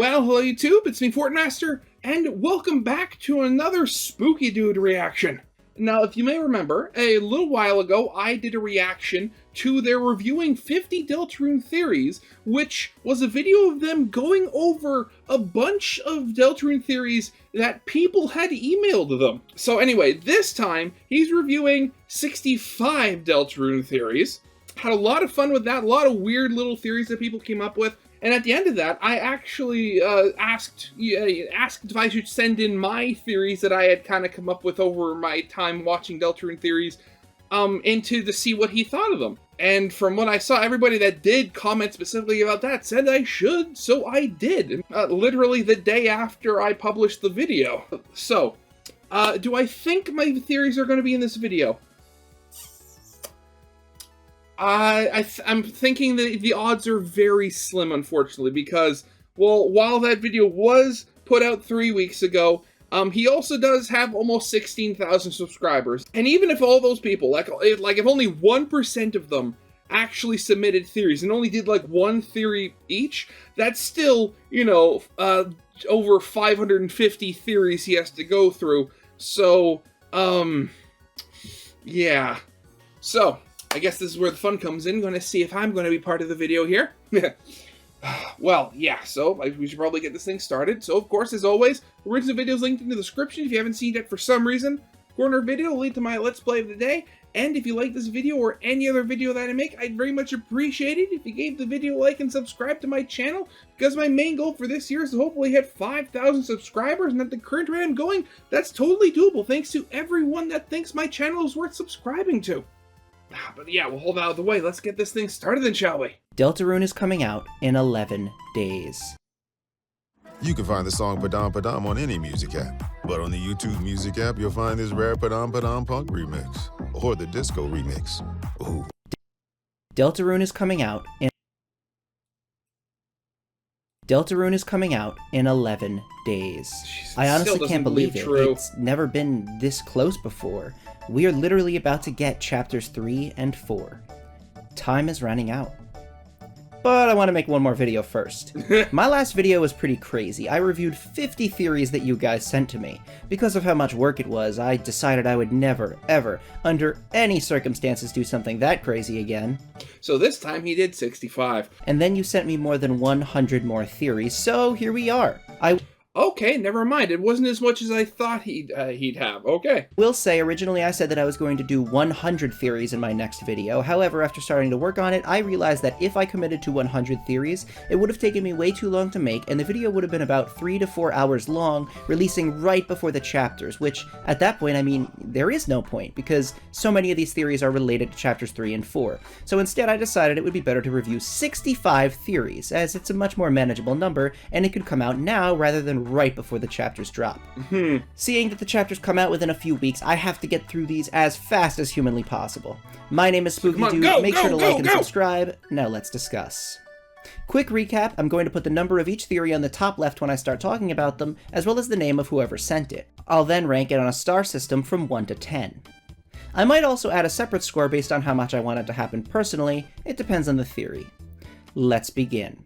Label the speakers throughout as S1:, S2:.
S1: Well, hello YouTube, it's me, Fortmaster, and welcome back to another Spooky Dude reaction. Now, if you may remember, a little while ago, I did a reaction to their reviewing 50 Deltarune theories, which was a video of them going over a bunch of Deltarune theories that people had emailed them. So anyway, this time, he's reviewing 65 Deltarune theories. Had a lot of fun with that, a lot of weird little theories that people came up with. And at the end of that, I actually asked if I should send in my theories that I had kind of come up with over my time watching Deltarune theories to see what he thought of them. And from what I saw, everybody that did comment specifically about that said I should, so I did. Literally the day after I published the video. So, do I think my theories are going to be in this video? I'm thinking that the odds are very slim, unfortunately, because, well, while that video was put out 3 weeks ago, he also does have almost 16,000 subscribers. And even if all those people, like if only 1% of them actually submitted theories and only did like one theory each, that's still, you know, over 550 theories he has to go through. So, yeah. So, I guess this is where the fun comes in. I'm going to see if I'm going to be part of the video here. Well, yeah, so we should probably get this thing started. So, of course, as always, original videos linked in the description. If you haven't seen it for some reason, corner video will lead to my Let's Play of the day. And if you like this video or any other video that I make, I'd very much appreciate it if you gave the video a like and subscribe to my channel, because my main goal for this year is to hopefully hit 5,000 subscribers, and at the current rate I'm going, that's totally doable thanks to everyone that thinks my channel is worth subscribing to. But yeah, we'll hold that out of the way. Let's get this thing started then, shall we?
S2: Deltarune is coming out in 11 days.
S3: You can find the song Padam Padam on any music app. But on the YouTube music app, you'll find this rare Padam Padam Punk remix. Or the disco remix. Ooh.
S2: Deltarune is coming out in 11 days.
S1: Jeez,
S2: I honestly can't believe it.
S1: True.
S2: It's never been this close before. We are literally about to get chapters 3 and 4. Time is running out. But I want to make one more video first. My last video was pretty crazy. I reviewed 50 theories that you guys sent to me. Because of how much work it was, I decided I would never, ever, under any circumstances do something that crazy again.
S1: So this time he did 65.
S2: And then you sent me more than 100 more theories, so here we are.
S1: Okay, never mind. It wasn't as much as I thought he'd have. Okay.
S2: Will say, originally I said that I was going to do 100 theories in my next video. However, after starting to work on it, I realized that if I committed to 100 theories, it would have taken me way too long to make, and the video would have been about 3 to 4 hours long, releasing right before the chapters, which, at that point, I mean, there is no point, because so many of these theories are related to chapters 3 and 4. So instead, I decided it would be better to review 65 theories, as it's a much more manageable number, and it could come out now rather than right before the chapters drop. Seeing that the chapters come out within a few weeks, I have to get through these as fast as humanly possible. My name is Spooky Dude, make sure to like and subscribe. Now let's discuss. Quick recap, I'm going to put the number of each theory on the top left when I start talking about them, as well as the name of whoever sent it. I'll then rank it on a star system from 1 to 10. I might also add a separate score based on how much I want it to happen personally. It depends on the theory. Let's begin.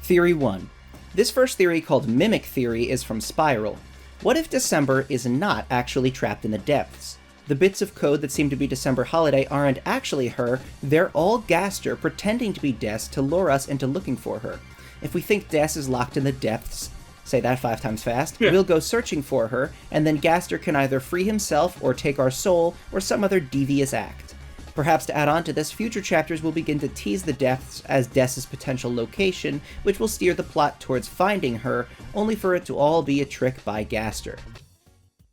S2: Theory 1. This first theory, called Mimic Theory, is from Spiral. What if December is not actually trapped in the depths? The bits of code that seem to be December Holiday aren't actually her, they're all Gaster pretending to be Des to lure us into looking for her. If we think Des is locked in the depths, say that 5 times fast, we'll go searching for her, and then Gaster can either free himself or take our soul or some other devious act. Perhaps to add on to this, future chapters will begin to tease the depths as Des' potential location, which will steer the plot towards finding her, only for it to all be a trick by Gaster.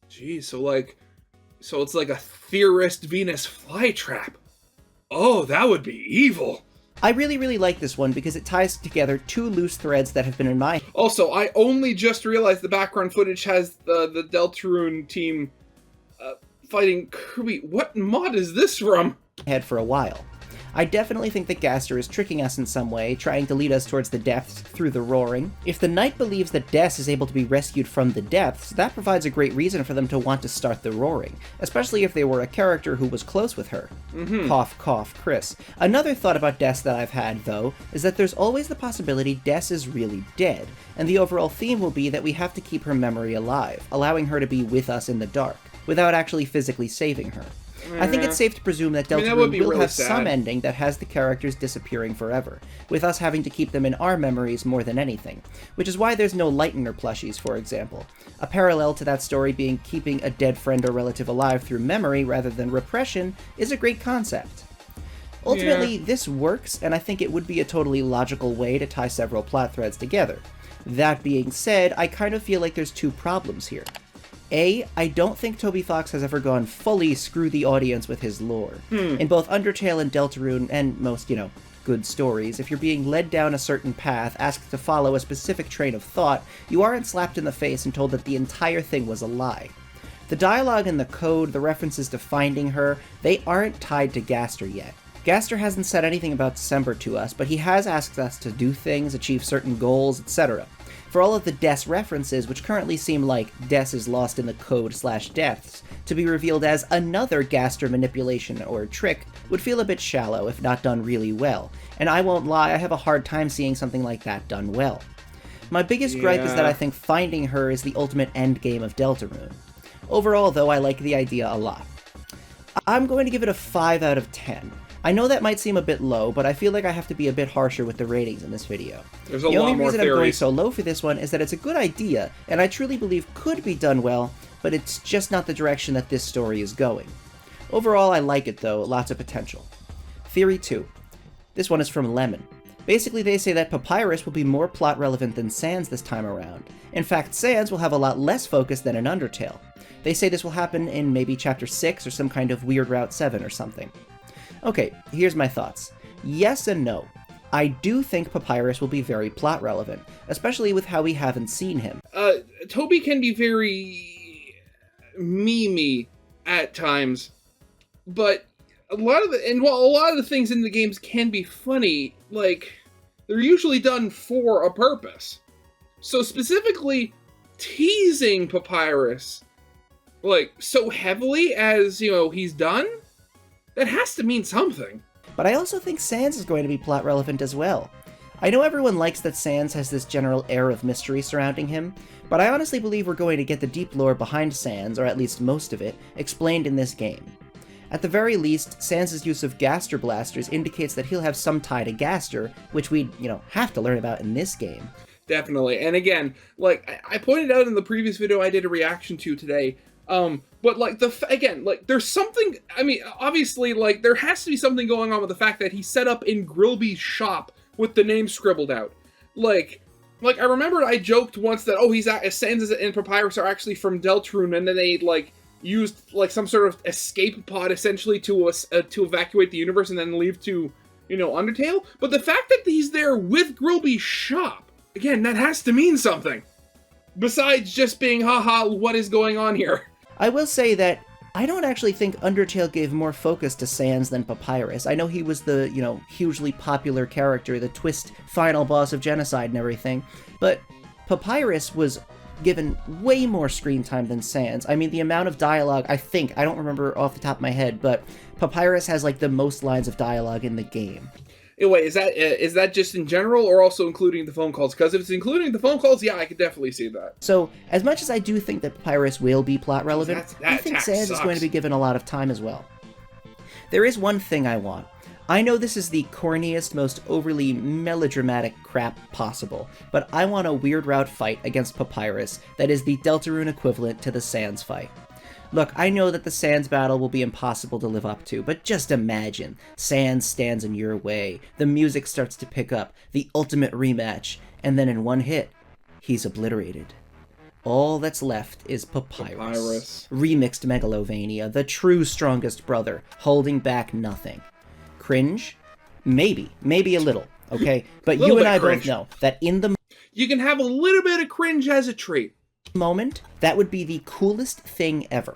S1: Geez, so it's like a theorist Venus flytrap. Oh, that would be evil.
S2: I really like this one because it ties together 2 loose threads that have been in my...
S1: Also, I only just realized the background footage has the Deltarune team fighting Kirby. What mod is this from?
S2: head for a while. I definitely think that Gaster is tricking us in some way, trying to lead us towards the depths through the roaring. If the knight believes that Des is able to be rescued from the depths, that provides a great reason for them to want to start the roaring, especially if they were a character who was close with her. Cough, cough, Chris. Another thought about Des that I've had, though, is that there's always the possibility Des is really dead, and the overall theme will be that we have to keep her memory alive, allowing her to be with us in the dark, without actually physically saving her. I think it's safe to presume that Deltarune will
S1: really
S2: have
S1: sad.
S2: some ending that has the characters disappearing forever, with us having to keep them in our memories more than anything, which is why there's no Lightener plushies, for example. A parallel to that story being keeping a dead friend or relative alive through memory rather than repression is a great concept. Ultimately, this works, and I think it would be a totally logical way to tie several plot threads together. That being said, I kind of feel like there's two problems here. A, I don't think Toby Fox has ever gone fully screw the audience with his lore. In both Undertale and Deltarune, and most, good stories, if you're being led down a certain path, asked to follow a specific train of thought, you aren't slapped in the face and told that the entire thing was a lie. The dialogue and the code, the references to finding her, they aren't tied to Gaster yet. Gaster hasn't said anything about December to us, but he has asked us to do things, achieve certain goals, etc. For all of the Des references, which currently seem like Des is lost in the code/deaths, to be revealed as another Gaster manipulation or trick would feel a bit shallow if not done really well, and I won't lie, I have a hard time seeing something like that done well. My biggest gripe is that I think finding her is the ultimate endgame of Deltarune. Overall, though, I like the idea a lot. I'm going to give it a 5 out of 10. I know that might seem a bit low, but I feel like I have to be a bit harsher with the ratings in this video.
S1: There's a
S2: the
S1: lot
S2: only
S1: more
S2: reason I'm going
S1: theories.
S2: so low for this one is that it's a good idea, and I truly believe could be done well, but it's just not the direction that this story is going. Overall, I like it though, lots of potential. Theory 2. This one is from Lemon. Basically, they say that Papyrus will be more plot relevant than Sans this time around. In fact, Sans will have a lot less focus than in Undertale. They say this will happen in maybe Chapter 6 or some kind of Weird Route 7 or something. Okay, here's my thoughts. Yes and no. I do think Papyrus will be very plot relevant, especially with how we haven't seen him.
S1: Toby can be very memey at times, but a lot of the things in the games can be funny, like, they're usually done for a purpose. So specifically teasing Papyrus, like, so heavily as, he's done, that has to mean something.
S2: But I also think Sans is going to be plot relevant as well. I know everyone likes that Sans has this general air of mystery surrounding him, but I honestly believe we're going to get the deep lore behind Sans, or at least most of it, explained in this game. At the very least, Sans' use of Gaster blasters indicates that he'll have some tie to Gaster, which we'd, have to learn about in this game.
S1: Definitely. And again, like, I pointed out in the previous video I did a reaction to today, but, like, there's something, obviously, like, there has to be something going on with the fact that he set up in Grilby's shop with the name scribbled out. Like, I remember I joked once that, Sans and Papyrus are actually from Deltarune, and then they, like, used, like, some sort of escape pod, essentially, to evacuate the universe and then leave to, Undertale. But the fact that he's there with Grilby's shop, again, that has to mean something. Besides just being, haha, what is going on here?
S2: I will say that I don't actually think Undertale gave more focus to Sans than Papyrus. I know he was the, hugely popular character, the twist final boss of Genocide and everything, but Papyrus was given way more screen time than Sans. I mean, the amount of dialogue, I don't remember off the top of my head, but Papyrus has, like, the most lines of dialogue in the game.
S1: Wait, is that just in general, or also including the phone calls? Because if it's including the phone calls, yeah, I could definitely see that.
S2: So, as much as I do think that Papyrus will be plot relevant, I think Sans is going to be given a lot of time as well. There is one thing I want. I know this is the corniest, most overly melodramatic crap possible, but I want a Weird Route fight against Papyrus that is the Deltarune equivalent to the Sans fight. Look, I know that the Sans battle will be impossible to live up to, but just imagine. Sans stands in your way, the music starts to pick up, the ultimate rematch, and then in one hit, he's obliterated. All that's left is Papyrus. Remixed Megalovania, the true strongest brother, holding back nothing. Cringe? Maybe a little, okay? But you and I both know that in the
S1: you can have a little bit of cringe as a treat.
S2: Moment, that would be the coolest thing ever.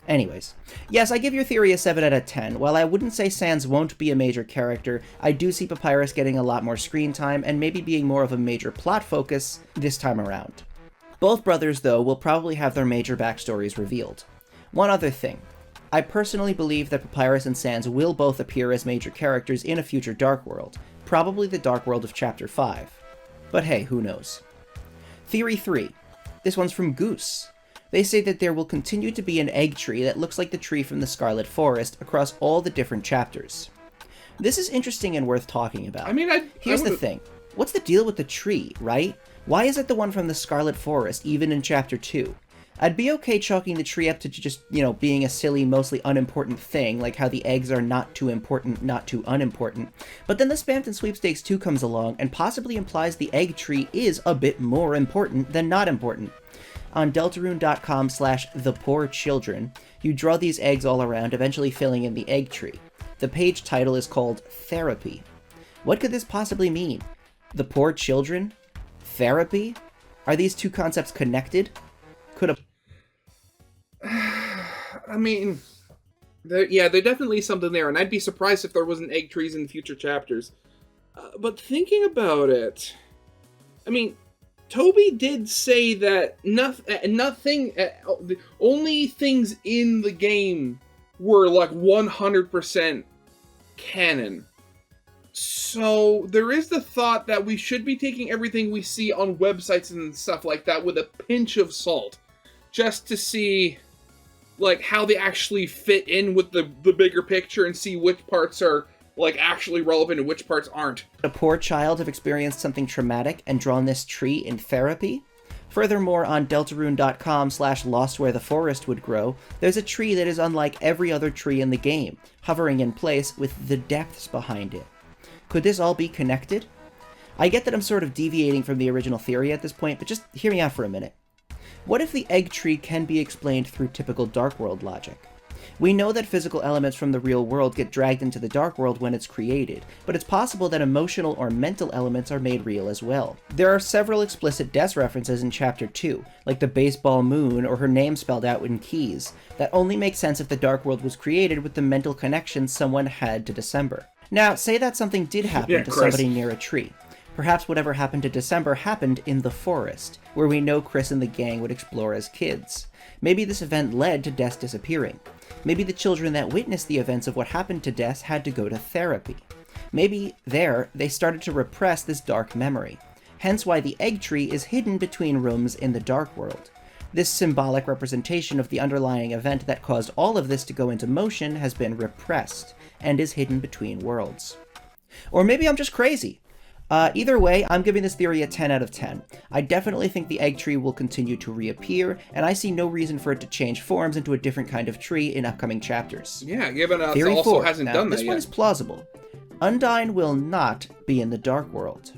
S2: Anyways, yes, I give your theory a 7 out of 10. While I wouldn't say Sans won't be a major character, I do see Papyrus getting a lot more screen time and maybe being more of a major plot focus this time around. Both brothers, though, will probably have their major backstories revealed. One other thing. I personally believe that Papyrus and Sans will both appear as major characters in a future Dark World, probably the Dark World of Chapter 5. But hey, who knows? Theory 3. This one's from Goose. They say that there will continue to be an egg tree that looks like the tree from the Scarlet Forest across all the different chapters. This is interesting and worth talking about. Here's the thing. What's the deal with the tree, right? Why is it the one from the Scarlet Forest, even in Chapter 2? I'd be okay chalking the tree up to just, being a silly, mostly unimportant thing, like how the eggs are not too important, not too unimportant. But then the Spamton Sweepstakes 2 comes along and possibly implies the egg tree is a bit more important than not important. On deltarune.com/thepoorchildren, you draw these eggs all around, eventually filling in the egg tree. The page title is called Therapy. What could this possibly mean? The poor children? Therapy? Are these two concepts connected? Could a...
S1: there's definitely something there, and I'd be surprised if there wasn't egg trees in future chapters. But thinking about it, Toby did say that nothing, the only things in the game were like 100% canon. So there is the thought that we should be taking everything we see on websites and stuff like that with a pinch of salt, just to see like how they actually fit in with the bigger picture and see which parts are like actually relevant and which parts aren't.
S2: A poor child have experienced something traumatic and drawn this tree in therapy? Furthermore, on deltarune.com/lost where the forest would grow, there's a tree that is unlike every other tree in the game, hovering in place with the depths behind it. Could this all be connected? I get that I'm sort of deviating from the original theory at this point, but just hear me out for a minute. What if the egg tree can be explained through typical Dark World logic? We know that physical elements from the real world get dragged into the Dark World when it's created, but it's possible that emotional or mental elements are made real as well. There are several explicit Des references in Chapter 2, like the baseball moon or her name spelled out in keys, that only make sense if the Dark World was created with the mental connections someone had to December. Now, say that something did happen to somebody near a tree. Perhaps whatever happened to December happened in the forest, where we know Chris and the gang would explore as kids. Maybe this event led to Des disappearing. Maybe the children that witnessed the events of what happened to Des had to go to therapy. Maybe there, they started to repress this dark memory. Hence why the egg tree is hidden between rooms in the Dark World. This symbolic representation of the underlying event that caused all of this to go into motion has been repressed, and is hidden between worlds. Or maybe I'm just crazy. Either way, I'm giving this theory a 10 out of 10. I definitely think the egg tree will continue to reappear, and I see no reason for it to change forms into a different kind of tree in upcoming chapters.
S1: Yeah, given it
S2: Theory
S1: also
S2: 4.
S1: hasn't
S2: Now,
S1: done that
S2: this
S1: yet.
S2: one is plausible. Undyne will not be in the Dark World.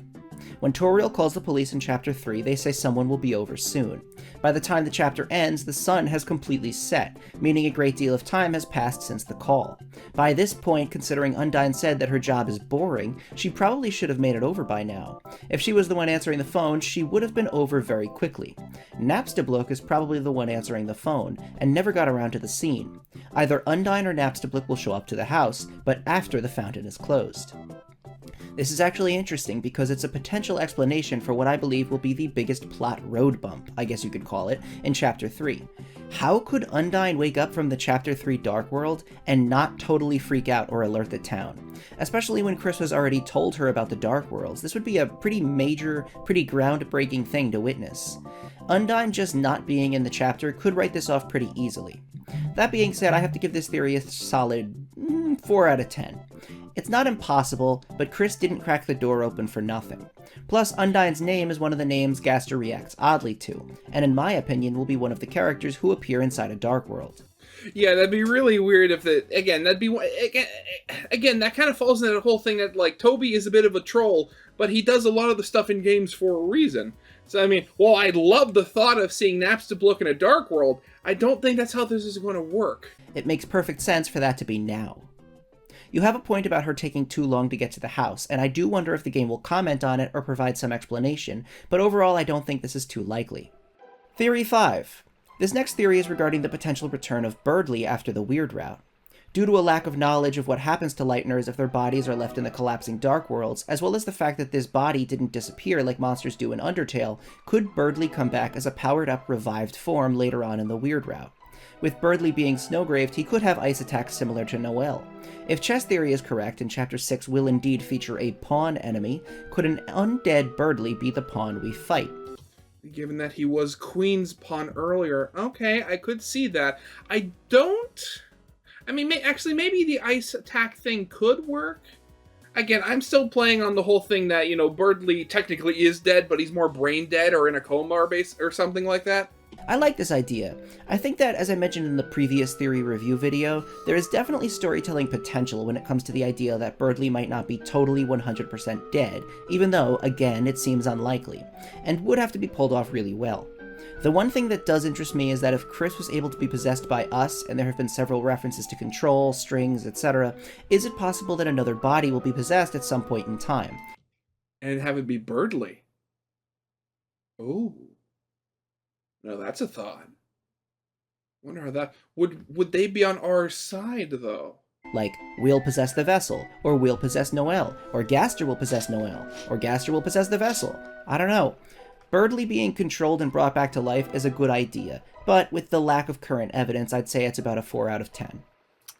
S2: When Toriel calls the police in Chapter 3, they say someone will be over soon. By the time the chapter ends, the sun has completely set, meaning a great deal of time has passed since the call. By this point, considering Undyne said that her job is boring, she probably should have made it over by now. If she was the one answering the phone, she would have been over very quickly. Napstablook is probably the one answering the phone, and never got around to the scene. Either Undyne or Napstablook will show up to the house, but after the fountain is closed. This is actually interesting because it's a potential explanation for what I believe will be the biggest plot road bump, I guess you could call it, in Chapter 3. How could Undyne wake up from the Chapter 3 Dark World and not totally freak out or alert the town? Especially when Chris was already told her about the Dark Worlds. This would be a pretty major, pretty groundbreaking thing to witness. Undyne just not being in the chapter could write this off pretty easily. That being said, I have to give this theory a solid 4 out of 10. It's not impossible, but Chris didn't crack the door open for nothing. Plus, Undyne's name is one of the names Gaster reacts oddly to, and in my opinion will be one of the characters who appear inside a Dark World.
S1: Yeah, that'd be really weird if again, that kind of falls into the whole thing that, like, Toby is a bit of a troll, but he does a lot of the stuff in games for a reason. So, while I love the thought of seeing Napstablook in a Dark World, I don't think that's how this is going to work.
S2: It makes perfect sense for that to be now. You have a point about her taking too long to get to the house, and I do wonder if the game will comment on it or provide some explanation, but overall I don't think this is too likely. Theory 5. This next theory is regarding the potential return of Birdly after the Weird Route. Due to a lack of knowledge of what happens to Lighteners if their bodies are left in the collapsing Dark Worlds, as well as the fact that this body didn't disappear like monsters do in Undertale, could Birdly come back as a powered-up, revived form later on in the Weird Route? With Birdly being Snowgraved, he could have ice attacks similar to Noelle. If Chess Theory is correct, and Chapter 6 will indeed feature a pawn enemy, could an undead Birdly be the pawn we fight?
S1: Given that he was Queen's pawn earlier, okay, I could see that. I mean, maybe the ice attack thing could work. Again, I'm still playing on the whole thing that, Birdly technically is dead, but he's more brain dead or in a coma or something like that.
S2: I like this idea. I think that, as I mentioned in the previous theory review video, there is definitely storytelling potential when it comes to the idea that Birdly might not be totally 100% dead, even though, again, it seems unlikely, and would have to be pulled off really well. The one thing that does interest me is that if Chris was able to be possessed by us, and there have been several references to control, strings, etc., is it possible that another body will be possessed at some point in time?
S1: And have it be Birdly. Ooh. No, that's a thought. Wonder how that would they be on our side though?
S2: Like, we'll possess the vessel, or we'll possess Noelle, or Gaster will possess Noelle, or Gaster will possess the vessel. I don't know. Birdly being controlled and brought back to life is a good idea, but with the lack of current evidence, I'd say it's about a 4 out of 10.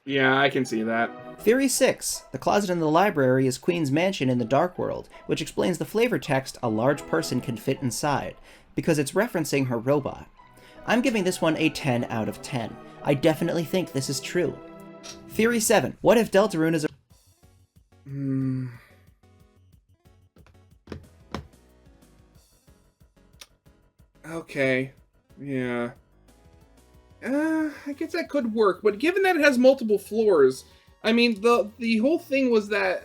S1: Yeah, I can see that.
S2: Theory 6. The closet in the library is Queen's mansion in the Dark World, which explains the flavor text "a large person can fit inside," because it's referencing her robot. I'm giving this one a 10 out of 10. I definitely think this is true. Theory 7. What if Deltarune is a...
S1: Okay. Yeah. I guess that could work, but given that it has multiple floors, I mean, the whole thing was that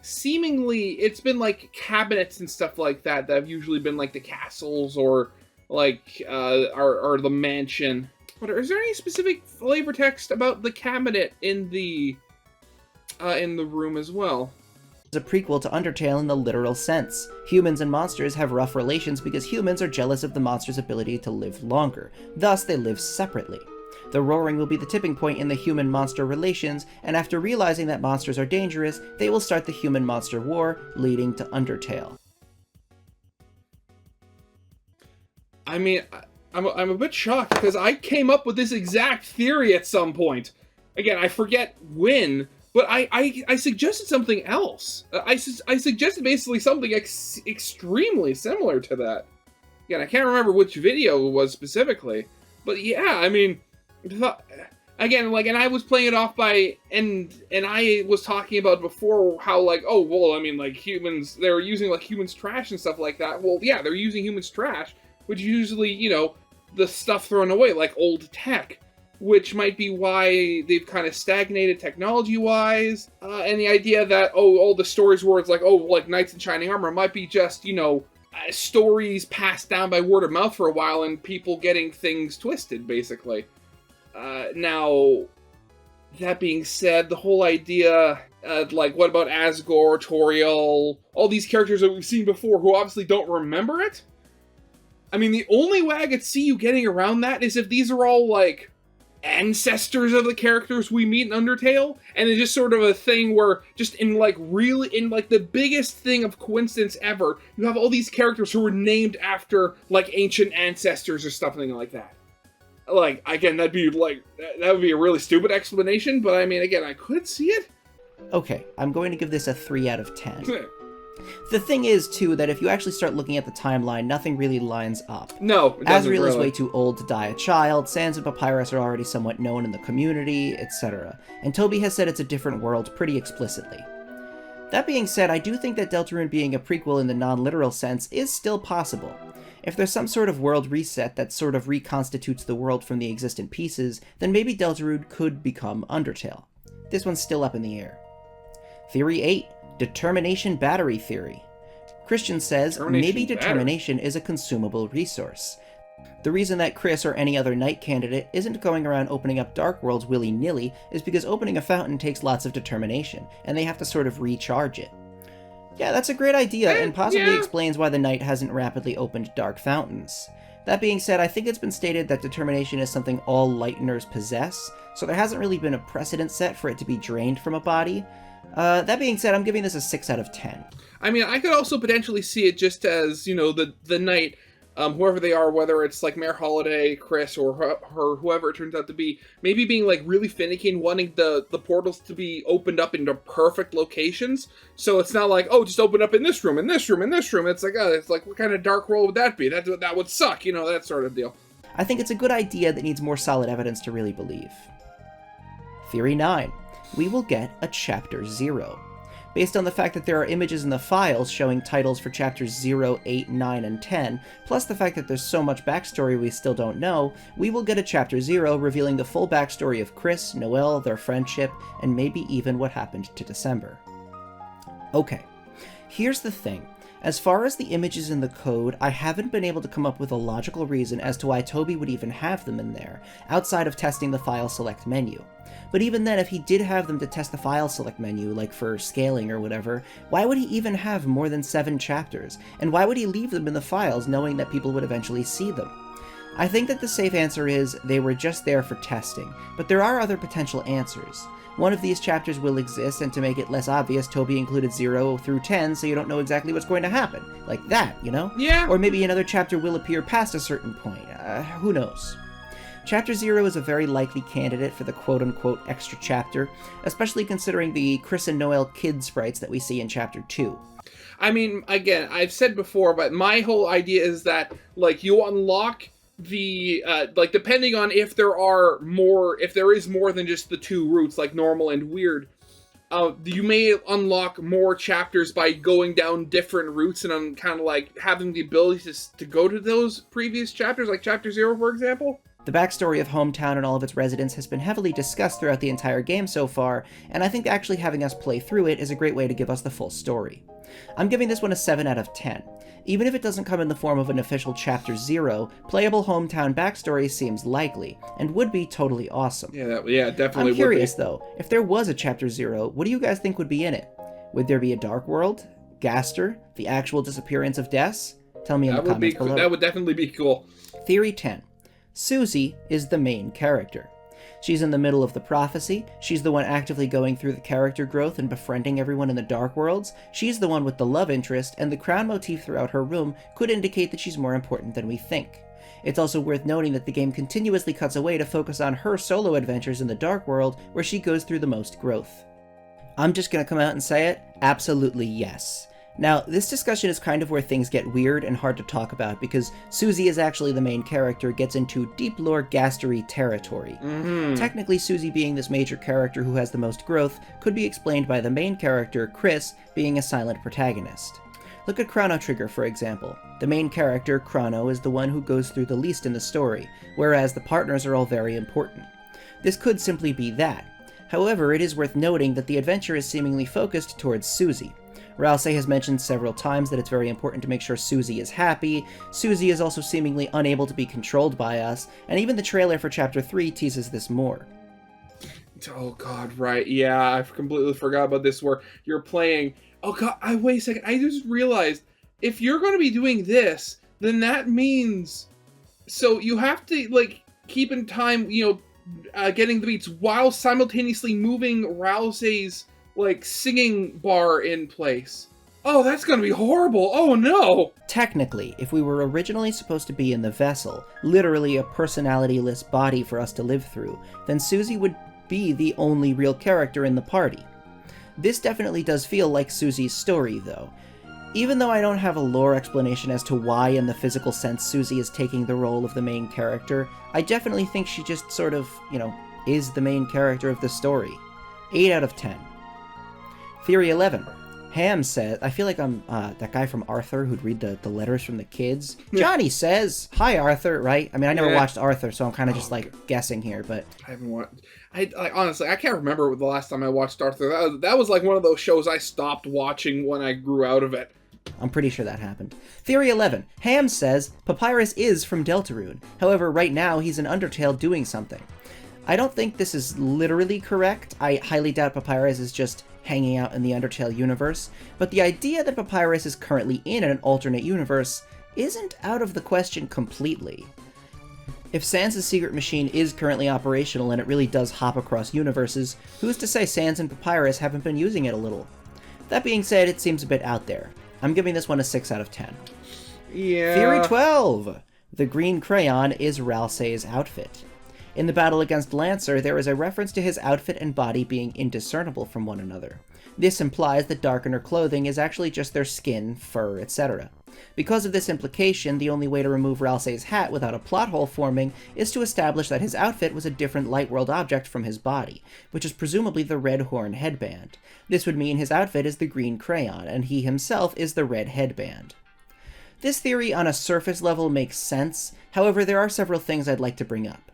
S1: seemingly it's been like cabinets and stuff like that have usually been like the castles or like or the mansion. But is there any specific flavor text about the cabinet in the room as well?
S2: a prequel to Undertale in the literal sense. Humans and monsters have rough relations because humans are jealous of the monster's ability to live longer. Thus, they live separately. The roaring will be the tipping point in the human-monster relations, and after realizing that monsters are dangerous, they will start the human-monster war, leading to Undertale.
S1: I mean, I'm a bit shocked because I came up with this exact theory at some point. Again, I forget when, but I suggested something else. I suggested basically something extremely similar to that. Again, I can't remember which video it was specifically, but yeah, I mean, again, like, and I was playing it off by, and I was talking about before how, like, oh, well, I mean, like, humans, they're using, like, humans' trash and stuff like that. Well, yeah, they're using humans' trash, which usually, you know, the stuff thrown away, like old tech, which might be why they've kind of stagnated technology-wise, and the idea that, oh, all the stories where it's like, oh, like Knights in Shining Armor might be just, you know, stories passed down by word of mouth for a while and people getting things twisted, basically. Now, that being said, the whole idea, like, what about Asgore, Toriel, all these characters that we've seen before who obviously don't remember it? I mean, the only way I could see you getting around that is if these are all, like, ancestors of the characters we meet in Undertale, and it's just sort of a thing where, just in, like, really, in, like, the biggest thing of coincidence ever, you have all these characters who were named after, like, ancient ancestors or something like that. Like, again, that'd be, like, that would be a really stupid explanation, but I mean, again, I could see it.
S2: Okay, I'm going to give this a 3 out of 10. The thing is, too, that if you actually start looking at the timeline, nothing really lines up.
S1: No, it doesn't
S2: Asriel
S1: really.
S2: is way too old to die a child, Sans and Papyrus are already somewhat known in the community, etc. And Toby has said it's a different world pretty explicitly. That being said, I do think that Deltarune being a prequel in the non-literal sense is still possible. If there's some sort of world reset that sort of reconstitutes the world from the existent pieces, then maybe Deltarune could become Undertale. This one's still up in the air. Theory 8. Determination Battery Theory. Christian says, maybe determination is a consumable resource. The reason that Chris or any other knight candidate isn't going around opening up dark worlds willy-nilly is because opening a fountain takes lots of determination, and they have to sort of recharge it. Yeah, that's a great idea, and possibly explains why the knight hasn't rapidly opened dark fountains. That being said, I think it's been stated that determination is something all lighteners possess, so there hasn't really been a precedent set for it to be drained from a body. That being said, I'm giving this a 6 out of 10.
S1: I mean, I could also potentially see it just as, you know, the knight, whoever they are, whether it's like Mayor Holiday, Chris, or her, whoever it turns out to be, maybe being like really finicky and wanting the portals to be opened up into perfect locations. So it's not like, oh, just open up in this room, in this room, in this room. It's like, what kind of dark world would that be? That would suck, you know, that sort of deal.
S2: I think it's a good idea that needs more solid evidence to really believe. Theory 9. We will get a Chapter 0. Based on the fact that there are images in the files showing titles for chapters 0, 8, 9, and 10, plus the fact that there's so much backstory we still don't know, we will get a Chapter 0 revealing the full backstory of Chris, Noelle, their friendship, and maybe even what happened to December. Okay, here's the thing. As far as the images in the code, I haven't been able to come up with a logical reason as to why Toby would even have them in there, outside of testing the file select menu. But even then, if he did have them to test the file select menu, like for scaling or whatever, why would he even have more than 7 chapters? And why would he leave them in the files knowing that people would eventually see them? I think that the safe answer is they were just there for testing, but there are other potential answers. One of these chapters will exist, and to make it less obvious, Toby included 0 through 10 so you don't know exactly what's going to happen. Like that, you know?
S1: Yeah.
S2: Or maybe another chapter will appear past a certain point. Who knows? Chapter 0 is a very likely candidate for the quote-unquote extra chapter, especially considering the Chris and Noelle kid sprites that we see in Chapter 2.
S1: I mean, again, I've said before, but my whole idea is that, like, you unlock the, like, depending on if there is more than just the 2 routes, like normal and weird, you may unlock more chapters by going down different routes and kind of, like, having the ability to go to those previous chapters, like Chapter 0, for example.
S2: The backstory of Hometown and all of its residents has been heavily discussed throughout the entire game so far, and I think actually having us play through it is a great way to give us the full story. I'm giving this one a 7 out of 10. Even if it doesn't come in the form of an official Chapter 0, playable Hometown backstory seems likely, and would be totally awesome.
S1: Yeah, definitely.
S2: I'm curious though, if there was a Chapter 0, what do you guys think would be in it? Would there be a Dark World? Gaster? The actual disappearance of Des? Tell me in the comments below.
S1: That would definitely be cool.
S2: Theory 10. Susie is the main character. She's in the middle of the prophecy, she's the one actively going through the character growth and befriending everyone in the Dark Worlds, she's the one with the love interest, and the crown motif throughout her room could indicate that she's more important than we think. It's also worth noting that the game continuously cuts away to focus on her solo adventures in the Dark World, where she goes through the most growth. I'm just gonna come out and say it, absolutely yes. Now, this discussion is kind of where things get weird and hard to talk about, because Susie is actually the main character, gets into deep lore gastery territory. Technically, Susie being this major character who has the most growth could be explained by the main character, Chris, being a silent protagonist. Look at Chrono Trigger, for example. The main character, Chrono, is the one who goes through the least in the story, whereas the partners are all very important. This could simply be that. However, it is worth noting that the adventure is seemingly focused towards Susie. Ralse has mentioned several times that it's very important to make sure Susie is happy. Susie is also seemingly unable to be controlled by us, and even the trailer for Chapter 3 teases this more.
S1: Oh god, right, yeah, I completely forgot about this where you're playing... Oh god, wait a second, I just realized, if you're going to be doing this, then that means... So you have to, like, keep in time, you know, getting the beats while simultaneously moving Rouse's, like, singing bar in place. Oh, that's gonna be horrible. Oh no!
S2: Technically, if we were originally supposed to be in the vessel, literally a personality-less body for us to live through, then Susie would be the only real character in the party. This definitely does feel like Susie's story, though. Even though I don't have a lore explanation as to why in the physical sense Susie is taking the role of the main character, I definitely think she just sort of, you know, is the main character of the story. 8 out of 10. Theory 11. Ham says, I feel like I'm that guy from Arthur who'd read the letters from the kids. Johnny says, hi Arthur, right? I mean, I never watched Arthur, so I'm kind of just like guessing here, but...
S1: I haven't watched... I honestly, I can't remember the last time I watched Arthur. That was like one of those shows I stopped watching when I grew out of it.
S2: I'm pretty sure that happened. Theory 11. Ham says, Papyrus is from Deltarune. However, right now he's in Undertale doing something. I don't think this is literally correct. I highly doubt Papyrus is just hanging out in the Undertale universe, but the idea that Papyrus is currently in an alternate universe isn't out of the question completely. If Sans' secret machine is currently operational and it really does hop across universes, who's to say Sans and Papyrus haven't been using it a little? That being said, it seems a bit out there. I'm giving this one a 6 out of 10.
S1: Yeah.
S2: Theory 12! The green crayon is Ralsei's outfit. In the battle against Lancer, there is a reference to his outfit and body being indiscernible from one another. This implies that Darkener clothing is actually just their skin, fur, etc. Because of this implication, the only way to remove Ralsei's hat without a plot hole forming is to establish that his outfit was a different Lightworld object from his body, which is presumably the red horn headband. This would mean his outfit is the green crayon, and he himself is the red headband. This theory on a surface level makes sense, however there are several things I'd like to bring up.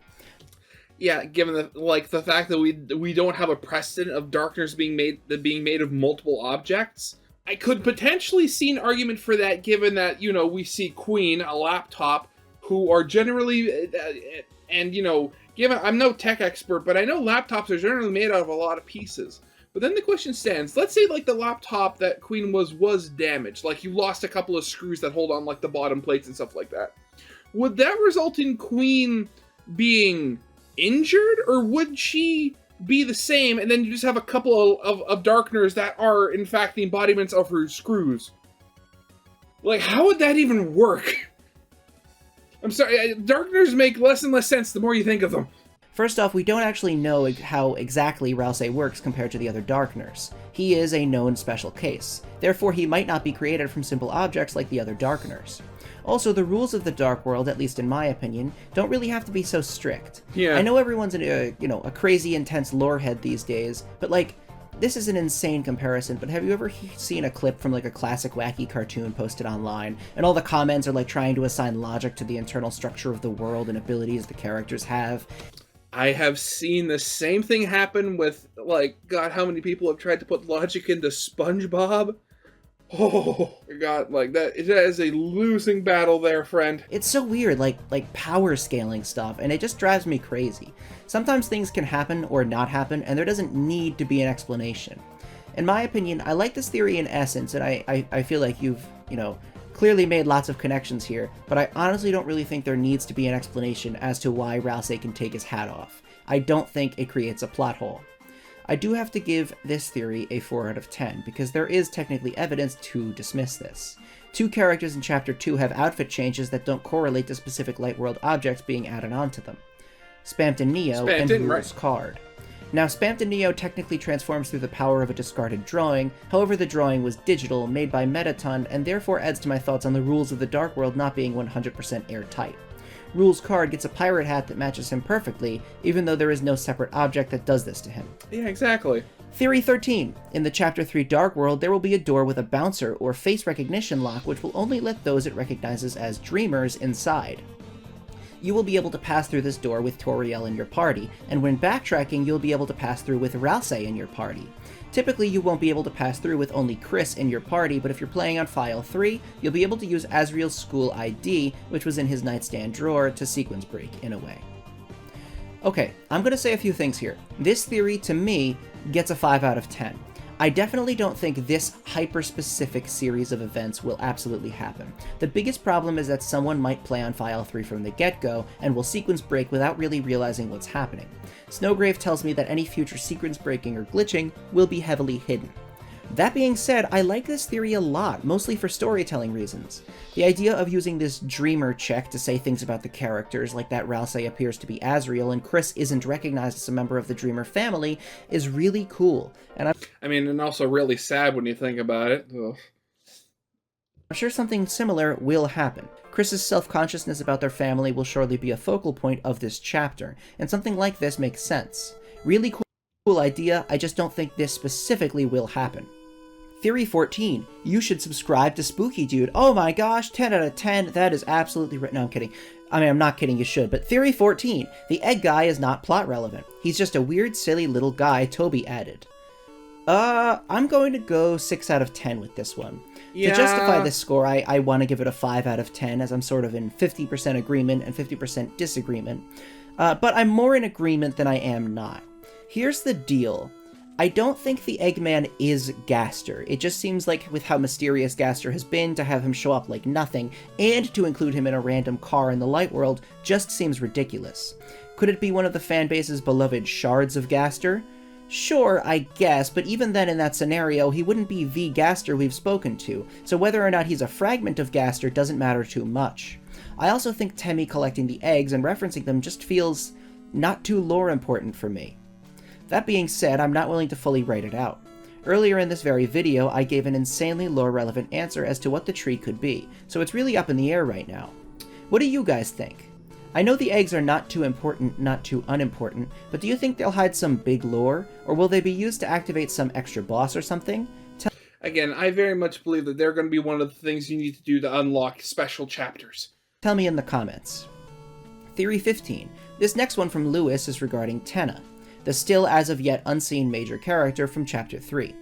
S1: Yeah, given the fact that we don't have a precedent of Darkeners being made of multiple objects, I could potentially see an argument for that, given that, we see Queen, a laptop, who are generally, and, given, I'm no tech expert, but I know laptops are generally made out of a lot of pieces. But then the question stands, let's say, the laptop that Queen was damaged, you lost a couple of screws that hold on, the bottom plates and stuff like that. Would that result in Queen being injured, or would she be the same, and then you just have a couple of Darkeners that are, in fact, the embodiments of her screws? How would that even work? I'm sorry, Darkeners make less and less sense the more you think of them.
S2: First off, we don't actually know how exactly Ralsei works compared to the other Darkeners. He is a known special case. Therefore, he might not be created from simple objects like the other Darkeners. Also, the rules of the Dark World, at least in my opinion, don't really have to be so strict.
S1: Yeah.
S2: I know everyone's a crazy intense lorehead these days, but this is an insane comparison, but have you ever seen a clip from a classic wacky cartoon posted online, and all the comments are trying to assign logic to the internal structure of the world and abilities the characters have?
S1: I have seen the same thing happen with, God, how many people have tried to put logic into SpongeBob? Oh, God, that, it is a losing battle there, friend.
S2: It's so weird, power scaling stuff, and it just drives me crazy. Sometimes things can happen or not happen, and there doesn't need to be an explanation. In my opinion, I like this theory in essence, and I feel like you've, clearly made lots of connections here, but I honestly don't really think there needs to be an explanation as to why Ralsei can take his hat off. I don't think it creates a plot hole. I do have to give this theory a 4 out of 10, because there is technically evidence to dismiss this. 2 characters in Chapter 2 have outfit changes that don't correlate to specific Lightworld objects being added onto them. Spampton Neo and Rule's Card. Now, Spampton Neo technically transforms through the power of a discarded drawing, however the drawing was digital, made by Metaton, and therefore adds to my thoughts on the rules of the Dark World not being 100% airtight. Rule's Card gets a pirate hat that matches him perfectly, even though there is no separate object that does this to him.
S1: Yeah, exactly.
S2: Theory 13. In the Chapter 3 Dark World, there will be a door with a bouncer or face recognition lock which will only let those it recognizes as dreamers inside. You will be able to pass through this door with Toriel in your party, and when backtracking, you'll be able to pass through with Ralsei in your party. Typically, you won't be able to pass through with only Chris in your party, but if you're playing on File 3, you'll be able to use Asriel's school ID, which was in his nightstand drawer, to sequence break, in a way. Okay, I'm going to say a few things here. This theory, to me, gets a 5 out of 10. I definitely don't think this hyper-specific series of events will absolutely happen. The biggest problem is that someone might play on File 3 from the get-go, and will sequence break without really realizing what's happening. Snowgrave tells me that any future sequence breaking or glitching will be heavily hidden. That being said, I like this theory a lot, mostly for storytelling reasons. The idea of using this dreamer check to say things about the characters, like that Ralsei appears to be Asriel and Chris isn't recognized as a member of the Dreamer family, is really cool. And
S1: and also really sad when you think about it. Ugh.
S2: I'm sure something similar will happen. Chris's self-consciousness about their family will surely be a focal point of this chapter, and something like this makes sense. Really cool idea, I just don't think this specifically will happen. Theory 14. You should subscribe to Spooky Dude. Oh my gosh, 10 out of 10. That is absolutely right. No, I'm kidding. I'm not kidding, you should. But Theory 14. The egg guy is not plot relevant. He's just a weird, silly little guy Toby added. I'm going to go 6 out of 10 with this one. Yeah. To justify this score, I want to give it a 5 out of 10, as I'm sort of in 50% agreement and 50% disagreement. But I'm more in agreement than I am not. Here's the deal. I don't think the Eggman is Gaster. It just seems like with how mysterious Gaster has been, to have him show up like nothing, and to include him in a random car in the light world, just seems ridiculous. Could it be one of the fanbase's beloved shards of Gaster? Sure, I guess, but even then in that scenario, he wouldn't be the Gaster we've spoken to, so whether or not he's a fragment of Gaster doesn't matter too much. I also think Temmie collecting the eggs and referencing them just feels not too lore important for me. That being said, I'm not willing to fully write it out. Earlier in this very video, I gave an insanely lore-relevant answer as to what the tree could be, so it's really up in the air right now. What do you guys think? I know the eggs are not too important, not too unimportant, but do you think they'll hide some big lore, or will they be used to activate some extra boss or something?
S1: Again, I very much believe that they're going to be one of the things you need to do to unlock special chapters.
S2: Tell me in the comments. Theory 15. This next one from Lewis is regarding Tenna, the still as of yet unseen major character from Chapter 3.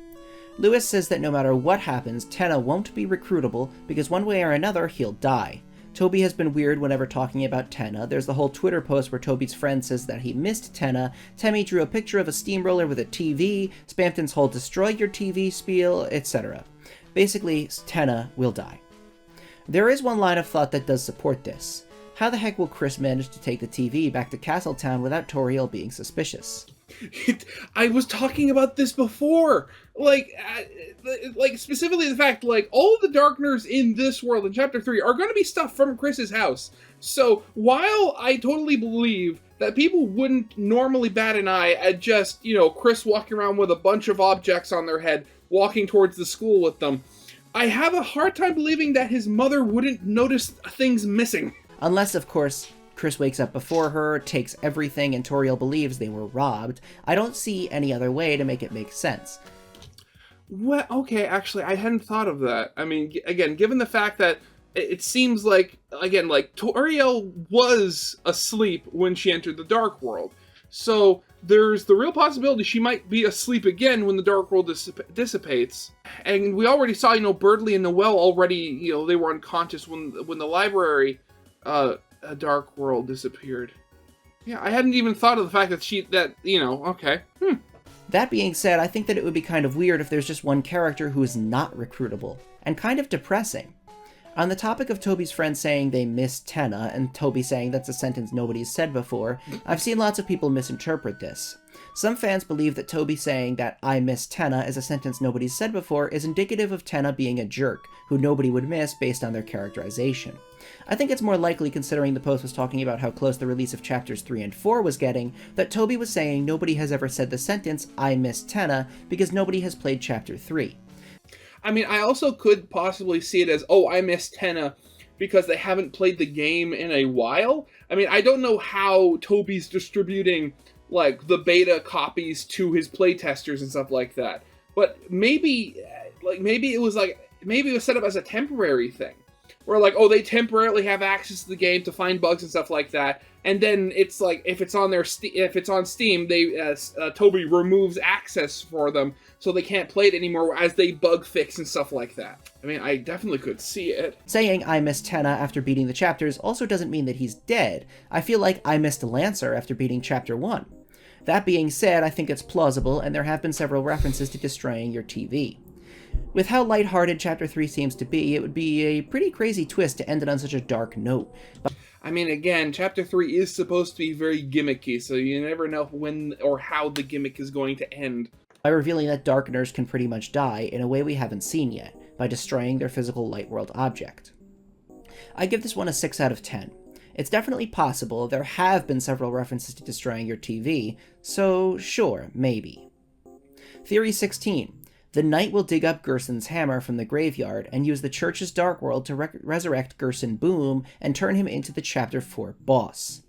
S2: Lewis says that no matter what happens, Tenna won't be recruitable because one way or another he'll die. Toby has been weird whenever talking about Tenna. There's the whole Twitter post where Toby's friend says that he missed Tenna, Temmie drew a picture of a steamroller with a TV, Spamton's whole destroy your TV spiel, etc. Basically, Tenna will die. There is one line of thought that does support this. How the heck will Chris manage to take the TV back to Castletown without Toriel being suspicious?
S1: I was talking about this before. Like specifically the fact, like, all of the Darkners in this world in Chapter 3 are going to be stuff from Chris's house. So, while I totally believe that people wouldn't normally bat an eye at just, Chris walking around with a bunch of objects on their head, walking towards the school with them, I have a hard time believing that his mother wouldn't notice things missing.
S2: Unless, of course, Chris wakes up before her, takes everything, and Toriel believes they were robbed. I don't see any other way to make it make sense.
S1: Well, okay, actually, I hadn't thought of that. I mean, again, given the fact that it seems like, again, like, Toriel was asleep when she entered the Dark World. So, there's the real possibility she might be asleep again when the Dark World dissipates. And we already saw, Birdley and Noelle already, they were unconscious when the library, a Dark World disappeared. Yeah, I hadn't even thought of the fact that okay.
S2: That being said, I think that it would be kind of weird if there's just one character who is not recruitable, and kind of depressing. On the topic of Toby's friend saying they miss Tenna, and Toby saying that's a sentence nobody's said before, I've seen lots of people misinterpret this. Some fans believe that Toby saying that I miss Tenna is a sentence nobody's said before is indicative of Tenna being a jerk, who nobody would miss based on their characterization. I think it's more likely, considering the post was talking about how close the release of chapters 3 and 4 was getting, that Toby was saying nobody has ever said the sentence, I miss Tenna, because nobody has played chapter 3.
S1: I mean, I also could possibly see it as, oh, I miss Tenna because they haven't played the game in a while. I mean, I don't know how Toby's distributing, like, the beta copies to his playtesters and stuff like that. But maybe it was set up as a temporary thing. Where, like, oh, they temporarily have access to the game to find bugs and stuff like that, and then it's like, if it's on Steam, they Toby removes access for them, so they can't play it anymore as they bug fix and stuff like that. I mean, I definitely could see it.
S2: Saying I missed Tenna after beating the chapters also doesn't mean that he's dead. I feel like I missed Lancer after beating chapter 1. That being said, I think it's plausible, and there have been several references to destroying your TV. With how lighthearted Chapter 3 seems to be, it would be a pretty crazy twist to end it on such a dark note. But
S1: I mean, again, Chapter 3 is supposed to be very gimmicky, so you never know when or how the gimmick is going to end.
S2: By revealing that Darkners can pretty much die in a way we haven't seen yet, by destroying their physical light world object. I give this one a 6 out of 10. It's definitely possible, there have been several references to destroying your TV, so sure, maybe. Theory 16. The knight will dig up Gerson's hammer from the graveyard and use the church's dark world to resurrect Gerson Boom and turn him into the Chapter 4 boss.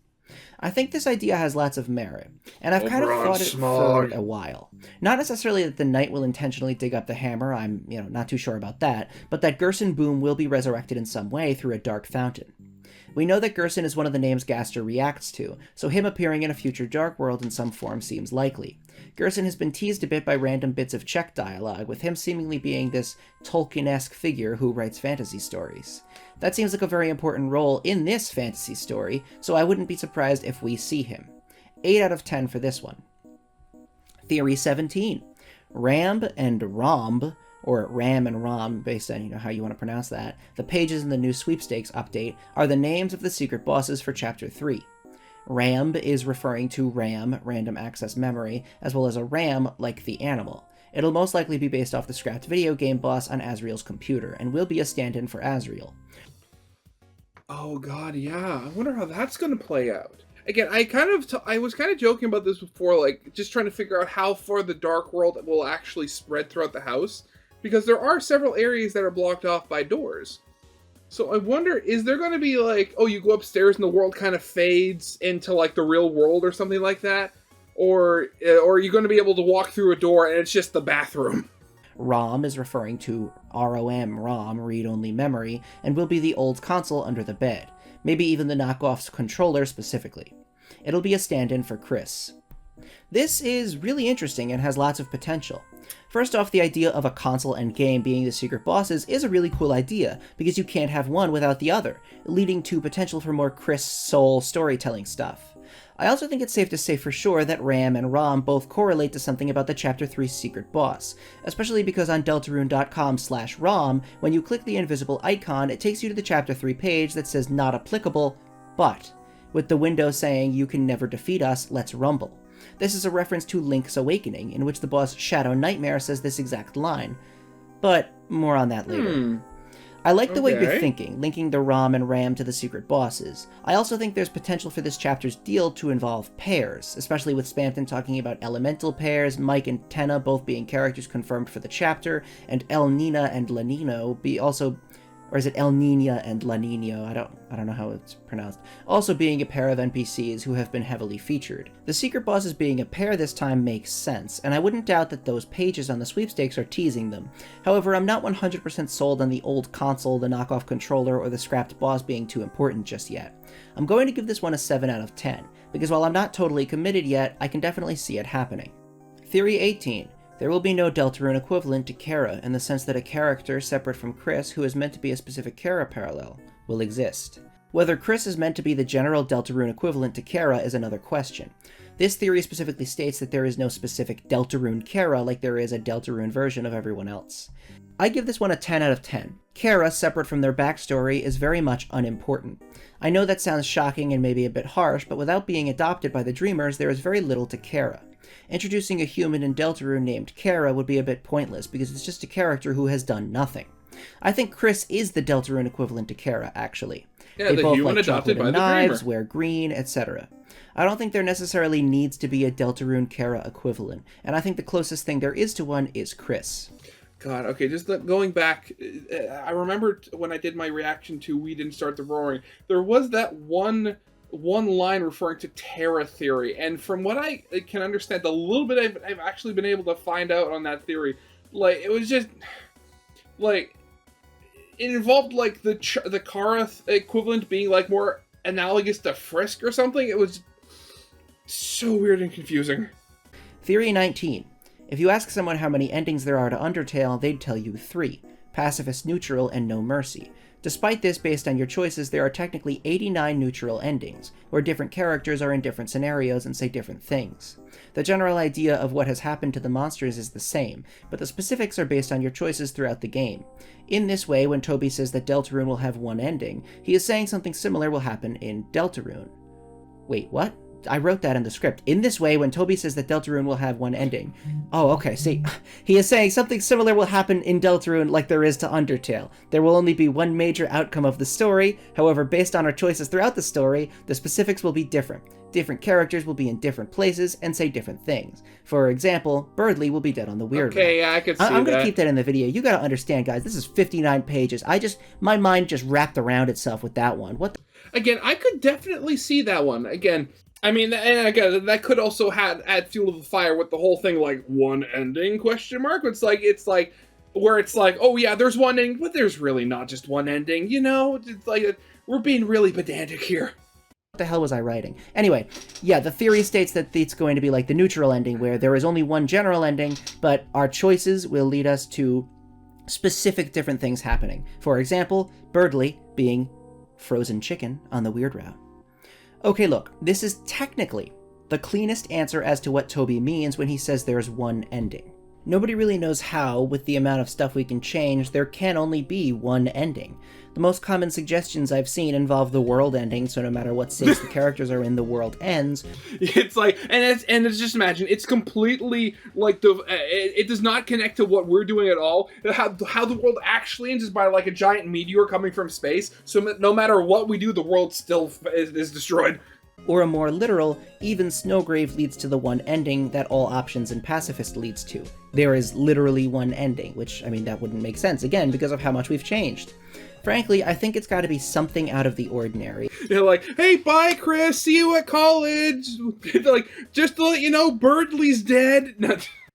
S2: I think this idea has lots of merit, and I've kind of thought it for a while. Not necessarily that the knight will intentionally dig up the hammer, I'm, not too sure about that, but that Gerson Boom will be resurrected in some way through a dark fountain. We know that Gerson is one of the names Gaster reacts to, so him appearing in a future Dark World in some form seems likely. Gerson has been teased a bit by random bits of Czech dialogue, with him seemingly being this Tolkien-esque figure who writes fantasy stories. That seems like a very important role in this fantasy story, so I wouldn't be surprised if we see him. 8 out of 10 for this one. Theory 17. Ramb and Romb, or Ram and Rom, based on how you want to pronounce that, the pages in the new sweepstakes update, are the names of the secret bosses for Chapter 3. Ramb is referring to RAM, Random Access Memory, as well as a ram like the animal. It'll most likely be based off the scrapped video game boss on Azriel's computer, and will be a stand-in for Azriel.
S1: Oh god, yeah. I wonder how that's going to play out. Again, I was kind of joking about this before, like, just trying to figure out how far the Dark World will actually spread throughout the house, because there are several areas that are blocked off by doors. So I wonder, is there going to be like, oh, you go upstairs and the world kind of fades into like the real world or something like that? Or are you going to be able to walk through a door and it's just the bathroom?
S2: ROM is referring to ROM, read-only memory, and will be the old console under the bed. Maybe even the knockoff's controller specifically. It'll be a stand-in for Chris. This is really interesting and has lots of potential. First off, the idea of a console and game being the secret bosses is a really cool idea, because you can't have one without the other, leading to potential for more Chris Soul storytelling stuff. I also think it's safe to say for sure that Ram and Rom both correlate to something about the Chapter 3 secret boss, especially because on deltarune.com/rom, when you click the invisible icon, it takes you to the Chapter 3 page that says not applicable, but, with the window saying you can never defeat us, let's rumble. This is a reference to Link's Awakening, in which the boss Shadow Nightmare says this exact line. But more on that later. I like the way you're thinking, linking the ROM and RAM to the secret bosses. I also think there's potential for this chapter's deal to involve pairs, especially with Spamton talking about elemental pairs, Mike and Tenna both being characters confirmed for the chapter, and El Nina and La Nino or is it El Nina and La Nino? I don't know how it's pronounced. Also being a pair of NPCs who have been heavily featured. The secret bosses being a pair this time makes sense, and I wouldn't doubt that those pages on the sweepstakes are teasing them. However, I'm not 100% sold on the old console, the knockoff controller, or the scrapped boss being too important just yet. I'm going to give this one a 7 out of 10, because while I'm not totally committed yet, I can definitely see it happening. Theory 18. There will be no Deltarune equivalent to Kara, in the sense that a character separate from Chris, who is meant to be a specific Kara parallel, will exist. Whether Chris is meant to be the general Deltarune equivalent to Kara is another question. This theory specifically states that there is no specific Deltarune Kara like there is a Deltarune version of everyone else. I give this one a 10 out of 10. Kara, separate from their backstory, is very much unimportant. I know that sounds shocking and maybe a bit harsh, but without being adopted by the Dreamers, there is very little to Kara. Introducing a human in Deltarune named Kara would be a bit pointless, because it's just a character who has done nothing. I think Chris is the Deltarune equivalent to Kara, actually.
S1: Yeah,
S2: they
S1: the
S2: both
S1: human
S2: like
S1: adopted
S2: chocolate
S1: by
S2: and
S1: the
S2: knives,
S1: Dreamer.
S2: wear green, etc. I don't think there necessarily needs to be a Deltarune Kara equivalent, and I think the closest thing there is to one is Chris.
S1: God, okay, going back, I remember when I did my reaction to We Didn't Start the Roaring, there was that one line referring to Terra theory, and from what I can understand, the little bit I've actually been able to find out on that theory, like, it was just, like, it involved, like, the Kara equivalent being, like, more analogous to Frisk or something. It was so weird and confusing.
S2: Theory 19. If you ask someone how many endings there are to Undertale, they'd tell you 3. Pacifist, neutral, and no mercy. Despite this, based on your choices, there are technically 89 neutral endings, where different characters are in different scenarios and say different things. The general idea of what has happened to the monsters is the same, but the specifics are based on your choices throughout the game. In this way, when Toby says that Deltarune will have one ending, he is saying something similar will happen in Deltarune. Wait, what? I wrote that in the script. In this way, when Toby says that Deltarune will have one ending. Oh, okay, see, he is saying something similar will happen in Deltarune like there is to Undertale. There will only be one major outcome of the story, however, based on our choices throughout the story, the specifics will be different. Different characters will be in different places and say different things. For example, Birdly will be dead on the weird
S1: Okay, yeah, I could see
S2: I'm
S1: that.
S2: gonna keep that in the video. You gotta understand, guys, this is 59 pages. My mind just wrapped around itself with that one. What the
S1: Again, I could definitely see that one. Again, I mean, and again, that could also add fuel to the fire with the whole thing, like, one ending, question mark? It's like, where it's like, oh yeah, there's one ending, but there's really not just one ending, you know? It's like, we're being really pedantic here.
S2: What the hell was I writing? Anyway, yeah, the theory states that it's going to be like the neutral ending, where there is only one general ending, but our choices will lead us to specific different things happening. For example, Birdly being frozen chicken on the weird route. Okay, look, this is technically the cleanest answer as to what Toby means when he says there's one ending. Nobody really knows how, with the amount of stuff we can change, there can only be one ending. The most common suggestions I've seen involve the world ending, so no matter what states the characters are in, the world ends.
S1: It's like, and it's just imagine, it's completely like it does not connect to what we're doing at all. How the world actually ends is by like a giant meteor coming from space, so no matter what we do, the world still is destroyed.
S2: Or a more literal, even Snowgrave leads to the one ending that all options in Pacifist leads to. There is literally one ending, which, I mean, that wouldn't make sense, again, because of how much we've changed. Frankly, I think it's gotta be something out of the ordinary.
S1: They're like, hey, bye, Chris, see you at college. Like, just to let you know, Birdley's dead.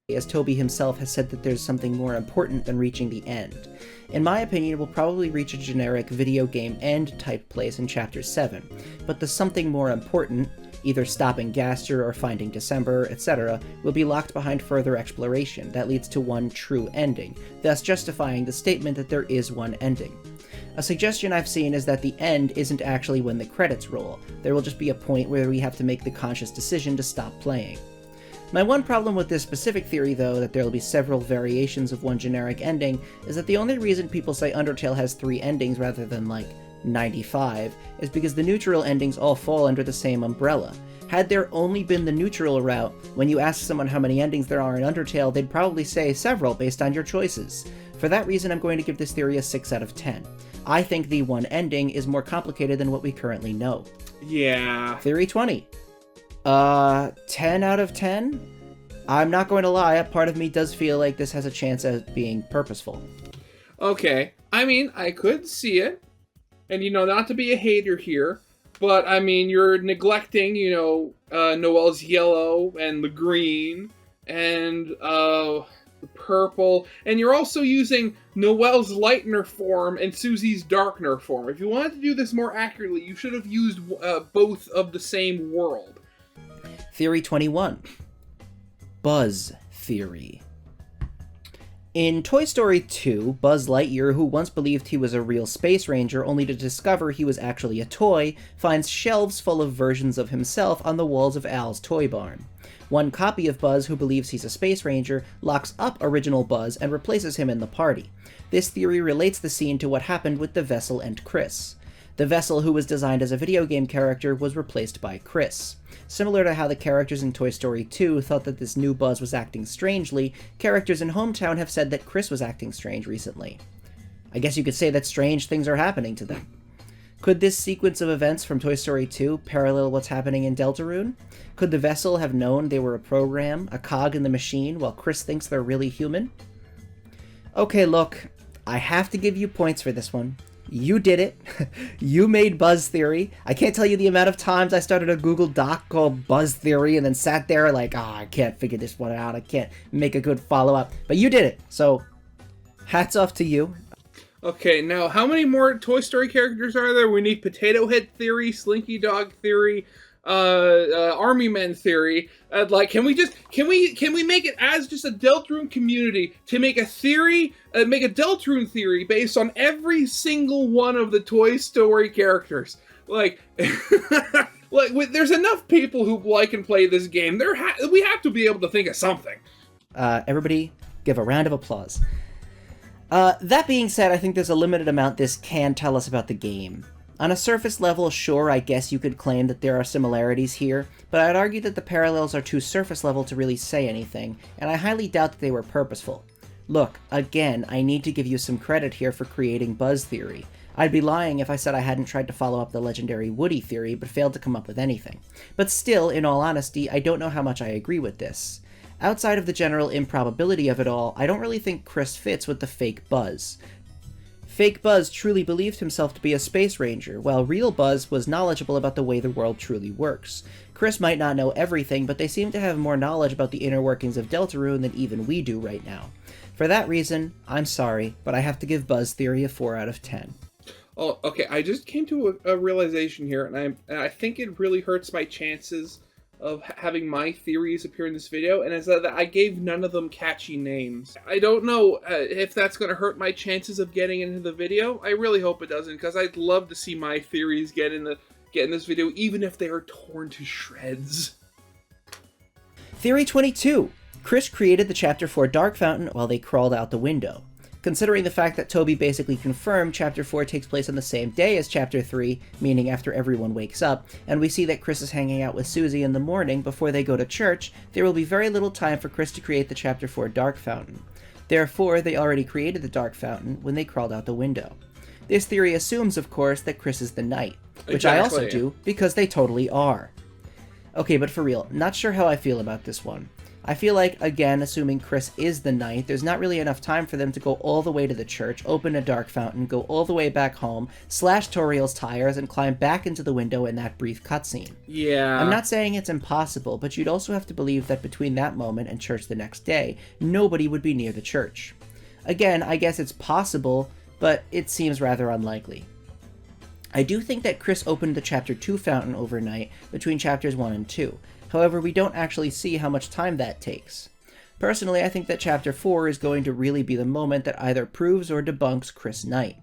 S2: As Toby himself has said that there's something more important than reaching the end. In my opinion, we'll probably reach a generic video game end type place in Chapter 7, but the something more important, either stopping Gaster or finding December, etc., will be locked behind further exploration that leads to one true ending, thus justifying the statement that there is one ending. A suggestion I've seen is that the end isn't actually when the credits roll. There will just be a point where we have to make the conscious decision to stop playing. My one problem with this specific theory, though, that there will be several variations of one generic ending, is that the only reason people say Undertale has 3 endings rather than, like, 95, is because the neutral endings all fall under the same umbrella. Had there only been the neutral route, when you ask someone how many endings there are in Undertale, they'd probably say several based on your choices. For that reason, I'm going to give this theory a 6 out of 10. I think the one ending is more complicated than what we currently know.
S1: Yeah.
S2: Theory 20. 10 out of 10? I'm not going to lie, a part of me does feel like this has a chance at being purposeful.
S1: Okay. I mean, I could see it. And, not to be a hater here, but, I mean, you're neglecting, Noelle's yellow and the green and, the purple, and you're also using Noelle's Lightner form and Susie's Darkner form. If you wanted to do this more accurately, you should have used both of the same world.
S2: Theory 21. Buzz Theory. In Toy Story 2, Buzz Lightyear, who once believed he was a real space ranger only to discover he was actually a toy, finds shelves full of versions of himself on the walls of Al's toy barn. One copy of Buzz, who believes he's a space ranger, locks up original Buzz and replaces him in the party. This theory relates the scene to what happened with the Vessel and Chris. The Vessel, who was designed as a video game character, was replaced by Chris. Similar to how the characters in Toy Story 2 thought that this new Buzz was acting strangely, characters in Hometown have said that Chris was acting strange recently. I guess you could say that strange things are happening to them. Could this sequence of events from Toy Story 2 parallel what's happening in Deltarune? Could the Vessel have known they were a program, a cog in the machine, while Chris thinks they're really human? Okay, look, I have to give you points for this one. You did it. You made Buzz Theory. I can't tell you the amount of times I started a Google Doc called Buzz Theory and then sat there like, I can't figure this one out. I can't make a good follow-up. But you did it. So, hats off to you.
S1: Okay, now how many more Toy Story characters are there? We need Potato Head Theory, Slinky Dog Theory, Army Men Theory. Can we make it as just a Deltarune community to make a theory, make a Deltarune theory based on every single one of the Toy Story characters? There's enough people who like and play this game. We have to be able to think of something.
S2: Everybody, give a round of applause. That being said, I think there's a limited amount this can tell us about the game. On a surface level, sure, I guess you could claim that there are similarities here, but I'd argue that the parallels are too surface level to really say anything, and I highly doubt that they were purposeful. Look, again, I need to give you some credit here for creating Buzz Theory. I'd be lying if I said I hadn't tried to follow up the legendary Woody theory, but failed to come up with anything. But still, in all honesty, I don't know how much I agree with this. Outside of the general improbability of it all, I don't really think Chris fits with the fake Buzz. Fake Buzz truly believed himself to be a space ranger, while real Buzz was knowledgeable about the way the world truly works. Chris might not know everything, but they seem to have more knowledge about the inner workings of Deltarune than even we do right now. For that reason, I'm sorry, but I have to give Buzz Theory a 4 out of 10.
S1: Oh, okay, I just came to a realization here, and I think it really hurts my chances of having my theories appear in this video, and it's that I gave none of them catchy names. I don't know if that's going to hurt my chances of getting into the video. I really hope it doesn't, because I'd love to see my theories get in this video, even if they are torn to shreds.
S2: Theory 22. Chris created the Chapter 4 Dark Fountain while they crawled out the window. Considering the fact that Toby basically confirmed Chapter 4 takes place on the same day as Chapter 3, meaning after everyone wakes up, and we see that Chris is hanging out with Susie in the morning before they go to church, there will be very little time for Chris to create the Chapter 4 Dark Fountain. Therefore, they already created the Dark Fountain when they crawled out the window. This theory assumes, of course, that Chris is the knight, which I also do, because they totally are. Okay, but for real, not sure how I feel about this one. I feel like, again, assuming Chris is the knight, there's not really enough time for them to go all the way to the church, open a dark fountain, go all the way back home, slash Toriel's tires, and climb back into the window in that brief cutscene.
S1: Yeah.
S2: I'm not saying it's impossible, but you'd also have to believe that between that moment and church the next day, nobody would be near the church. Again, I guess it's possible, but it seems rather unlikely. I do think that Chris opened the Chapter 2 fountain overnight between Chapters 1 and 2. However, we don't actually see how much time that takes. Personally, I think that Chapter 4 is going to really be the moment that either proves or debunks Chris Knight.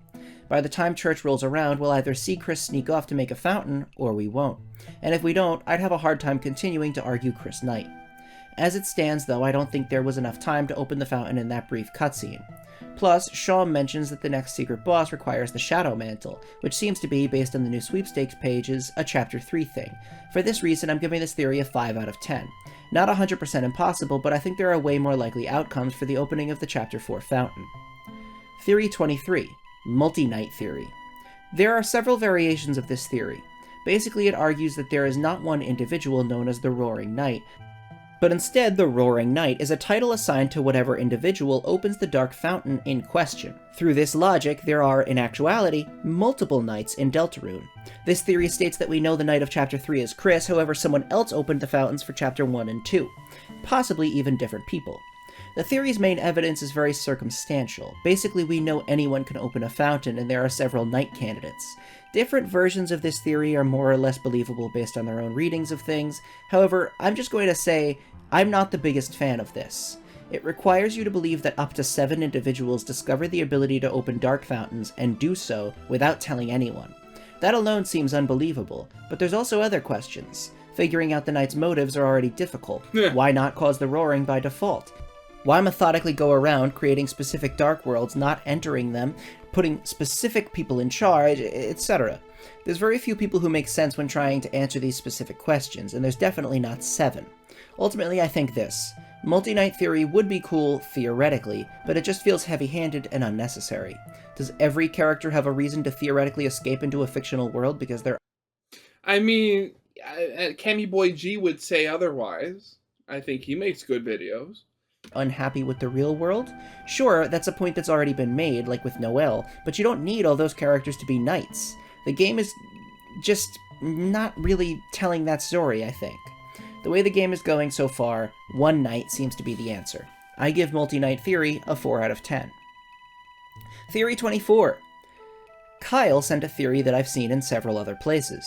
S2: By the time church rolls around, we'll either see Chris sneak off to make a fountain, or we won't. And if we don't, I'd have a hard time continuing to argue Chris Knight. As it stands, though, I don't think there was enough time to open the fountain in that brief cutscene. Plus, Shaw mentions that the next secret boss requires the Shadow Mantle, which seems to be, based on the new sweepstakes pages, a Chapter 3 thing. For this reason, I'm giving this theory a 5 out of 10. Not 100% impossible, but I think there are way more likely outcomes for the opening of the Chapter 4 fountain. Theory 23. Multi-Knight Theory. There are several variations of this theory. Basically, it argues that there is not one individual known as the Roaring Knight, but instead the Roaring Knight is a title assigned to whatever individual opens the Dark Fountain in question. Through this logic, there are, in actuality, multiple knights in Deltarune. This theory states that we know the knight of Chapter 3 is Chris, however someone else opened the fountains for Chapter 1 and 2. Possibly even different people. The theory's main evidence is very circumstantial. Basically, we know anyone can open a fountain, and there are several knight candidates. Different versions of this theory are more or less believable based on their own readings of things. However, I'm just going to say, I'm not the biggest fan of this. It requires you to believe that up to 7 individuals discover the ability to open dark fountains and do so without telling anyone. That alone seems unbelievable, but there's also other questions. Figuring out the knight's motives are already difficult. Why not cause the roaring by default? Why methodically go around creating specific dark worlds, not entering them, putting specific people in charge, etc.? There's very few people who make sense when trying to answer these specific questions, and there's definitely not 7. Ultimately, I think this. Multi-Knight theory would be cool, theoretically, but it just feels heavy-handed and unnecessary. Does every character have a reason to theoretically escape into a fictional world because they're...
S1: I mean, Cammy Boy G would say otherwise. I think he makes good videos.
S2: Unhappy with the real world? Sure, that's a point that's already been made, like with Noelle, but you don't need all those characters to be knights. The game is just not really telling that story, I think. The way the game is going so far, one knight seems to be the answer. I give Multi-Knight Theory a 4 out of 10. Theory 24. Kyle sent a theory that I've seen in several other places.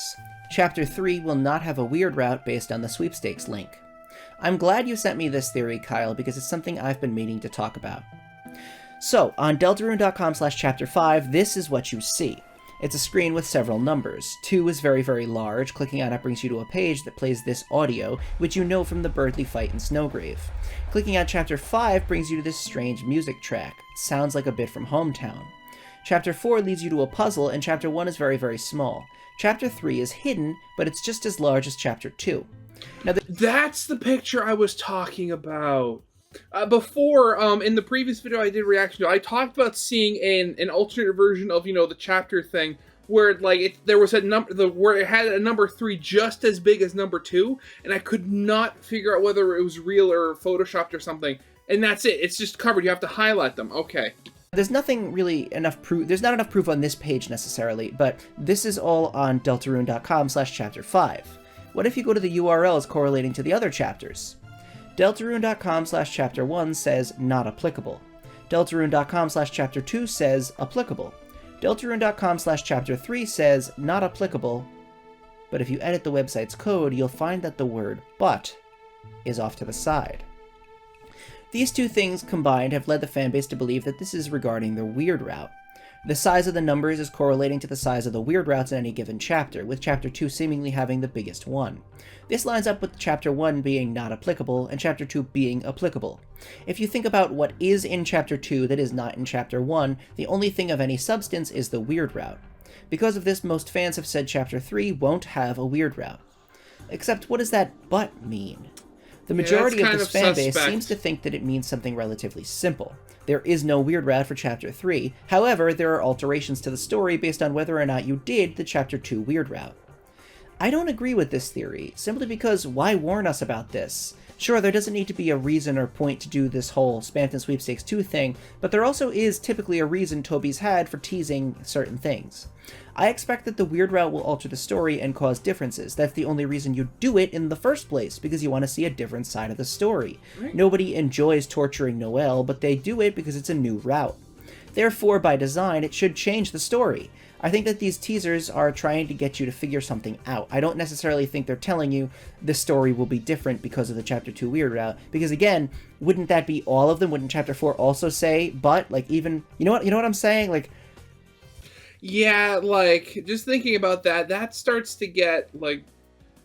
S2: Chapter 3 will not have a weird route based on the sweepstakes link. I'm glad you sent me this theory, Kyle, because it's something I've been meaning to talk about. So, on Deltarune.com/Chapter 5, this is what you see. It's a screen with several numbers. 2 is very, very large. Clicking on it brings you to a page that plays this audio, which you know from the Birdly fight in Snowgrave. Clicking on Chapter 5 brings you to this strange music track. Sounds like a bit from Hometown. Chapter 4 leads you to a puzzle, and Chapter 1 is very, very small. Chapter 3 is hidden, but it's just as large as Chapter 2. Now,
S1: that's the picture I was talking about. Before, in the previous video I did reaction to, I talked about seeing an alternate version of, the chapter thing, where there was a number, where it had a number 3 just as big as number 2, and I could not figure out whether it was real or photoshopped or something. And that's it. It's just covered. You have to highlight them. Okay.
S2: There's nothing really enough proof. There's not enough proof on this page necessarily, but this is all on Deltarune.com/Chapter 5. What if you go to the URLs correlating to the other chapters? Deltarune.com/Chapter 1 says not applicable. Deltarune.com/Chapter 2 says applicable. Deltarune.com/Chapter 3 says not applicable. But if you edit the website's code, you'll find that the word but is off to the side. These two things combined have led the fanbase to believe that this is regarding the weird route. The size of the numbers is correlating to the size of the weird routes in any given chapter, with Chapter 2 seemingly having the biggest one. This lines up with Chapter 1 being not applicable, and Chapter 2 being applicable. If you think about what is in Chapter 2 that is not in Chapter 1, the only thing of any substance is the weird route. Because of this, most fans have said Chapter 3 won't have a weird route. Except, what does that "but" mean? The majority of this fanbase seems to think that it means something relatively simple. There is no weird route for Chapter 3, however, there are alterations to the story based on whether or not you did the Chapter 2 weird route. I don't agree with this theory, simply because why warn us about this? Sure, there doesn't need to be a reason or point to do this whole Spamton Sweepstakes 2 thing, but there also is typically a reason Toby's had for teasing certain things. I expect that the weird route will alter the story and cause differences. That's the only reason you do it in the first place, because you want to see a different side of the story. Right. Nobody enjoys torturing Noelle, but they do it because it's a new route. Therefore, by design, it should change the story. I think that these teasers are trying to get you to figure something out. I don't necessarily think they're telling you the story will be different because of the Chapter 2 weird route, because again, wouldn't that be all of them? Wouldn't Chapter 4 also say, but, like, even, you know what I'm saying? Like,
S1: yeah, like, just thinking about that starts to get, like,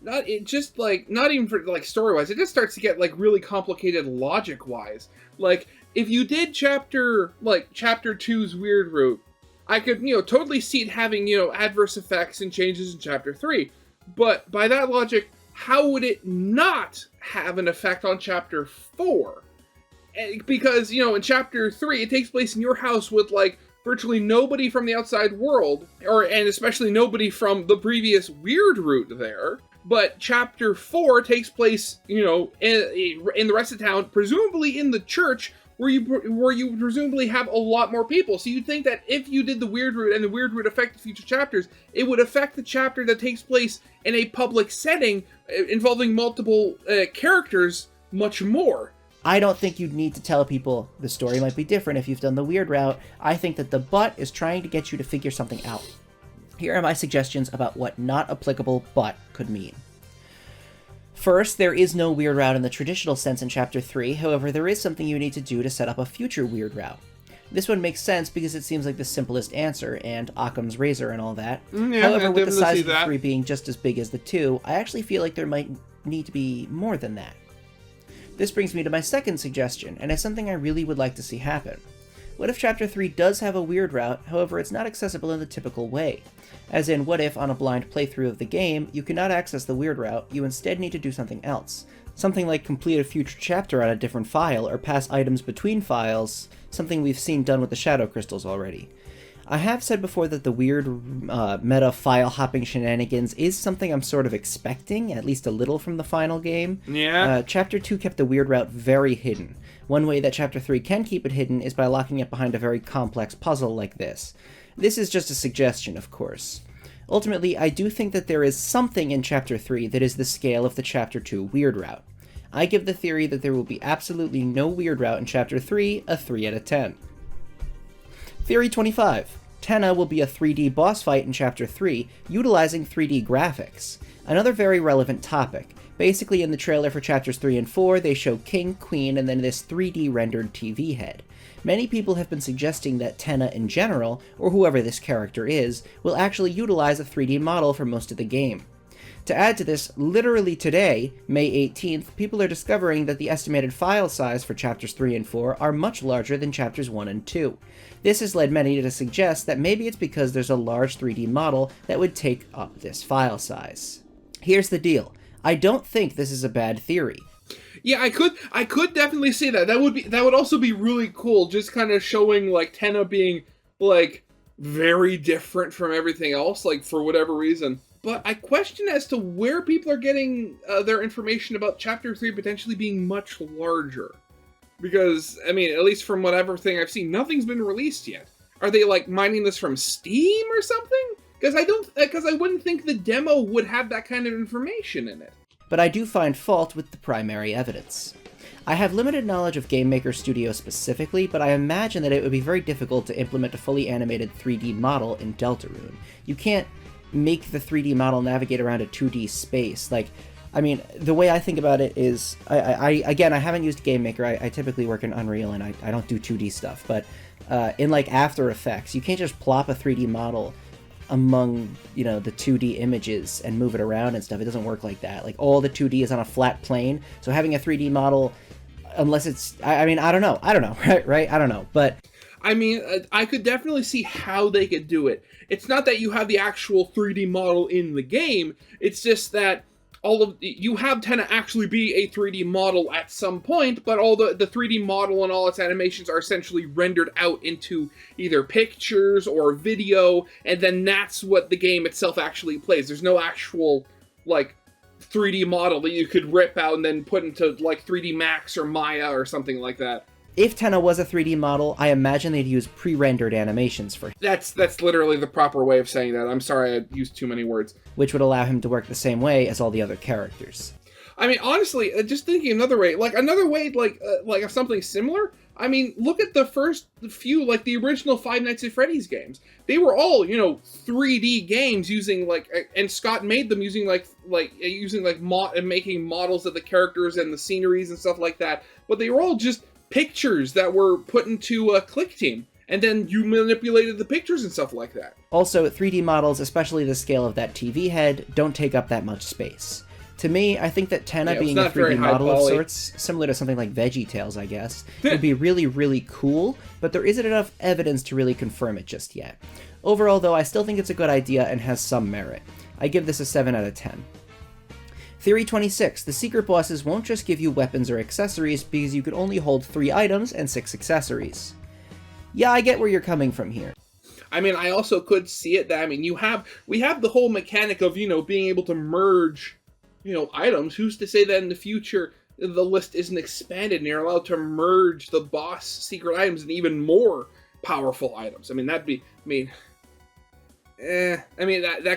S1: not even for, like, story-wise, it just starts to get, like, really complicated logic-wise. Like, if you did Chapter 2's weird route, I could, totally see it having, adverse effects and changes in Chapter 3. But by that logic, how would it not have an effect on Chapter 4? Because, in Chapter 3, it takes place in your house with, like, virtually nobody from the outside world, and especially nobody from the previous weird route there. But Chapter 4 takes place, in the rest of town, presumably in the church, where you presumably have a lot more people. So you'd think that if you did the weird route and the weird route affected future chapters, it would affect the chapter that takes place in a public setting involving multiple characters much more.
S2: I don't think you'd need to tell people the story might be different if you've done the weird route. I think that the "but" is trying to get you to figure something out. Here are my suggestions about what not applicable "but" could mean. First, there is no weird route in the traditional sense in Chapter 3, however, there is something you need to do to set up a future weird route. This one makes sense because it seems like the simplest answer, and Occam's razor and all that. However, with the size of the 3 being just as big as the 2, I actually feel like there might need to be more than that. This brings me to my second suggestion, and it's something I really would like to see happen. What if Chapter 3 does have a weird route, however it's not accessible in the typical way? As in, what if, on a blind playthrough of the game, you cannot access the weird route, you instead need to do something else? Something like complete a future chapter on a different file, or pass items between files, something we've seen done with the Shadow Crystals already. I have said before that the weird meta file hopping shenanigans is something I'm sort of expecting, at least a little from the final game.
S1: Yeah.
S2: Chapter 2 kept the weird route very hidden. One way that Chapter 3 can keep it hidden is by locking it behind a very complex puzzle like this. This is just a suggestion, of course. Ultimately, I do think that there is something in Chapter 3 that is the scale of the Chapter 2 weird route. I give the theory that there will be absolutely no weird route in Chapter 3 a 3 out of 10. Theory 25. Tenna will be a 3D boss fight in Chapter 3, utilizing 3D graphics. Another very relevant topic. Basically, in the trailer for Chapters 3 and 4, they show King, Queen, and then this 3D rendered TV head. Many people have been suggesting that Tenna in general, or whoever this character is, will actually utilize a 3D model for most of the game. To add to this, literally today, May 18th, people are discovering that the estimated file size for Chapters 3 and 4 are much larger than Chapters 1 and 2. This has led many to suggest that maybe it's because there's a large 3D model that would take up this file size. Here's the deal. I don't think this is a bad theory.
S1: Yeah, I could definitely see that. That would also be really cool, just kind of showing, like, Tenna being, like, very different from everything else, like, for whatever reason. But I question as to where people are getting their information about Chapter 3 potentially being much larger. Because, I mean, at least from whatever thing I've seen, nothing's been released yet. Are they, like, mining this from Steam or something? Because I wouldn't think the demo would have that kind of information in it.
S2: But I do find fault with the primary evidence. I have limited knowledge of Game Maker Studio specifically, but I imagine that it would be very difficult to implement a fully animated 3D model in Deltarune. You can't make the 3D model navigate around a 2D space. Like, I mean, the way I think about it is, I haven't used Game Maker. I typically work in Unreal, and I don't do 2D stuff, but in like After Effects. You can't just plop a 3D model among, you know, the 2D images and move it around and stuff. It doesn't work like that. Like, all the 2D is on a flat plane, so having a 3D model, unless it's, I mean, I don't know, right? I don't know, but...
S1: I mean, I could definitely see how they could do it. It's not that you have the actual 3D model in the game, it's just that you have Tenna actually be a 3D model at some point, but all the 3D model and all its animations are essentially rendered out into either pictures or video, and then that's what the game itself actually plays. There's no actual, like, 3D model that you could rip out and then put into, like, 3D Max or Maya or something like that.
S2: If Tenna was a 3D model, I imagine they'd use pre-rendered animations for him.
S1: That's literally the proper way of saying that. I'm sorry I used too many words.
S2: Which would allow him to work the same way as all the other characters.
S1: I mean, honestly, just thinking another way, like something similar, I mean, look at the first few, like the original Five Nights at Freddy's games. They were all, you know, 3D games using, like, and Scott made them using, making models of the characters and the sceneries and stuff like that. But they were all just pictures that were put into a click team, and then you manipulated the pictures and stuff like that.
S2: Also, 3D models, especially the scale of that TV head, don't take up that much space. To me, I think that Tenna being a 3D model of sorts, similar to something like VeggieTales, I guess, would be really, really cool, but there isn't enough evidence to really confirm it just yet. Overall, though, I still think it's a good idea and has some merit. I give this a 7 out of 10. Theory 26. The secret bosses won't just give you weapons or accessories because you could only hold 3 items and 6 accessories. Yeah, I get where you're coming from here.
S1: I mean, I also could see it that, I mean, we have the whole mechanic of, you know, being able to merge, you know, items. Who's to say that in the future the list isn't expanded and you're allowed to merge the boss secret items and even more powerful items? I mean, that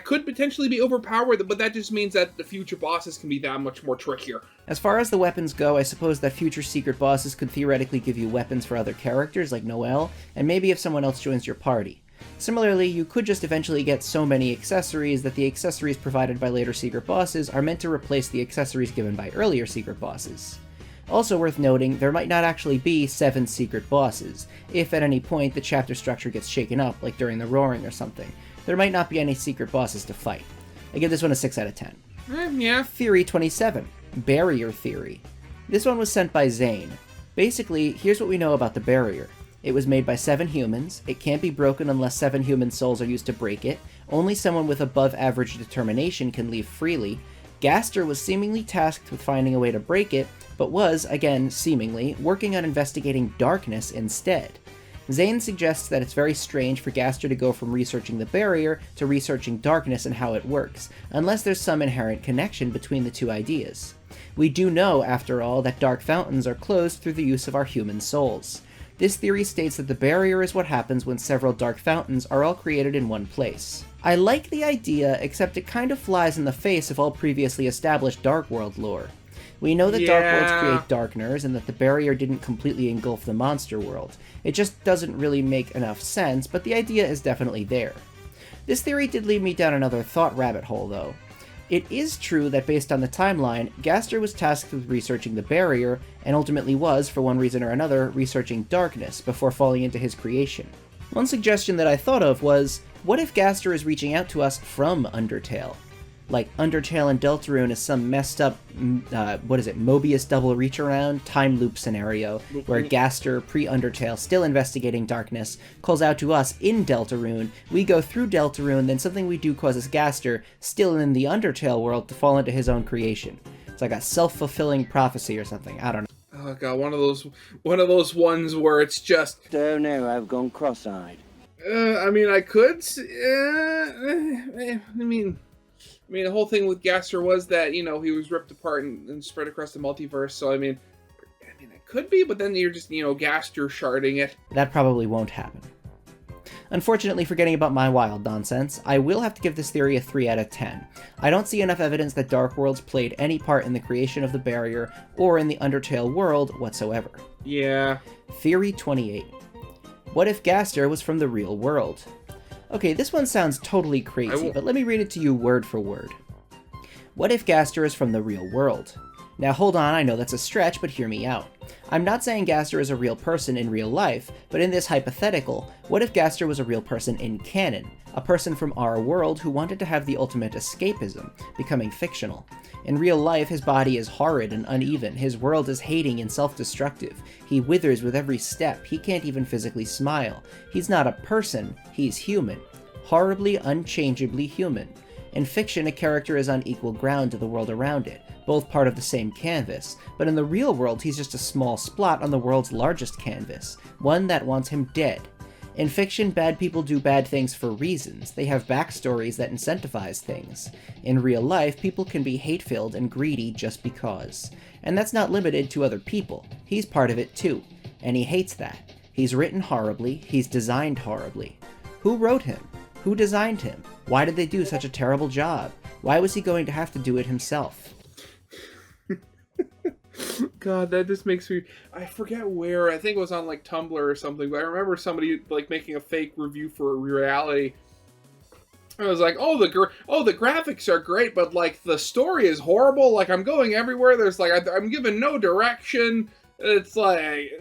S1: could potentially be overpowered, but that just means that the future bosses can be that much more trickier.
S2: As far as the weapons go, I suppose that future secret bosses could theoretically give you weapons for other characters, like Noelle, and maybe if someone else joins your party. Similarly, you could just eventually get so many accessories that the accessories provided by later secret bosses are meant to replace the accessories given by earlier secret bosses. Also worth noting, there might not actually be 7 secret bosses. If at any point the chapter structure gets shaken up, like during the Roaring or something, there might not be any secret bosses to fight. I give this one a 6 out of 10.
S1: Yeah.
S2: Theory 27. Barrier Theory. This one was sent by Zane. Basically, here's what we know about the barrier. It was made by 7 humans, it can't be broken unless 7 human souls are used to break it, only someone with above average determination can leave freely, Gaster was seemingly tasked with finding a way to break it, but was, again seemingly, working on investigating darkness instead. Zane suggests that it's very strange for Gaster to go from researching the barrier to researching darkness and how it works, unless there's some inherent connection between the two ideas. We do know, after all, that dark fountains are closed through the use of our human souls. This theory states that the barrier is what happens when several dark fountains are all created in one place. I like the idea, except it kind of flies in the face of all previously established Dark World lore. We know that Dark Worlds create Darkners, and that the barrier didn't completely engulf the monster world. It just doesn't really make enough sense, but the idea is definitely there. This theory did lead me down another thought rabbit hole, though. It is true that based on the timeline, Gaster was tasked with researching the barrier, and ultimately was, for one reason or another, researching darkness before falling into his creation. One suggestion that I thought of was, what if Gaster is reaching out to us from Undertale? Like, Undertale and Deltarune is some messed up, Mobius double reach around time loop scenario, where Gaster, pre-Undertale, still investigating darkness, calls out to us in Deltarune, we go through Deltarune, then something we do causes Gaster, still in the Undertale world, to fall into his own creation. It's like a self-fulfilling prophecy or something, I don't know.
S1: Oh god, one of those ones where it's just...
S4: Oh no, I've gone cross-eyed.
S1: I mean, the whole thing with Gaster was that, you know, he was ripped apart and spread across the multiverse, so I mean, it could be, but then you're just, you know, Gaster sharding it.
S2: That probably won't happen. Unfortunately, forgetting about my wild nonsense, I will have to give this theory a 3 out of 10. I don't see enough evidence that Dark Worlds played any part in the creation of the barrier, or in the Undertale world whatsoever.
S1: Yeah.
S2: Theory 28. What if Gaster was from the real world? Okay, this one sounds totally crazy, but let me read it to you word for word. What if Gaster is from the real world? Now hold on, I know that's a stretch, but hear me out. I'm not saying Gaster is a real person in real life, but in this hypothetical, what if Gaster was a real person in canon? A person from our world who wanted to have the ultimate escapism, becoming fictional. In real life, his body is horrid and uneven, his world is hating and self-destructive, he withers with every step, he can't even physically smile. He's not a person, he's human. Horribly, unchangeably human. In fiction, a character is on equal ground to the world around it, both part of the same canvas, but in the real world he's just a small spot on the world's largest canvas, one that wants him dead. In fiction, bad people do bad things for reasons. They have backstories that incentivize things. In real life, people can be hate-filled and greedy just because. And that's not limited to other people. He's part of it too. And he hates that. He's written horribly, he's designed horribly. Who wrote him? Who designed him? Why did they do such a terrible job? Why was he going to have to do it himself?
S1: God, that just makes me... I forget where. I think it was on, like, Tumblr or something, but I remember somebody, like, making a fake review for Reality. I was like, oh, the graphics are great, but, like, the story is horrible. Like, I'm going everywhere. There's, like, I'm given no direction. It's like...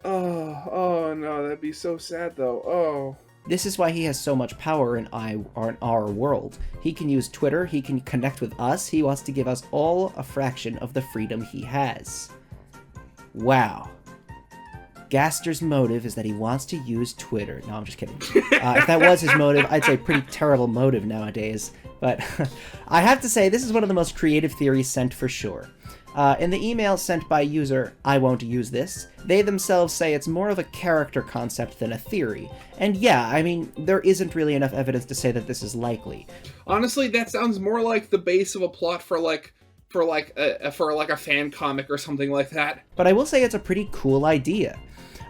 S1: oh, no, that'd be so sad, though. Oh...
S2: This is why he has so much power in our world. He can use Twitter, he can connect with us, he wants to give us all a fraction of the freedom he has. Wow. Gaster's motive is that he wants to use Twitter. No, I'm just kidding. If that was his motive, I'd say pretty terrible motive nowadays. But I have to say, this is one of the most creative theories sent for sure. In the email sent by user I won't use this, they themselves say it's more of a character concept than a theory. And yeah, I mean, there isn't really enough evidence to say that this is likely.
S1: Honestly, that sounds more like the base of a plot for a fan comic or something like that.
S2: But I will say it's a pretty cool idea.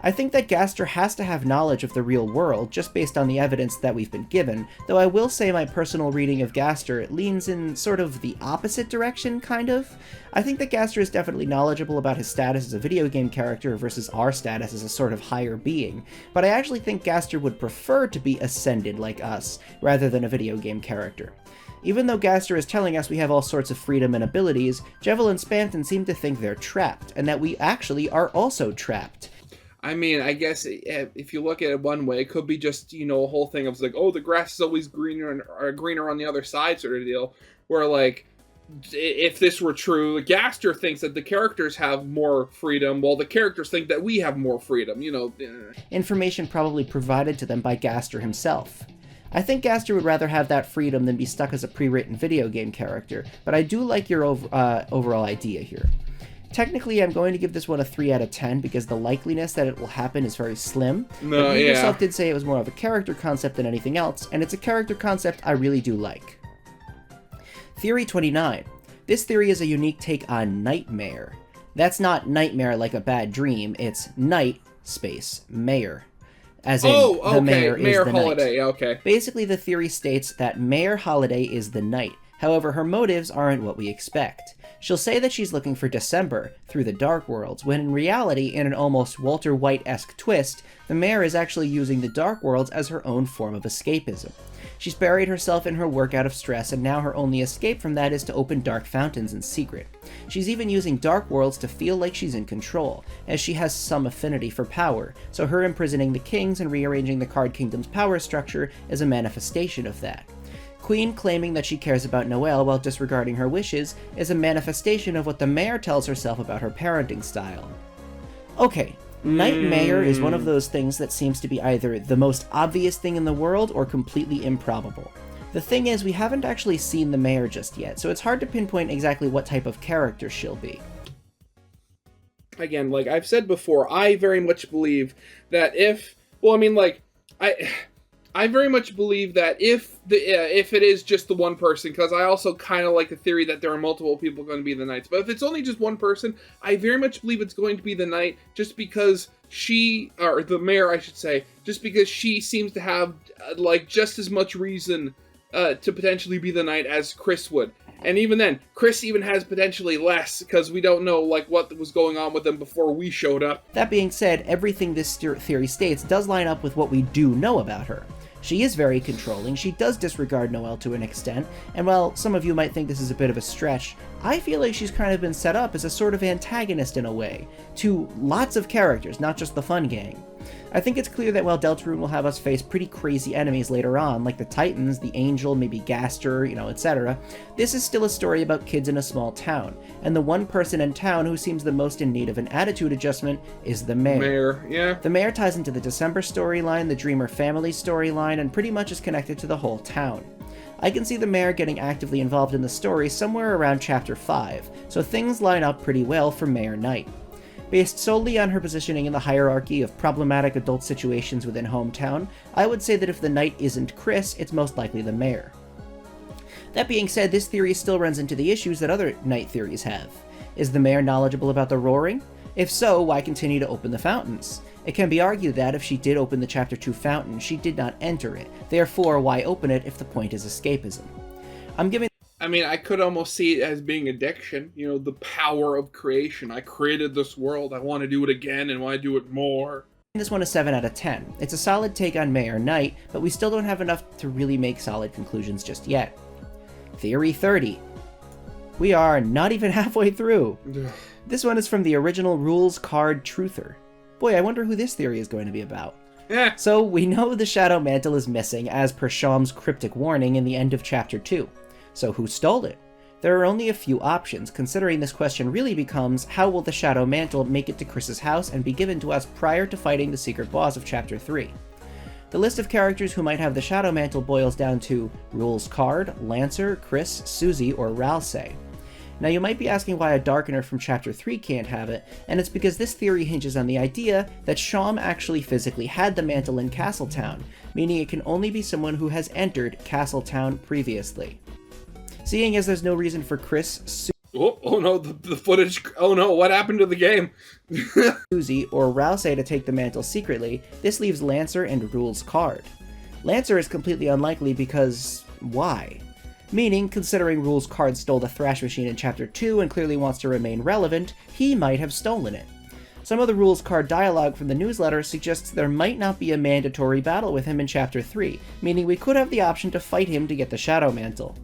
S2: I think that Gaster has to have knowledge of the real world, just based on the evidence that we've been given, though I will say my personal reading of Gaster leans in sort of the opposite direction, kind of. I think that Gaster is definitely knowledgeable about his status as a video game character versus our status as a sort of higher being, but I actually think Gaster would prefer to be ascended like us, rather than a video game character. Even though Gaster is telling us we have all sorts of freedom and abilities, Jevil and Spanton seem to think they're trapped, and that we actually are also trapped.
S1: I mean, I guess if you look at it one way, it could be just, a whole thing of like, oh, the grass is always greener on the other side sort of deal. Where, like, if this were true, Gaster thinks that the characters have more freedom, while the characters think that we have more freedom,
S2: Information probably provided to them by Gaster himself. I think Gaster would rather have that freedom than be stuck as a pre-written video game character, but I do like your overall idea here. Technically, I'm going to give this one a 3 out of 10 because the likeliness that it will happen is very slim.
S1: No,
S2: but you
S1: yeah.
S2: yourself did say it was more of a character concept than anything else, and it's a character concept I really do like. Theory 29. This theory is a unique take on nightmare. That's not nightmare like a bad dream, it's night, space, mayor. As in, the mayor is the
S1: Holiday,
S2: night.
S1: Okay.
S2: Basically, the theory states that Mayor Holiday is the night. However, her motives aren't what we expect. She'll say that she's looking for December through the Dark Worlds, when in reality, in an almost Walter White-esque twist, the mayor is actually using the Dark Worlds as her own form of escapism. She's buried herself in her work out of stress, and now her only escape from that is to open dark fountains in secret. She's even using Dark Worlds to feel like she's in control, as she has some affinity for power, so her imprisoning the kings and rearranging the Card Kingdom's power structure is a manifestation of that. Queen claiming that she cares about Noelle while disregarding her wishes is a manifestation of what the mayor tells herself about her parenting style. Okay, Night Mayor is one of those things that seems to be either the most obvious thing in the world or completely improbable. The thing is, we haven't actually seen the mayor just yet, so it's hard to pinpoint exactly what type of character she'll be.
S1: Again, like I've said before, I very much believe that I very much believe that if it is just the one person, because I also kind of like the theory that there are multiple people going to be the knights. But if it's only just one person, I very much believe it's going to be the knight, just because or the mayor, I should say, just because she seems to have just as much reason to potentially be the knight as Chris would. And even then, Chris even has potentially less, because we don't know what was going on with him before we showed up.
S2: That being said, everything this theory states does line up with what we do know about her. She is very controlling, she does disregard Noelle to an extent, and while some of you might think this is a bit of a stretch, I feel like she's kind of been set up as a sort of antagonist in a way, to lots of characters, not just the fun gang. I think it's clear that while Deltarune will have us face pretty crazy enemies later on, like the Titans, the Angel, maybe Gaster, etc., this is still a story about kids in a small town, and the one person in town who seems the most in need of an attitude adjustment is the mayor.
S1: Yeah.
S2: The mayor ties into the December storyline, the Dreamer family storyline, and pretty much is connected to the whole town. I can see the mayor getting actively involved in the story somewhere around Chapter 5, so things line up pretty well for Mayor Knight. Based solely on her positioning in the hierarchy of problematic adult situations within Hometown, I would say that if the Knight isn't Chris, it's most likely the mayor. That being said, this theory still runs into the issues that other Knight theories have. Is the mayor knowledgeable about the roaring? If so, why continue to open the fountains? It can be argued that if she did open the Chapter 2 fountain, she did not enter it. Therefore, why open it if the point is escapism?
S1: I could almost see it as being addiction, the power of creation. I created this world, I want to do it again, and want to do it more.
S2: This one a 7 out of 10. It's a solid take on Mayor Knight, but we still don't have enough to really make solid conclusions just yet. Theory 30. We are not even halfway through. This one is from the original Rules Card Truther. Boy, I wonder who this theory is going to be about.
S1: Yeah.
S2: So, we know the Shadow Mantle is missing, as per Sham's cryptic warning in the end of Chapter 2. So who stole it? There are only a few options, considering this question really becomes, how will the Shadow Mantle make it to Chris's house and be given to us prior to fighting the secret boss of Chapter 3? The list of characters who might have the Shadow Mantle boils down to Rules Card, Lancer, Chris, Susie, or Ralsei. Now you might be asking why a Darkener from Chapter 3 can't have it, and it's because this theory hinges on the idea that Sham actually physically had the mantle in Castletown, meaning it can only be someone who has entered Castletown previously. Seeing as there's no reason for Chris,
S1: Oh no, the footage. Oh no, what happened to the game?
S2: Susie, or Ralsei to take the mantle secretly, this leaves Lancer and Rules Card. Lancer is completely unlikely because why? Meaning, considering Rules Card stole the Thrash Machine in Chapter 2 and clearly wants to remain relevant, he might have stolen it. Some of the Rules Card dialogue from the newsletter suggests there might not be a mandatory battle with him in Chapter 3, meaning we could have the option to fight him to get the Shadow Mantle.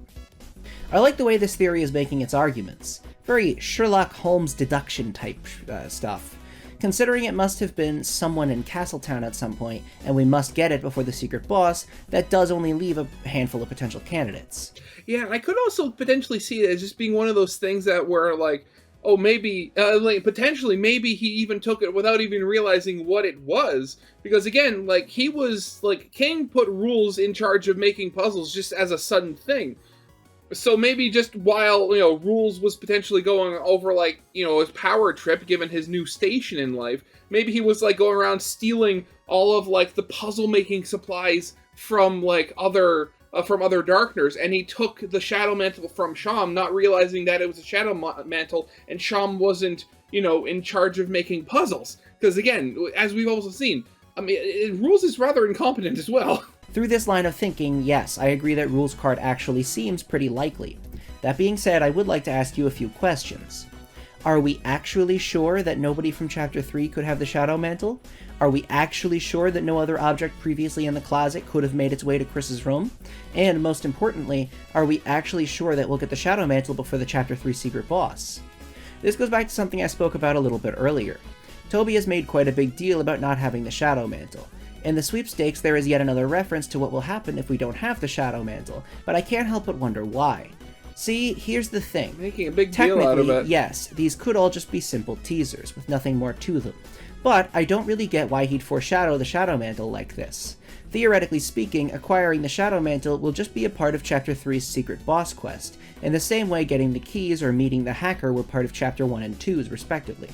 S2: I like the way this theory is making its arguments. Very Sherlock Holmes deduction type stuff. Considering it must have been someone in Castletown at some point, and we must get it before the secret boss, that does only leave a handful of potential candidates.
S1: Yeah, and I could also potentially see it as just being one of those things that were like, oh, maybe, potentially, maybe he even took it without even realizing what it was. Because again, he was, King put Rules in charge of making puzzles just as a sudden thing. So maybe just while, Rules was potentially going over, his power trip, given his new station in life, maybe he was, going around stealing all of, the puzzle-making supplies from, other Darkners, and he took the Shadow Mantle from Sham, not realizing that it was a Shadow Mantle, and Sham wasn't, in charge of making puzzles. Because, again, as we've also seen, Rules is rather incompetent as well.
S2: Through this line of thinking, yes, I agree that Rules Card actually seems pretty likely. That being said, I would like to ask you a few questions. Are we actually sure that nobody from Chapter 3 could have the Shadow Mantle? Are we actually sure that no other object previously in the closet could have made its way to Chris's room? And most importantly, are we actually sure that we'll get the Shadow Mantle before the Chapter 3 secret boss? This goes back to something I spoke about a little bit earlier. Toby has made quite a big deal about not having the Shadow Mantle. In the sweepstakes, there is yet another reference to what will happen if we don't have the Shadow Mantle, but I can't help but wonder why. See, here's the thing.
S1: Making a big deal out of it.
S2: Yes, these could all just be simple teasers, with nothing more to them. But I don't really get why he'd foreshadow the Shadow Mantle like this. Theoretically speaking, acquiring the Shadow Mantle will just be a part of Chapter 3's secret boss quest, in the same way getting the keys or meeting the hacker were part of Chapter 1 and 2's respectively.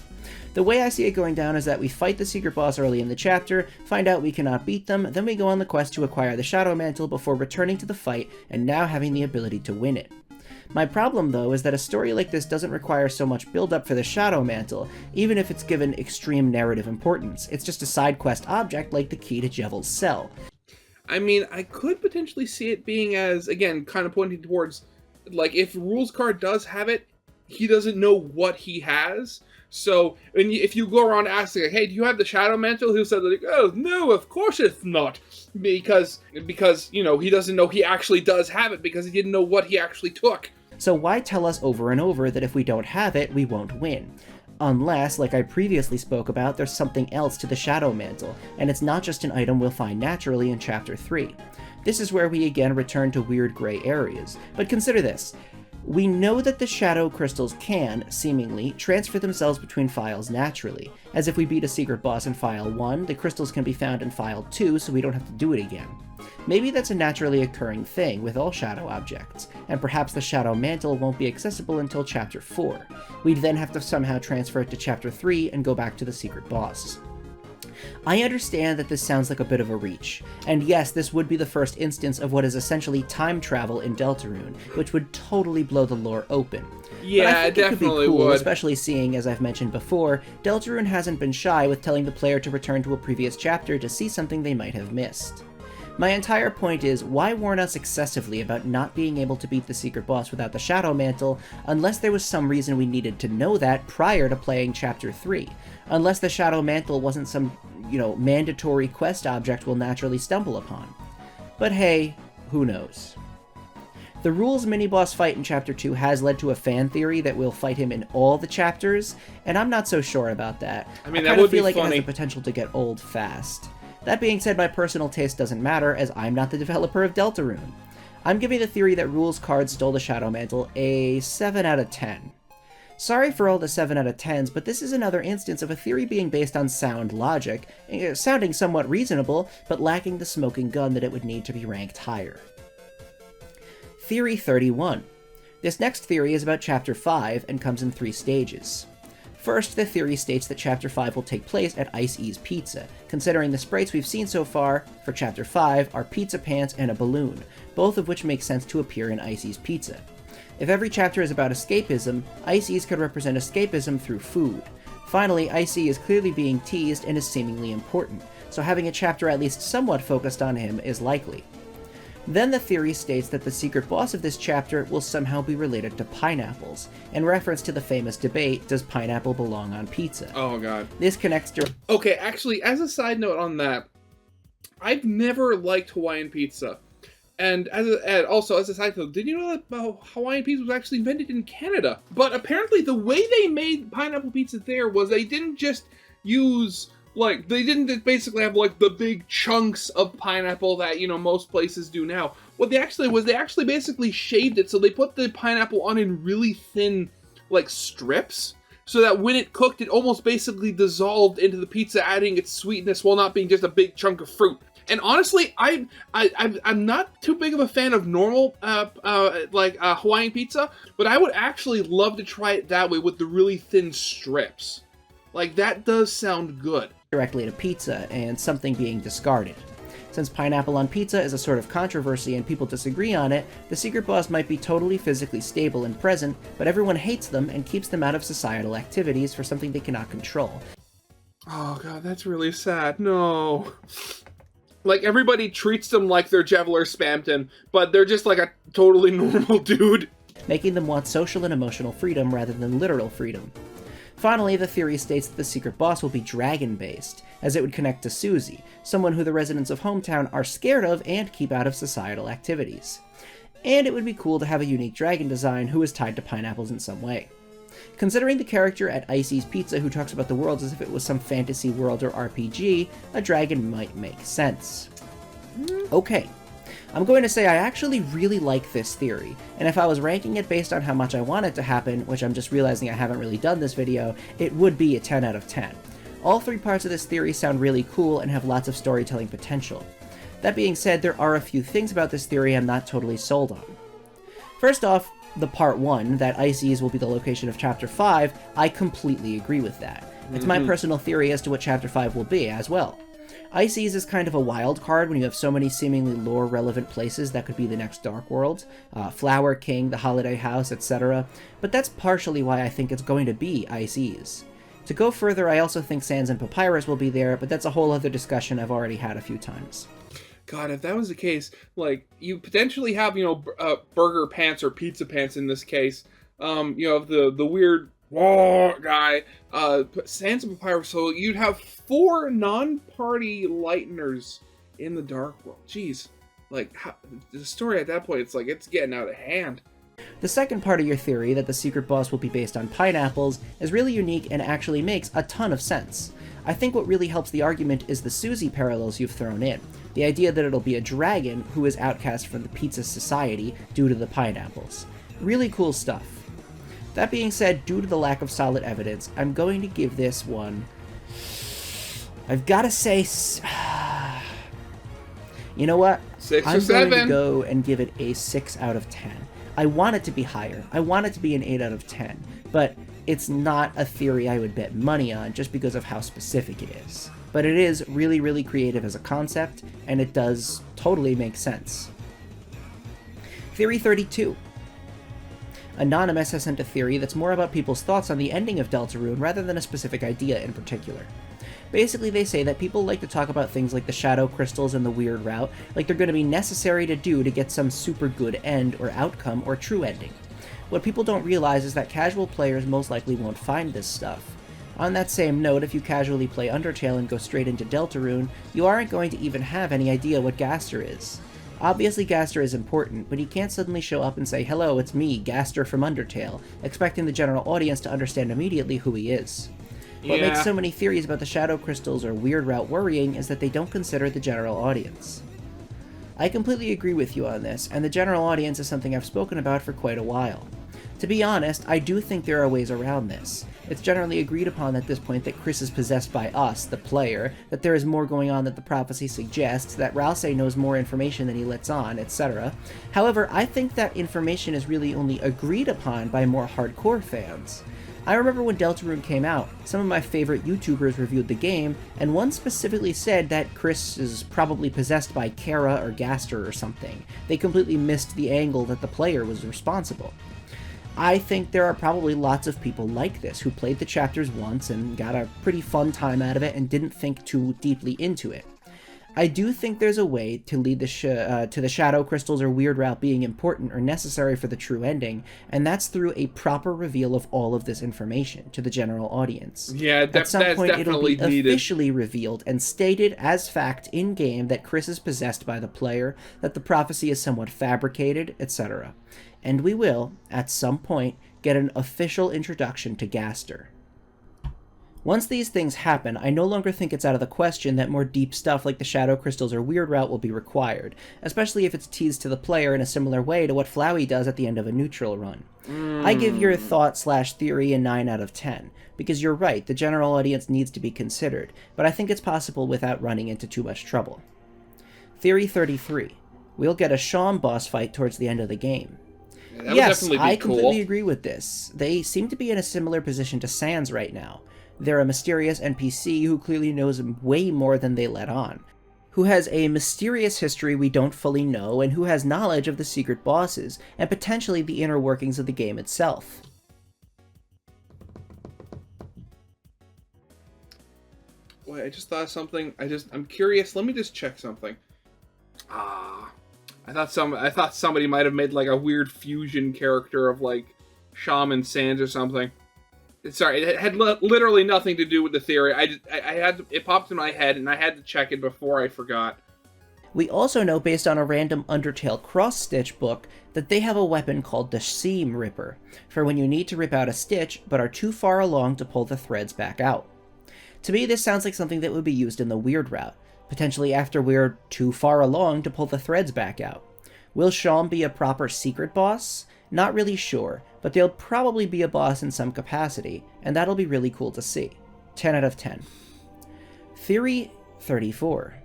S2: The way I see it going down is that we fight the secret boss early in the chapter, find out we cannot beat them, then we go on the quest to acquire the Shadow Mantle before returning to the fight and now having the ability to win it. My problem, though, is that a story like this doesn't require so much build-up for the Shadow Mantle, even if it's given extreme narrative importance. It's just a side quest object like the key to Jevel's cell.
S1: I could potentially see it being as, again, kind of pointing towards, if Rules Card does have it, he doesn't know what he has. So if you go around asking, like, hey, do you have the Shadow Mantle? He'll say, like, oh, no, of course it's not. Because he doesn't know he actually does have it because he didn't know what he actually took.
S2: So why tell us over and over that if we don't have it, we won't win? Unless, like I previously spoke about, there's something else to the Shadow Mantle, and it's not just an item we'll find naturally in Chapter 3. This is where we again return to weird gray areas. But consider this. We know that the shadow crystals can, seemingly, transfer themselves between files naturally, as if we beat a secret boss in File 1, the crystals can be found in File 2 so we don't have to do it again. Maybe that's a naturally occurring thing with all shadow objects, and perhaps the Shadow Mantle won't be accessible until Chapter 4. We'd then have to somehow transfer it to Chapter 3 and go back to the secret boss. I understand that this sounds like a bit of a reach, and yes, this would be the first instance of what is essentially time travel in Deltarune, which would totally blow the lore open.
S1: Yeah,
S2: but I think
S1: it definitely
S2: it could be cool,
S1: would.
S2: especially seeing, as I've mentioned before, Deltarune hasn't been shy with telling the player to return to a previous chapter to see something they might have missed. My entire point is, why warn us excessively about not being able to beat the secret boss without the Shadow Mantle, unless there was some reason we needed to know that prior to playing Chapter 3? Unless the Shadow Mantle wasn't some, mandatory quest object we'll naturally stumble upon. But hey, who knows? The Rules mini-boss fight in Chapter 2 has led to a fan theory that we'll fight him in all the chapters, and I'm not so sure about that.
S1: I mean,
S2: I
S1: that would be
S2: feel like
S1: funny.
S2: it has the potential to get old fast. That being said, my personal taste doesn't matter, as I'm not the developer of Deltarune. I'm giving the theory that Rules cards stole the Shadow Mantle a 7 out of 10. Sorry for all the 7 out of 10s, but this is another instance of a theory being based on sound logic, sounding somewhat reasonable, but lacking the smoking gun that it would need to be ranked higher. Theory 31. This next theory is about Chapter 5 and comes in 3 stages. First, the theory states that Chapter 5 will take place at Ice-E's Pizza, considering the sprites we've seen so far for Chapter 5 are Pizza Pants and a balloon, both of which make sense to appear in Ice-E's Pizza. If every chapter is about escapism, Ice-E's could represent escapism through food. Finally, Ice-E is clearly being teased and is seemingly important, so having a chapter at least somewhat focused on him is likely. Then the theory states that the secret boss of this chapter will somehow be related to pineapples, in reference to the famous debate, does pineapple belong on pizza?
S1: Oh god.
S2: This connects to...
S1: Okay, actually, as a side note on that, I've never liked Hawaiian pizza. And also, as a side note, did you know that Hawaiian pizza was actually invented in Canada? But apparently the way they made pineapple pizza there was they didn't just use... they didn't basically have, the big chunks of pineapple that, most places do now. What they actually was, they actually basically shaved it, so they put the pineapple on in really thin, strips, so that when it cooked, it almost basically dissolved into the pizza, adding its sweetness while not being just a big chunk of fruit. And honestly, I'm not too big of a fan of normal, Hawaiian pizza, but I would actually love to try it that way with the really thin strips. That does sound good.
S2: Directly to pizza and something being discarded. Since pineapple on pizza is a sort of controversy and people disagree on it, the secret boss might be totally physically stable and present, but everyone hates them and keeps them out of societal activities for something they cannot control.
S1: Oh god, that's really sad. No. Everybody treats them like they're Javeler Spamton, but they're just a totally normal dude.
S2: Making them want social and emotional freedom rather than literal freedom. Finally, the theory states that the secret boss will be dragon-based, as it would connect to Susie, someone who the residents of Hometown are scared of and keep out of societal activities. And it would be cool to have a unique dragon design who is tied to pineapples in some way. Considering the character at Ice-E's Pizza who talks about the world as if it was some fantasy world or RPG, a dragon might make sense. Okay. I'm going to say I actually really like this theory, and if I was ranking it based on how much I want it to happen, which I'm just realizing I haven't really done this video, it would be a 10 out of 10. All 3 parts of this theory sound really cool and have lots of storytelling potential. That being said, there are a few things about this theory I'm not totally sold on. First off, the part 1, that Ice-E's will be the location of Chapter 5, I completely agree with that. It's my personal theory as to what Chapter 5 will be, as well. Ice-E's is kind of a wild card when you have so many seemingly lore-relevant places that could be the next Dark World, Flower King, the Holiday House, etc., but that's partially why I think it's going to be Ice-E's. To go further, I also think Sans and Papyrus will be there, but that's a whole other discussion I've already had a few times.
S1: God, if that was the case, you potentially have, burger pants or pizza pants in this case. You have the weird Whoa, guy. Sands of Papyrus. So you'd have 4 non-party lighteners in the Dark World. Jeez. Like, the story at that point, it's like, it's getting out of hand.
S2: The second part of your theory, that the secret boss will be based on pineapples, is really unique and actually makes a ton of sense. I think what really helps the argument is the Susie parallels you've thrown in. The idea that it'll be a dragon who is outcast from the pizza society due to the pineapples. Really cool stuff. That being said, due to the lack of solid evidence, I'm going to give this one... I've got to say... You know what?
S1: 6 or
S2: I'm
S1: 7.
S2: going to go and give it a 6 out of 10. I want it to be higher. I want it to be an 8 out of 10. But it's not a theory I would bet money on just because of how specific it is. But it is really, really creative as a concept, and it does totally make sense. Theory 32. Anonymous has sent a theory that's more about people's thoughts on the ending of Deltarune rather than a specific idea in particular. Basically, they say that people like to talk about things like the shadow crystals and the weird route, like they're going to be necessary to do to get some super good end or outcome or true ending. What people don't realize is that casual players most likely won't find this stuff. On that same note, if you casually play Undertale and go straight into Deltarune, you aren't going to even have any idea what Gaster is. Obviously Gaster is important, but he can't suddenly show up and say, "Hello, it's me, Gaster from Undertale," expecting the general audience to understand immediately who he is. What makes so many theories about the shadow crystals or weird route worrying is that they don't consider the general audience. I completely agree with you on this, and the general audience is something I've spoken about for quite a while. To be honest, I do think there are ways around this. It's generally agreed upon at this point that Chris is possessed by us, the player, that there is more going on than the prophecy suggests, that Ralsei knows more information than he lets on, etc. However, I think that information is really only agreed upon by more hardcore fans. I remember when Deltarune came out, some of my favorite YouTubers reviewed the game, and one specifically said that Chris is probably possessed by Kara or Gaster or something. They completely missed the angle that the player was responsible. I think there are probably lots of people like this who played the chapters once and got a pretty fun time out of it and didn't think too deeply into it. I do think there's a way to lead to the shadow crystals or weird route being important or necessary for the true ending, and that's through a proper reveal of all of this information to the general audience.
S1: Yeah,
S2: at some point it'll be
S1: needed.
S2: officially revealed and stated as fact in-game that Chris is possessed by the player, that the prophecy is somewhat fabricated, etc. And we will, at some point, get an official introduction to Gaster. Once these things happen, I no longer think it's out of the question that more deep stuff like the shadow crystals or weird route will be required, especially if it's teased to the player in a similar way to what Flowey does at the end of a neutral run. I give your thought/theory a 9 out of 10, because you're right, the general audience needs to be considered, but I think it's possible without running into too much trouble. Theory 33. We'll get a Shawn boss fight towards the end of the game.
S1: Yeah,
S2: yes, I
S1: cool.
S2: completely agree with this. They seem to be in a similar position to Sans right now. They're a mysterious NPC who clearly knows way more than they let on, who has a mysterious history we don't fully know, and who has knowledge of the secret bosses, and potentially the inner workings of the game itself.
S1: Wait, I just thought of something. I'm curious. Let me just check something. I thought somebody might have made like a weird fusion character of like Shaman Sans or something. Sorry, it had literally nothing to do with the theory. It popped in my head, and I had to check it before I forgot.
S2: We also know, based on a random Undertale cross-stitch book, that they have a weapon called the Seam Ripper, for when you need to rip out a stitch, but are too far along to pull the threads back out. To me, this sounds like something that would be used in the weird route, potentially after we're too far along to pull the threads back out. Will Shawn be a proper secret boss? Not really sure, but they'll probably be a boss in some capacity, and that'll be really cool to see. 10 out of 10. Theory 34.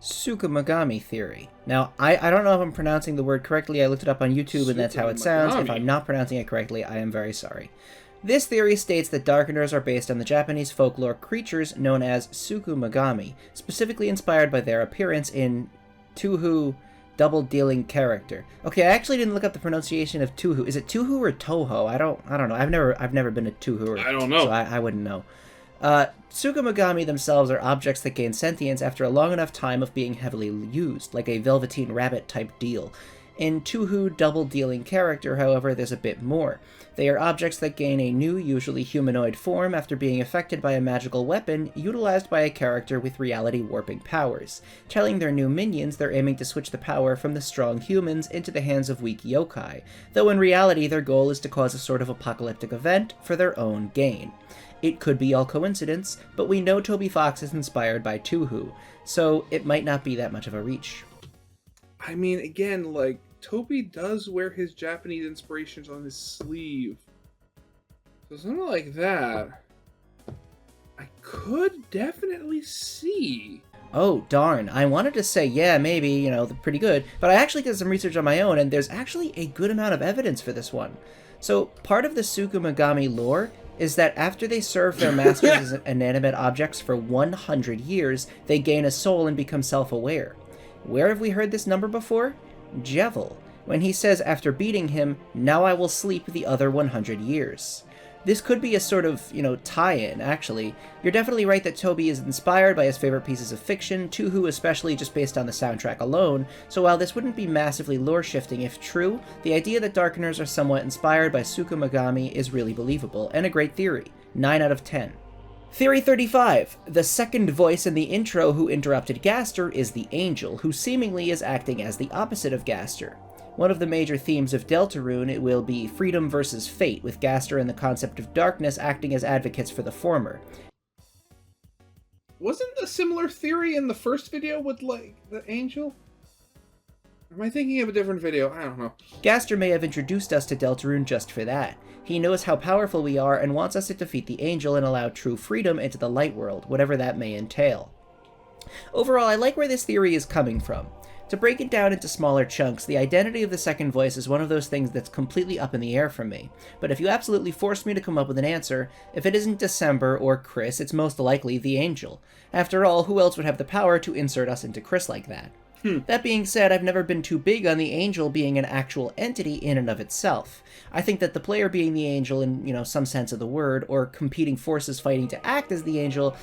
S2: Tsukumagami theory. Now, I don't know if I'm pronouncing the word correctly. I looked it up on YouTube and that's how it sounds. If I'm not pronouncing it correctly, I am very sorry. This theory states that Darkeners are based on the Japanese folklore creatures known as Tsukumagami, specifically inspired by their appearance in Touhou double-dealing character. Okay, I actually didn't look up the pronunciation of Touhou. Is it Touhou or Toho? I don't know. I've never been a Touhou.
S1: I don't know.
S2: So I wouldn't know. Tsukumagami themselves are objects that gain sentience after a long enough time of being heavily used, like a Velveteen Rabbit type deal. In Tuhu Double-Dealing Character, however, there's a bit more. They are objects that gain a new, usually humanoid form after being affected by a magical weapon utilized by a character with reality-warping powers, telling their new minions they're aiming to switch the power from the strong humans into the hands of weak yokai, though in reality their goal is to cause a sort of apocalyptic event for their own gain. It could be all coincidence, but we know Toby Fox is inspired by Tuhu, so it might not be that much of a reach.
S1: I mean, again, like, Toby does wear his Japanese inspirations on his sleeve. So something like that, I could definitely see.
S2: Oh, darn. I wanted to say, yeah, maybe, pretty good, but I actually did some research on my own, and there's actually a good amount of evidence for this one. So, part of the Tsukumogami lore is that after they serve their masters as inanimate objects for 100 years, they gain a soul and become self-aware. Where have we heard this number before? Jevil, when he says after beating him, "Now I will sleep the other 100 years." This could be a sort of, tie-in, actually. You're definitely right that Toby is inspired by his favorite pieces of fiction, Tuhu especially just based on the soundtrack alone, so while this wouldn't be massively lore-shifting if true, the idea that Darkeners are somewhat inspired by Tsukumogami is really believable, and a great theory. 9 out of 10. Theory 35. The second voice in the intro who interrupted Gaster is the Angel, who seemingly is acting as the opposite of Gaster. One of the major themes of Deltarune will be freedom versus fate, with Gaster and the concept of darkness acting as advocates for the former.
S1: Wasn't a similar theory in the first video with, like, the Angel? Or am I thinking of a different video? I don't know.
S2: Gaster may have introduced us to Deltarune just for that. He knows how powerful we are and wants us to defeat the Angel and allow true freedom into the light world, whatever that may entail. Overall, I like where this theory is coming from. To break it down into smaller chunks, the identity of the second voice is one of those things that's completely up in the air for me. But if you absolutely force me to come up with an answer, if it isn't December or Chris, it's most likely the Angel. After all, who else would have the power to insert us into Chris like that? That being said, I've never been too big on the Angel being an actual entity in and of itself. I think that the player being the Angel in, some sense of the word, or competing forces fighting to act as the Angel,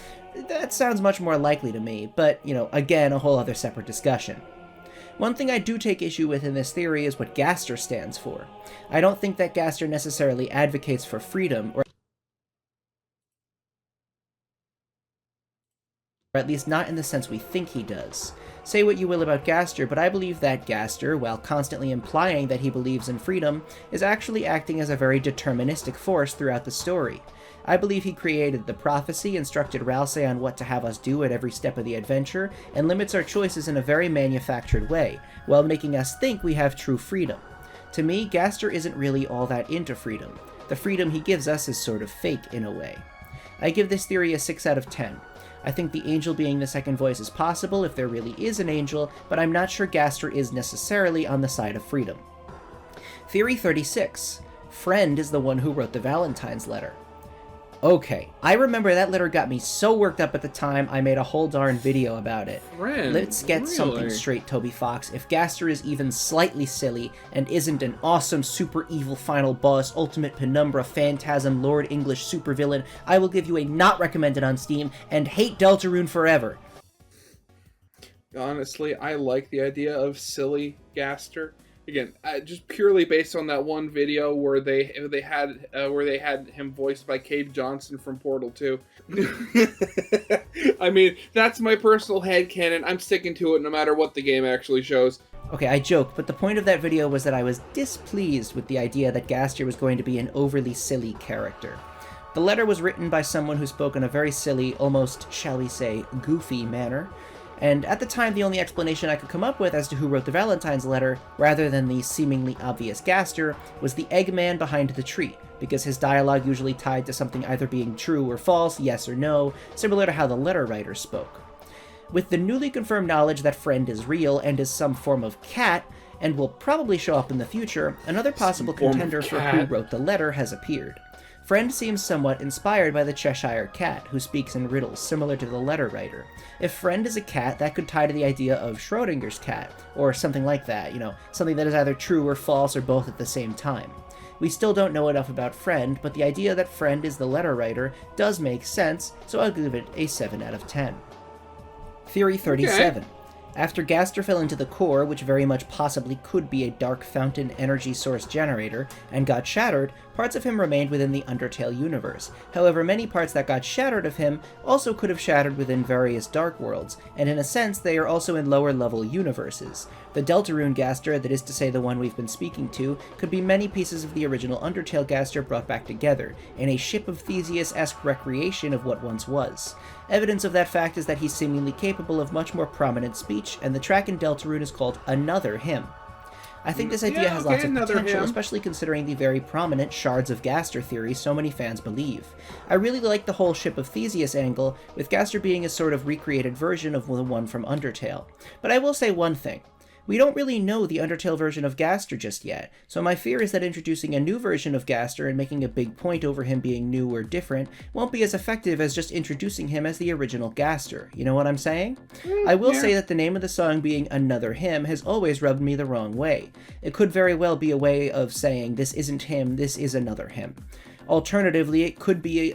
S2: that sounds much more likely to me, but, again, a whole other separate discussion. One thing I do take issue with in this theory is what Gaster stands for. I don't think that Gaster necessarily advocates for freedom, or at least not in the sense we think he does. Say what you will about Gaster, but I believe that Gaster, while constantly implying that he believes in freedom, is actually acting as a very deterministic force throughout the story. I believe he created the prophecy, instructed Ralsei on what to have us do at every step of the adventure, and limits our choices in a very manufactured way, while making us think we have true freedom. To me, Gaster isn't really all that into freedom. The freedom he gives us is sort of fake in a way. I give this theory a 6 out of 10. I think the Angel being the second voice is possible if there really is an Angel, but I'm not sure Gaster is necessarily on the side of freedom. Theory 36. Friend is the one who wrote the Valentine's letter. Okay, I remember that letter got me so worked up at the time I made a whole darn video about it.
S1: Friend,
S2: Let's get
S1: really?
S2: something straight, Toby Fox. If Gaster is even slightly silly and isn't an awesome super evil final boss, ultimate penumbra, phantasm, Lord English supervillain, I will give you a not recommended on Steam and hate Deltarune forever.
S1: Honestly, I like the idea of silly Gaster. Again, just purely based on that one video where they had him voiced by Cave Johnson from Portal 2. I mean, that's my personal headcanon. I'm sticking to it no matter what the game actually shows.
S2: Okay, I joke, but the point of that video was that I was displeased with the idea that Gaster was going to be an overly silly character. The letter was written by someone who spoke in a very silly, almost, shall we say, goofy manner. And at the time, the only explanation I could come up with as to who wrote the Valentine's letter, rather than the seemingly obvious Gaster, was the Eggman behind the tree, because his dialogue usually tied to something either being true or false, yes or no, similar to how the letter writer spoke. With the newly confirmed knowledge that Friend is real and is some form of cat, and will probably show up in the future, another possible contender for who wrote the letter has appeared. Friend seems somewhat inspired by the Cheshire Cat, who speaks in riddles, similar to the letter writer. If Friend is a cat, that could tie to the idea of Schrodinger's cat, or something like that, something that is either true or false or both at the same time. We still don't know enough about Friend, but the idea that Friend is the letter writer does make sense, so I'll give it a 7 out of 10. Theory 37.
S1: Okay.
S2: After Gaster fell into the core, which very much possibly could be a dark fountain energy source generator, and got shattered, parts of him remained within the Undertale universe. However, many parts that got shattered of him also could have shattered within various dark worlds, and in a sense they are also in lower level universes. The Deltarune Gaster, that is to say the one we've been speaking to, could be many pieces of the original Undertale Gaster brought back together, in a Ship of Theseus-esque recreation of what once was. Evidence of that fact is that he's seemingly capable of much more prominent speech, and the track in Deltarune is called Another Hymn. I think this idea has lots of potential, especially considering the very prominent Shards of Gaster theory so many fans believe. I really like the whole Ship of Theseus angle, with Gaster being a sort of recreated version of the one from Undertale. But I will say one thing. We don't really know the Undertale version of Gaster just yet, so my fear is that introducing a new version of Gaster and making a big point over him being new or different won't be as effective as just introducing him as the original Gaster. You know what I'm saying? I will say that the name of the song being Another Hymn has always rubbed me the wrong way. It could very well be a way of saying this isn't him, this is another him. Alternatively, it could be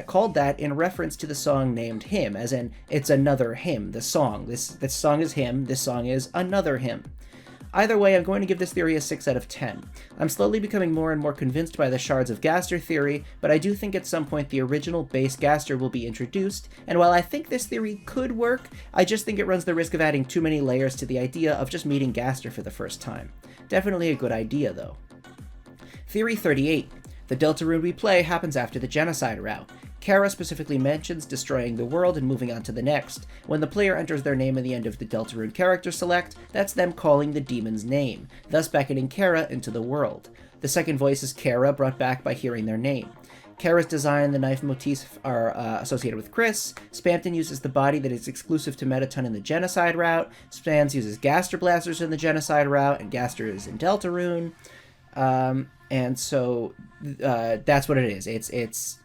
S2: called that in reference to the song named Hymn, as in, it's another hymn, the song. This song is hymn, this song is another hymn. Either way, I'm going to give this theory a 6 out of 10. I'm slowly becoming more and more convinced by the Shards of Gaster theory, but I do think at some point the original base Gaster will be introduced, and while I think this theory could work, I just think it runs the risk of adding too many layers to the idea of just meeting Gaster for the first time. Definitely a good idea, though. Theory 38. The Deltarune we play happens after the genocide route. Kara specifically mentions destroying the world and moving on to the next. When the player enters their name at the end of the Deltarune character select, that's them calling the demon's name, thus beckoning Kara into the world. The second voice is Kara, brought back by hearing their name. Kara's design and the knife motifs are associated with Chris. Spamton uses the body that is exclusive to Mettaton in the genocide route. Spans uses Gaster blasters in the genocide route, and Gaster is in Deltarune. And so that's what it is. It's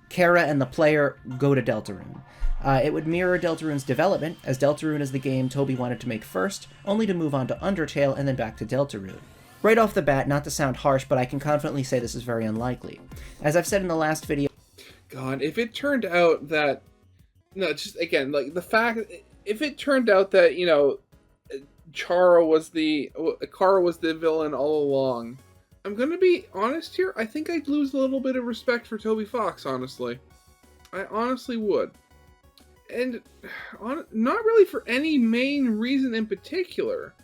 S2: Kara and the player go to Deltarune. It would mirror Deltarune's development, as Deltarune is the game Toby wanted to make first, only to move on to Undertale and then back to Deltarune. Right off the bat, not to sound harsh, but I can confidently say this is very unlikely. As I've said in the last video...
S1: God, if it turned out that... No, just again, like, the fact... If it turned out that, you know, Kara was the villain all along... I'm gonna be honest here, I think I'd lose a little bit of respect for Toby Fox, honestly. I honestly would. And not really for any main reason in particular,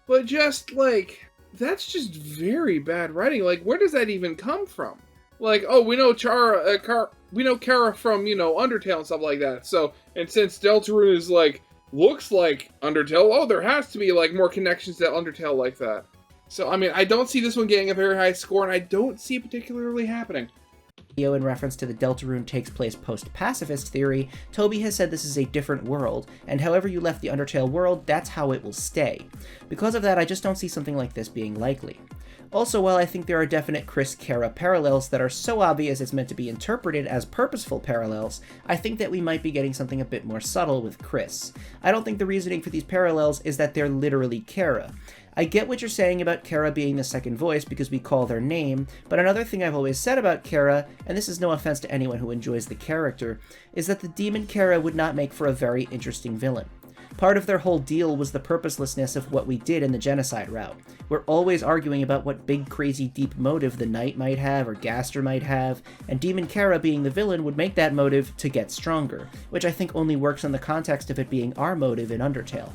S1: but just, like, that's just very bad writing. Like, where does that even come from? Like, oh, we know Kara from, you know, Undertale and stuff like that, so, and since Deltarune is, like, looks like Undertale, oh, there has to be, like, more connections to Undertale like that. So, I mean, I don't see this one getting a very high score, and I don't see it particularly happening.
S2: In reference to the Deltarune takes place post-pacifist theory, Toby has said this is a different world, and however you left the Undertale world, that's how it will stay. Because of that, I just don't see something like this being likely. Also, while I think there are definite Chris-Kara parallels that are so obvious it's meant to be interpreted as purposeful parallels, I think that we might be getting something a bit more subtle with Chris. I don't think the reasoning for these parallels is that they're literally Kara. I get what you're saying about Kara being the second voice because we call their name, but another thing I've always said about Kara, and this is no offense to anyone who enjoys the character, is that the demon Kara would not make for a very interesting villain. Part of their whole deal was the purposelessness of what we did in the genocide route. We're always arguing about what big crazy deep motive the Knight might have or Gaster might have, and Demon Kara being the villain would make that motive to get stronger, which I think only works in the context of it being our motive in Undertale.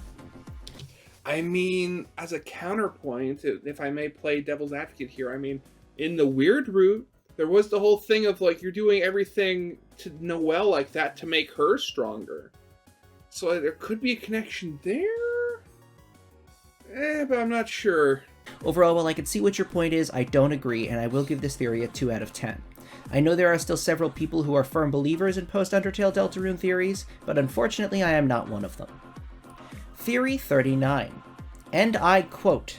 S1: I mean, as a counterpoint, if I may play devil's advocate here, I mean, in the weird route, there was the whole thing of, like, you're doing everything to Noelle like that to make her stronger. So there could be a connection there? But I'm not sure.
S2: Overall, while I can see what your point is, I don't agree, and I will give this theory a 2 out of 10. I know there are still several people who are firm believers in post-Undertale Deltarune theories, but unfortunately I am not one of them. Theory 39. And I quote,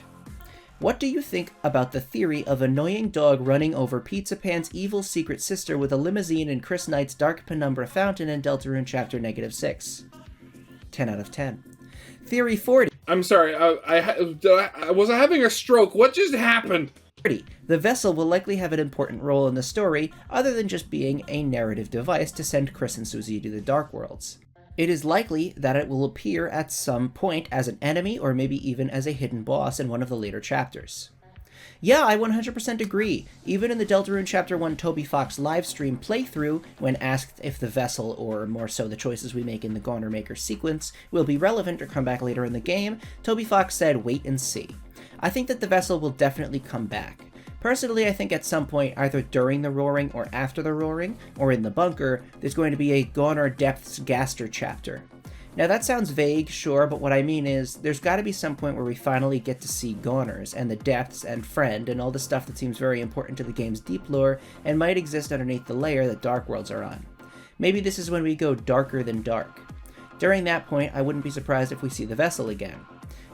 S2: "What do you think about the theory of annoying dog running over Pizza Pan's evil secret sister with a limousine in Chris Knight's Dark Penumbra Fountain in Deltarune Chapter -6? 10 out of 10. Theory 40.
S1: I'm sorry, was I having a stroke? What just happened?
S2: The vessel will likely have an important role in the story, other than just being a narrative device to send Chris and Susie to the Dark Worlds. It is likely that it will appear at some point as an enemy or maybe even as a hidden boss in one of the later chapters. Yeah, I 100% agree. Even in the Deltarune Chapter 1 Toby Fox livestream playthrough, when asked if the vessel, or more so the choices we make in the Goner Maker sequence, will be relevant or come back later in the game, Toby Fox said, "Wait and see." I think that the vessel will definitely come back. Personally, I think at some point, either during the roaring or after the roaring, or in the bunker, there's going to be a Goner Depths Gaster chapter. Now that sounds vague, sure, but what I mean is, there's gotta be some point where we finally get to see Goners, and the depths, and Friend, and all the stuff that seems very important to the game's deep lore, and might exist underneath the layer that Dark Worlds are on. Maybe this is when we go darker than dark. During that point, I wouldn't be surprised if we see the vessel again.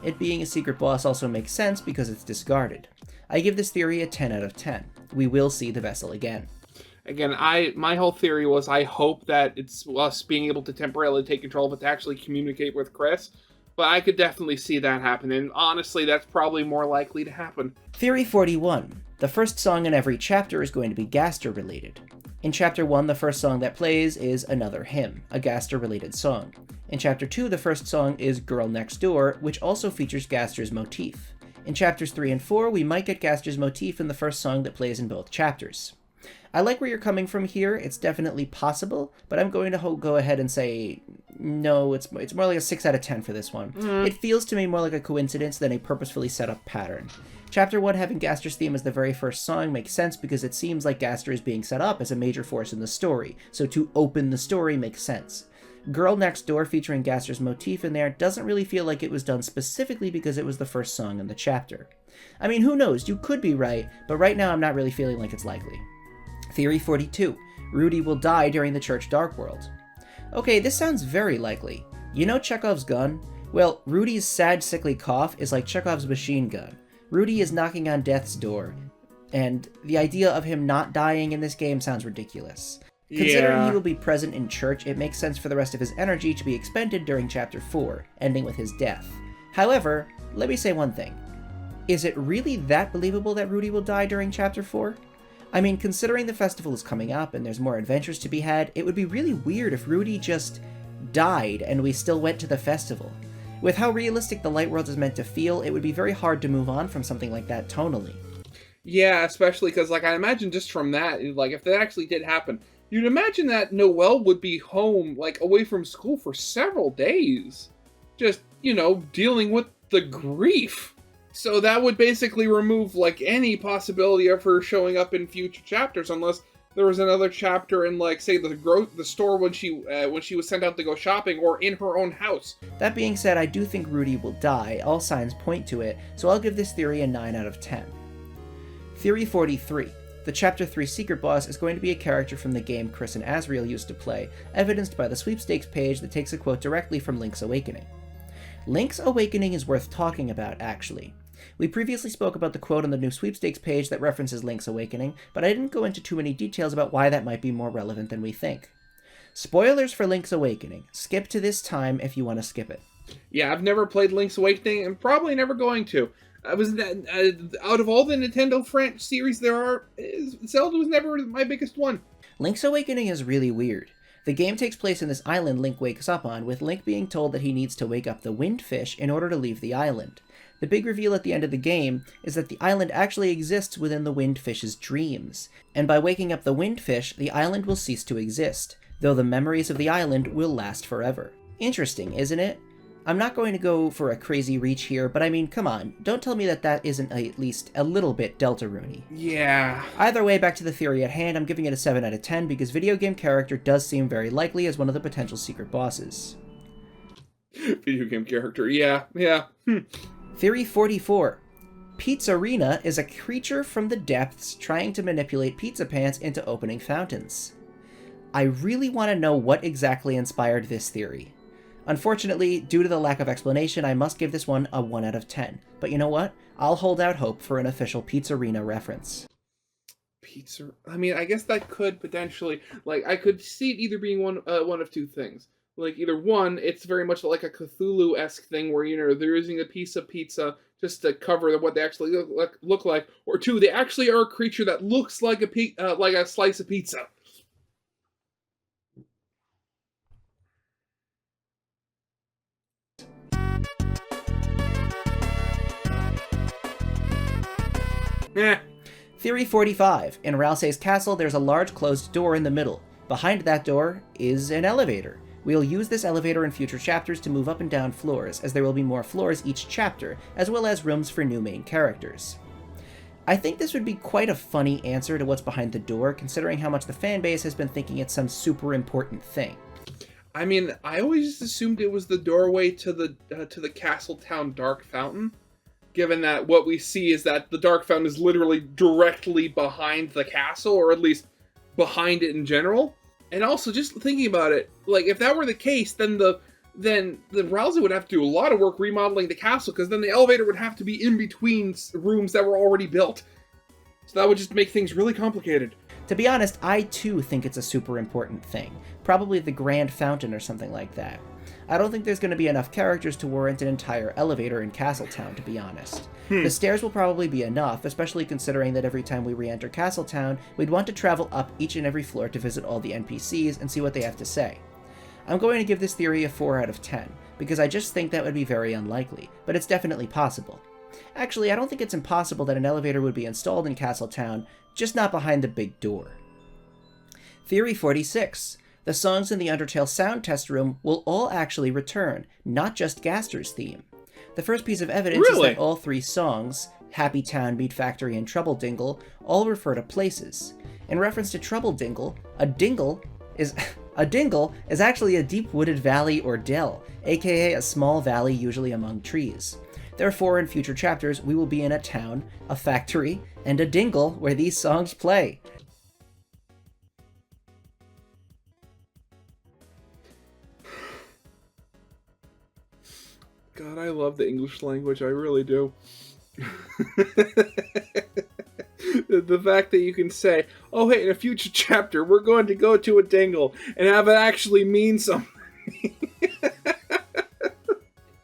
S2: It being a secret boss also makes sense because it's discarded. I give this theory a 10 out of 10. We will see the vessel again.
S1: Again, my whole theory was I hope that it's us being able to temporarily take control of it to actually communicate with Chris. But I could definitely see that happen, and honestly, that's probably more likely to happen.
S2: Theory 41. The first song in every chapter is going to be Gaster related. In Chapter 1, the first song that plays is Another Hymn, a Gaster related song. In Chapter 2, the first song is Girl Next Door, which also features Gaster's motif. In Chapters 3 and 4, we might get Gaster's motif in the first song that plays in both chapters. I like where you're coming from here. It's definitely possible, but I'm going to go ahead and say no, it's more like a 6 out of 10 for this one. It feels to me more like a coincidence than a purposefully set up pattern. Chapter 1 having Gaster's theme as the very first song makes sense because it seems like Gaster is being set up as a major force in the story, so to open the story makes sense. Girl Next Door featuring Gaster's motif in there doesn't really feel like it was done specifically because it was the first song in the chapter. I mean, who knows, you could be right, but right now I'm not really feeling like it's likely. Theory 42. Rudy will die during the Church Dark World. Okay, this sounds very likely. You know Chekhov's gun? Well, Rudy's sad, sickly cough is like Chekhov's machine gun. Rudy is knocking on death's door, and the idea of him not dying in this game sounds ridiculous. Considering he will be present in church, it makes sense for the rest of his energy to be expended during Chapter 4, ending with his death. However, let me say one thing. Is it really that believable that Rudy will die during Chapter 4? I mean, considering the festival is coming up and there's more adventures to be had, it would be really weird if Rudy just died and we still went to the festival. With how realistic the Light World is meant to feel, it would be very hard to move on from something like that tonally.
S1: Yeah, especially because, like, I imagine just from that, like, if that actually did happen, you'd imagine that Noelle would be home, like, away from school for several days. Just, dealing with the grief. So that would basically remove, like, any possibility of her showing up in future chapters, unless there was another chapter in, like, say, the store when she was sent out to go shopping, or in her own house.
S2: That being said, I do think Rudy will die. All signs point to it, so I'll give this theory a 9 out of 10. Theory 43. The Chapter 3 secret boss is going to be a character from the game Chris and Asriel used to play, evidenced by the sweepstakes page that takes a quote directly from Link's Awakening. Link's Awakening is worth talking about, actually. We previously spoke about the quote on the new sweepstakes page that references Link's Awakening, but I didn't go into too many details about why that might be more relevant than we think. Spoilers for Link's Awakening. Skip to this time if you want to skip it.
S1: Yeah, I've never played Link's Awakening, and probably never going to. Out of all the Nintendo franchise series there are, Zelda was never my biggest one.
S2: Link's Awakening is really weird. The game takes place in this island Link wakes up on, with Link being told that he needs to wake up the Windfish in order to leave the island. The big reveal at the end of the game is that the island actually exists within the Windfish's dreams, and by waking up the Windfish, the island will cease to exist, though the memories of the island will last forever. Interesting, isn't it? I'm not going to go for a crazy reach here, but I mean, come on, don't tell me that that isn't at least a little bit Deltarune-y.
S1: Yeah.
S2: Either way, back to the theory at hand, I'm giving it a 7 out of 10 because video game character does seem very likely as one of the potential secret bosses.
S1: Video game character, yeah.
S2: Theory 44. Pizzarina is a creature from the depths trying to manipulate pizza pants into opening fountains. I really want to know what exactly inspired this theory. Unfortunately, due to the lack of explanation, I must give this one a 1 out of 10. But you know what? I'll hold out hope for an official Pizzarina reference.
S1: I mean, I guess that could potentially, like, I could see it either being one of two things. Like, either one, it's very much like a Cthulhu-esque thing where, they're using a piece of pizza just to cover what they actually look like, or two, they actually are a creature that looks like a slice of pizza. Eh.
S2: Theory 45. In Ralsei's castle, there's a large closed door in the middle. Behind that door is an elevator. We'll use this elevator in future chapters to move up and down floors, as there will be more floors each chapter, as well as rooms for new main characters. I think this would be quite a funny answer to what's behind the door, considering how much the fanbase has been thinking it's some super important thing.
S1: I mean, I always just assumed it was the doorway to the Castletown Dark Fountain, given that what we see is that the Dark Fountain is literally directly behind the castle, or at least behind it in general. And also, just thinking about it, like, if that were the case, then the Rousey would have to do a lot of work remodeling the castle, because then the elevator would have to be in between rooms that were already built. So that would just make things really complicated.
S2: To be honest, I too think it's a super important thing. Probably the Grand Fountain or something like that. I don't think there's going to be enough characters to warrant an entire elevator in Castletown, to be honest. The stairs will probably be enough, especially considering that every time we re-enter Castletown, we'd want to travel up each and every floor to visit all the NPCs and see what they have to say. I'm going to give this theory a 4 out of 10, because I just think that would be very unlikely, but it's definitely possible. Actually, I don't think it's impossible that an elevator would be installed in Castletown, just not behind the big door. Theory 46. The songs in the Undertale sound test room will all actually return, not just Gaster's theme. The first piece of evidence is that all 3 songs, Happy Town, Meat Factory, and Trouble Dingle, all refer to places. In reference to Trouble Dingle, a dingle is actually a deep wooded valley or dell, aka a small valley usually among trees. Therefore, in future chapters, we will be in a town, a factory, and a dingle where these songs play.
S1: God, I love the English language, I really do. The fact that you can say, oh hey, in a future chapter, we're going to go to a dingle, and have it actually mean something.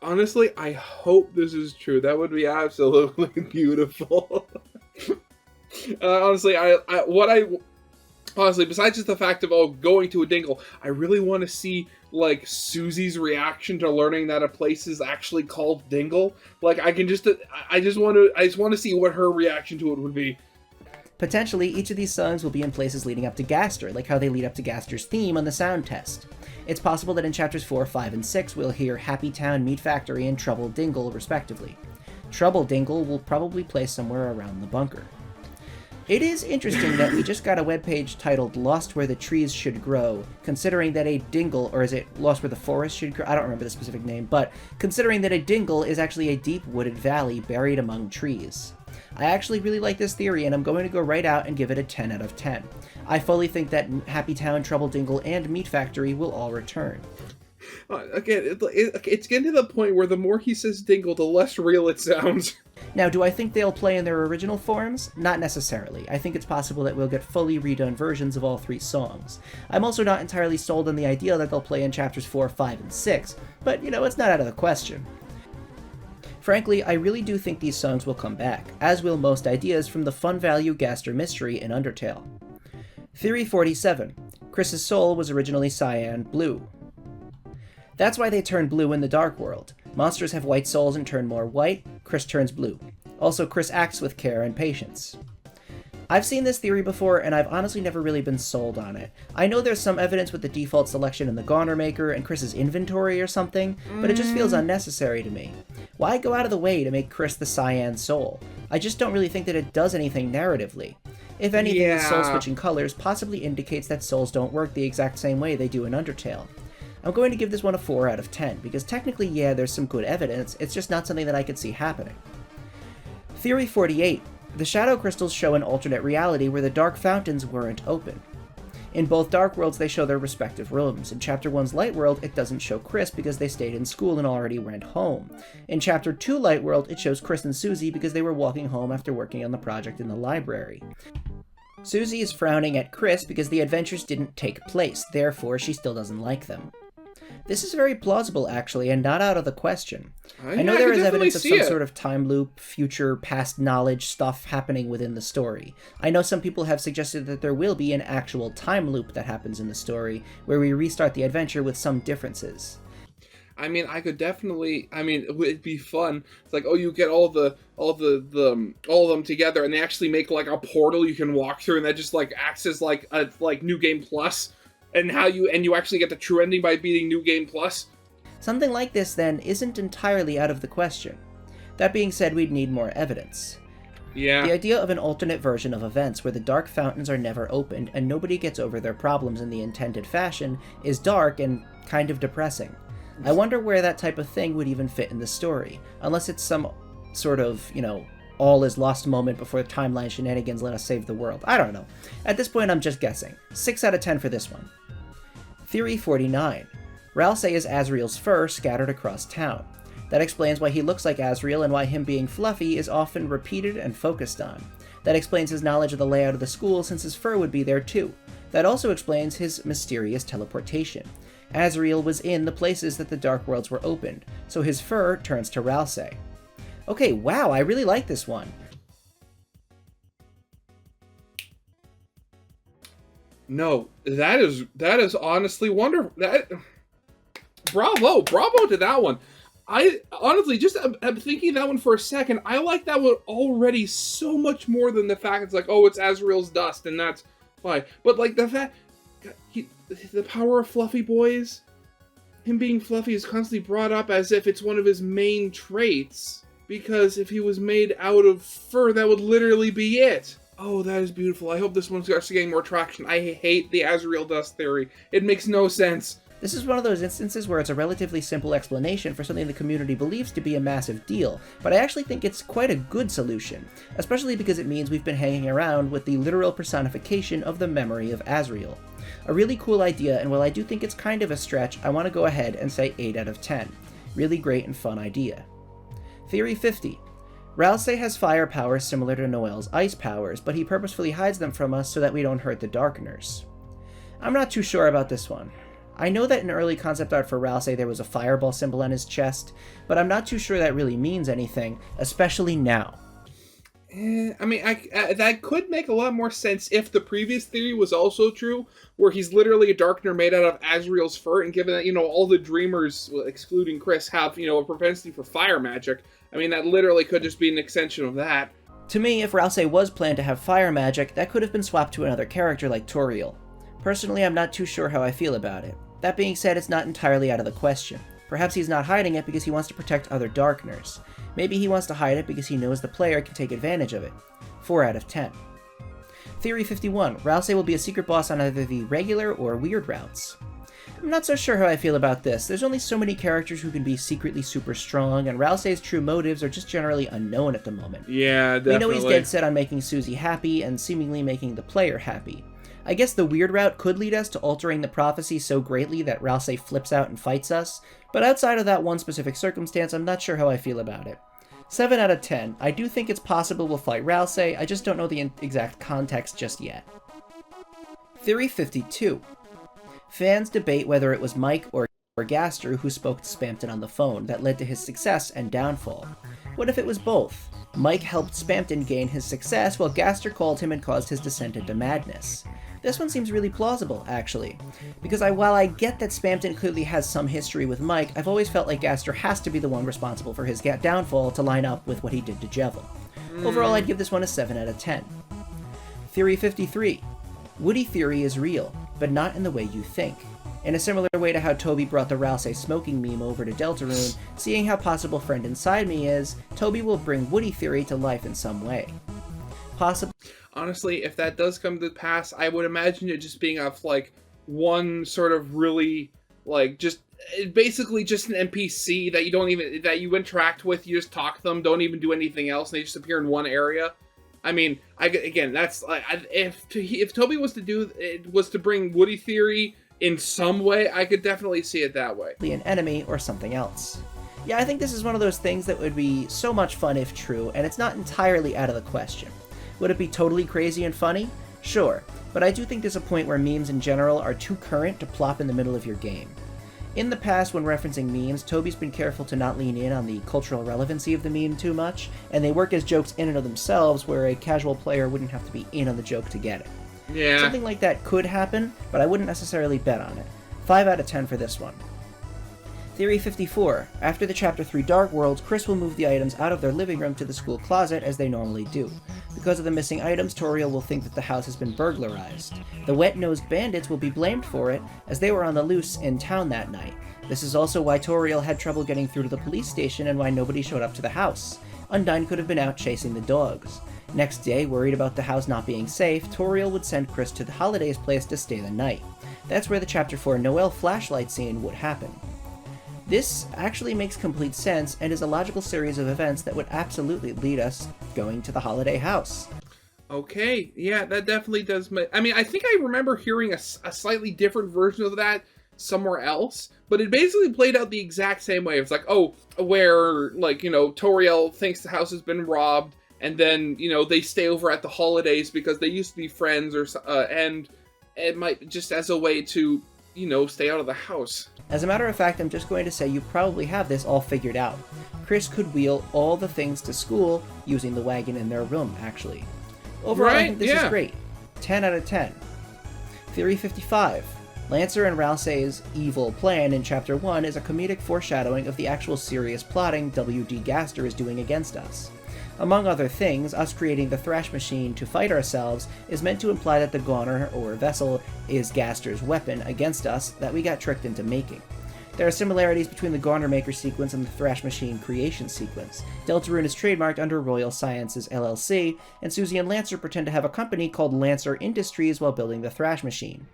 S1: Honestly, I hope this is true. That would be absolutely beautiful. Honestly, besides just the fact of going to a dingle, I really want to see like Susie's reaction to learning that a place is actually called Dingle. Like, I just want to see what her reaction to it would be.
S2: Potentially, each of these songs will be in places leading up to Gaster, like how they lead up to Gaster's theme on the sound test. It's possible that in chapters 4, 5, and 6 we'll hear Happy Town, Meat Factory, and Trouble Dingle, respectively. Trouble Dingle will probably play somewhere around the bunker. It is interesting that we just got a webpage titled Lost Where the Trees Should Grow, considering that a dingle, or is it Lost Where the Forest Should Grow? I don't remember the specific name, but considering that a dingle is actually a deep wooded valley buried among trees. I actually really like this theory, and I'm going to go right out and give it a 10 out of 10. I fully think that Happy Town, Trouble Dingle, and Meat Factory will all return.
S1: Again, it's getting to the point where the more he says dingle, the less real it sounds.
S2: Now, do I think they'll play in their original forms? Not necessarily. I think it's possible that we'll get fully redone versions of all 3 songs. I'm also not entirely sold on the idea that they'll play in chapters 4, 5, and 6, but, it's not out of the question. Frankly, I really do think these songs will come back, as will most ideas from the fun value Gaster mystery in Undertale. Theory 47. Chris's soul was originally cyan blue. That's why they turn blue in the Dark World. Monsters have white souls and turn more white, Chris turns blue. Also, Chris acts with care and patience. I've seen this theory before, and I've honestly never really been sold on it. I know there's some evidence with the default selection in the Goner Maker and Chris's inventory or something, but it just feels unnecessary to me. Why go out of the way to make Chris the cyan soul? I just don't really think that it does anything narratively. If anything, the soul switching colors possibly indicates that souls don't work the exact same way they do in Undertale. I'm going to give this one a 4 out of 10, because technically, yeah, there's some good evidence, it's just not something that I could see happening. Theory 48. The Shadow Crystals show an alternate reality where the Dark Fountains weren't open. In both Dark Worlds, they show their respective rooms. In Chapter 1's Light World, it doesn't show Chris because they stayed in school and already went home. In Chapter 2 Light World, it shows Chris and Susie because they were walking home after working on the project in the library. Susie is frowning at Chris because the adventures didn't take place, therefore she still doesn't like them. This is very plausible, actually, and not out of the question. I know there is evidence of some sort of time loop, future, past knowledge stuff happening within the story. I know some people have suggested that there will be an actual time loop that happens in the story, where we restart the adventure with some differences.
S1: I mean, I could definitely. I mean, it'd be fun. It's like, oh, you get all of them together, and they actually make like a portal you can walk through, and that just like acts as like a New Game Plus, and you actually get the true ending by beating New Game Plus.
S2: Something like this, then, isn't entirely out of the question. That being said, we'd need more evidence.
S1: Yeah.
S2: The idea of an alternate version of events where the dark fountains are never opened and nobody gets over their problems in the intended fashion is dark and kind of depressing. I wonder where that type of thing would even fit in the story, unless it's some sort of, all is lost moment before timeline shenanigans let us save the world. I don't know. At this point, I'm just guessing. 6 out of 10 for this one. Theory 49. Ralsei is Azriel's fur scattered across town. That explains why he looks like Azriel and why him being fluffy is often repeated and focused on. That explains his knowledge of the layout of the school, since his fur would be there too. That also explains his mysterious teleportation. Azriel was in the places that the Dark Worlds were opened, so his fur turns to Ralsei. Okay, wow, I really like this one.
S1: No, that is honestly wonderful. Bravo to that one. I honestly I'm thinking that one for a second. I like that one already so much more than the fact it's like, oh, it's Azrael's dust, and that's fine. But like the fact, the power of fluffy boys, him being fluffy is constantly brought up as if it's one of his main traits. Because if he was made out of fur, that would literally be it. Oh, that is beautiful. I hope this one starts getting more traction. I hate the Azrael dust theory. It makes no sense.
S2: This is one of those instances where it's a relatively simple explanation for something the community believes to be a massive deal, but I actually think it's quite a good solution, especially because it means we've been hanging around with the literal personification of the memory of Azrael. A really cool idea, and while I do think it's kind of a stretch, I want to go ahead and say 8 out of 10. Really great and fun idea. Theory 50. Ralsei has fire powers similar to Noel's ice powers, but he purposefully hides them from us so that we don't hurt the Darkeners. I'm not too sure about this one. I know that in early concept art for Ralsei there was a fireball symbol on his chest, but I'm not too sure that really means anything, especially now.
S1: I mean, that could make a lot more sense if the previous theory was also true, where he's literally a Darkener made out of Azrael's fur, and given that, all the Dreamers, excluding Chris, have, a propensity for fire magic, I mean, that literally could just be an extension of that.
S2: To me, if Ralsei was planned to have fire magic, that could have been swapped to another character like Toriel. Personally, I'm not too sure how I feel about it. That being said, it's not entirely out of the question. Perhaps he's not hiding it because he wants to protect other Darkeners. Maybe he wants to hide it because he knows the player can take advantage of it. 4 out of 10. Theory 51. Ralsei will be a secret boss on either the regular or weird routes. I'm not so sure how I feel about this. There's only so many characters who can be secretly super strong, and Ralsei's true motives are just generally unknown at the moment.
S1: Yeah, definitely.
S2: We know he's dead set on making Susie happy, and seemingly making the player happy. I guess the weird route could lead us to altering the prophecy so greatly that Ralsei flips out and fights us, but outside of that one specific circumstance, I'm not sure how I feel about it. 7 out of 10. I do think it's possible we'll fight Ralsei, I just don't know the exact context just yet. Theory 52. Fans debate whether it was Mike or Gaster who spoke to Spamton on the phone that led to his success and downfall. What if it was both? Mike helped Spamton gain his success while Gaster called him and caused his descent into madness. This one seems really plausible, actually, because while I get that Spamton clearly has some history with Mike, I've always felt like Gaster has to be the one responsible for his downfall to line up with what he did to Jevil. Overall, I'd give this one a 7 out of 10. Theory 53. Woody theory is real, but not in the way you think. In a similar way to how Toby brought the Ralsei smoking meme over to Deltarune, seeing how possible friend inside me is, Toby will bring Woody theory to life in some way. Possibly.
S1: Honestly, if that does come to pass, I would imagine it just being off, one sort of really, basically just an NPC that you interact with, you just talk to them, don't even do anything else, and they just appear in one area. I mean, that's, if Toby was to bring Woody theory in some way, I could definitely see it that way.
S2: An enemy or something else. Yeah, I think this is one of those things that would be so much fun if true, and it's not entirely out of the question. Would it be totally crazy and funny? Sure, but I do think there's a point where memes in general are too current to plop in the middle of your game. In the past, when referencing memes, Toby's been careful to not lean in on the cultural relevancy of the meme too much, and they work as jokes in and of themselves where a casual player wouldn't have to be in on the joke to get it.
S1: Yeah.
S2: Something like that could happen, but I wouldn't necessarily bet on it. 5 out of 10 for this one. Theory 54. After the Chapter 3 Dark Worlds, Chris will move the items out of their living room to the school closet as they normally do. Because of the missing items, Toriel will think that the house has been burglarized. The wet-nosed bandits will be blamed for it, as they were on the loose in town that night. This is also why Toriel had trouble getting through to the police station and why nobody showed up to the house. Undyne could have been out chasing the dogs. Next day, worried about the house not being safe, Toriel would send Chris to the Holiday's place to stay the night. That's where the Chapter 4 Noelle flashlight scene would happen. This actually makes complete sense and is a logical series of events that would absolutely lead us going to the Holiday house.
S1: Okay, yeah, that definitely does I mean, I think I remember hearing a slightly different version of that somewhere else, but it basically played out the exact same way. It's like, oh, where, like, you know, Toriel thinks the house has been robbed, and then, you know, they stay over at the Holidays because they used to be friends, or and it might just as a way to, you know, stay out of the house.
S2: As a matter of fact, I'm just going to say you probably have this all figured out. Chris could wheel all the things to school using the wagon in their room, actually. Overall, I think this is great. 10 out of 10. Theory 55. Lancer and Ralsei's evil plan in Chapter 1 is a comedic foreshadowing of the actual serious plotting W.D. Gaster is doing against us. Among other things, us creating the Thrash Machine to fight ourselves is meant to imply that the Gauner, or vessel, is Gaster's weapon against us that we got tricked into making. There are similarities between the Gauner Maker sequence and the Thrash Machine creation sequence. Deltarune is trademarked under Royal Sciences LLC, and Susie and Lancer pretend to have a company called Lancer Industries while building the Thrash Machine.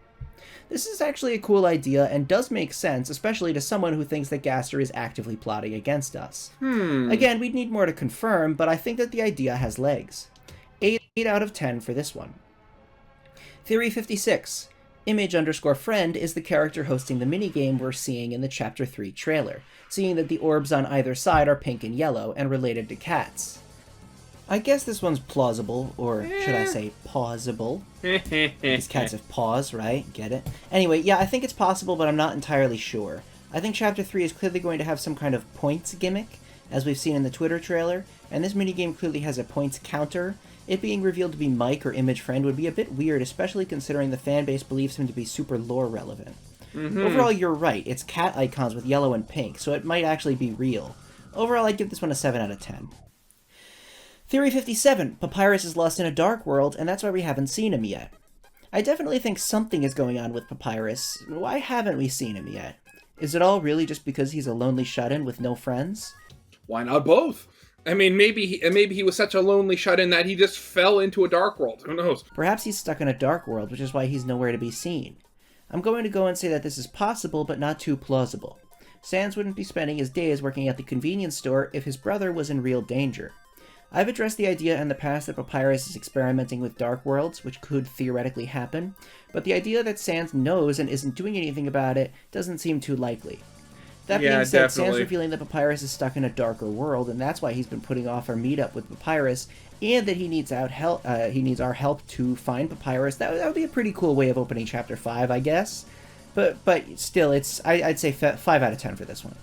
S2: This is actually a cool idea and does make sense, especially to someone who thinks that Gaster is actively plotting against us. Again, we'd need more to confirm, but I think that the idea has legs. 8 out of 10 for this one. Theory 56. Image_friend is the character hosting the minigame we're seeing in the Chapter 3 trailer, seeing that the orbs on either side are pink and yellow and related to cats. I guess this one's plausible, or should I say pausable? These cats have paws, right? Get it? Anyway, yeah, I think it's possible, but I'm not entirely sure. I think Chapter 3 is clearly going to have some kind of points gimmick, as we've seen in the Twitter trailer, and this minigame clearly has a points counter. It being revealed to be Mike or Image Friend would be a bit weird, especially considering the fanbase believes him to be super lore relevant. Overall, you're right, it's cat icons with yellow and pink, so it might actually be real. Overall, I'd give this one a 7 out of 10. Theory 57. Papyrus is lost in a dark world, and that's why we haven't seen him yet. I definitely think something is going on with Papyrus. Why haven't we seen him yet? Is it all really just because he's a lonely shut-in with no friends?
S1: Why not both? I mean, maybe he was such a lonely shut-in that he just fell into a dark world. Who knows?
S2: Perhaps he's stuck in a dark world, which is why he's nowhere to be seen. I'm going to go and say that this is possible, but not too plausible. Sans wouldn't be spending his days working at the convenience store if his brother was in real danger. I've addressed the idea in the past that Papyrus is experimenting with dark worlds, which could theoretically happen, but the idea that Sans knows and isn't doing anything about it doesn't seem too likely. That being said, Sans revealing that Papyrus is stuck in a darker world, and that's why he's been putting off our meetup with Papyrus, and that he needs our help to find Papyrus. That would be a pretty cool way of opening Chapter 5, I guess. But still, I'd say 5 out of 10 for this one.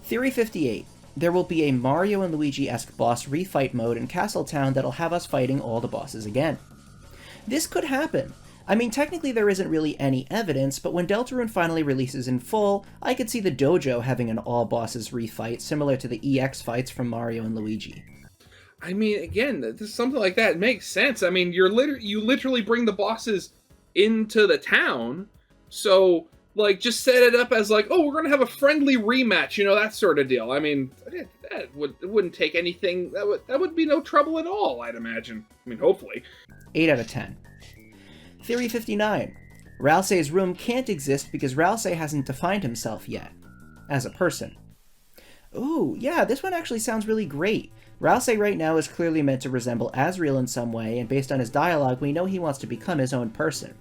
S2: Theory 58. There will be a Mario and Luigi-esque boss refight mode in Castletown that'll have us fighting all the bosses again. This could happen. I mean, technically there isn't really any evidence, but when Deltarune finally releases in full, I could see the dojo having an all-bosses refight, similar to the EX fights from Mario and Luigi.
S1: I mean, again, something like that makes sense. I mean, you literally bring the bosses into the town, so, like, just set it up as like, oh, we're gonna have a friendly rematch, you know, that sort of deal. I mean, it wouldn't take anything, that would be no trouble at all, I'd imagine. I mean, hopefully.
S2: 8 out of 10. Theory 59. Ralsei's room can't exist because Ralsei hasn't defined himself yet. As a person. Ooh, yeah, this one actually sounds really great. Ralsei right now is clearly meant to resemble Asriel in some way, and based on his dialogue, we know he wants to become his own person.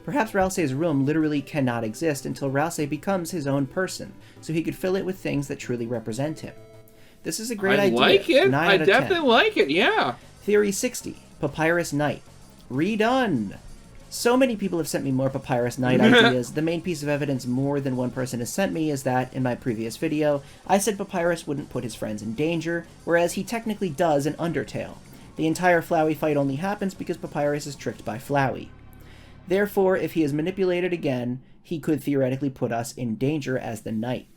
S2: Perhaps Ralsei's room literally cannot exist until Ralsei becomes his own person, so he could fill it with things that truly represent him. This is a great idea.
S1: I like it.
S2: 9
S1: I
S2: out of
S1: definitely
S2: 10.
S1: like it, yeah.
S2: Theory 60. Papyrus Knight. Redone! So many people have sent me more Papyrus Knight ideas. The main piece of evidence more than one person has sent me is that, in my previous video, I said Papyrus wouldn't put his friends in danger, whereas he technically does in Undertale. The entire Flowey fight only happens because Papyrus is tricked by Flowey. Therefore, if he is manipulated again, he could theoretically put us in danger as the knight.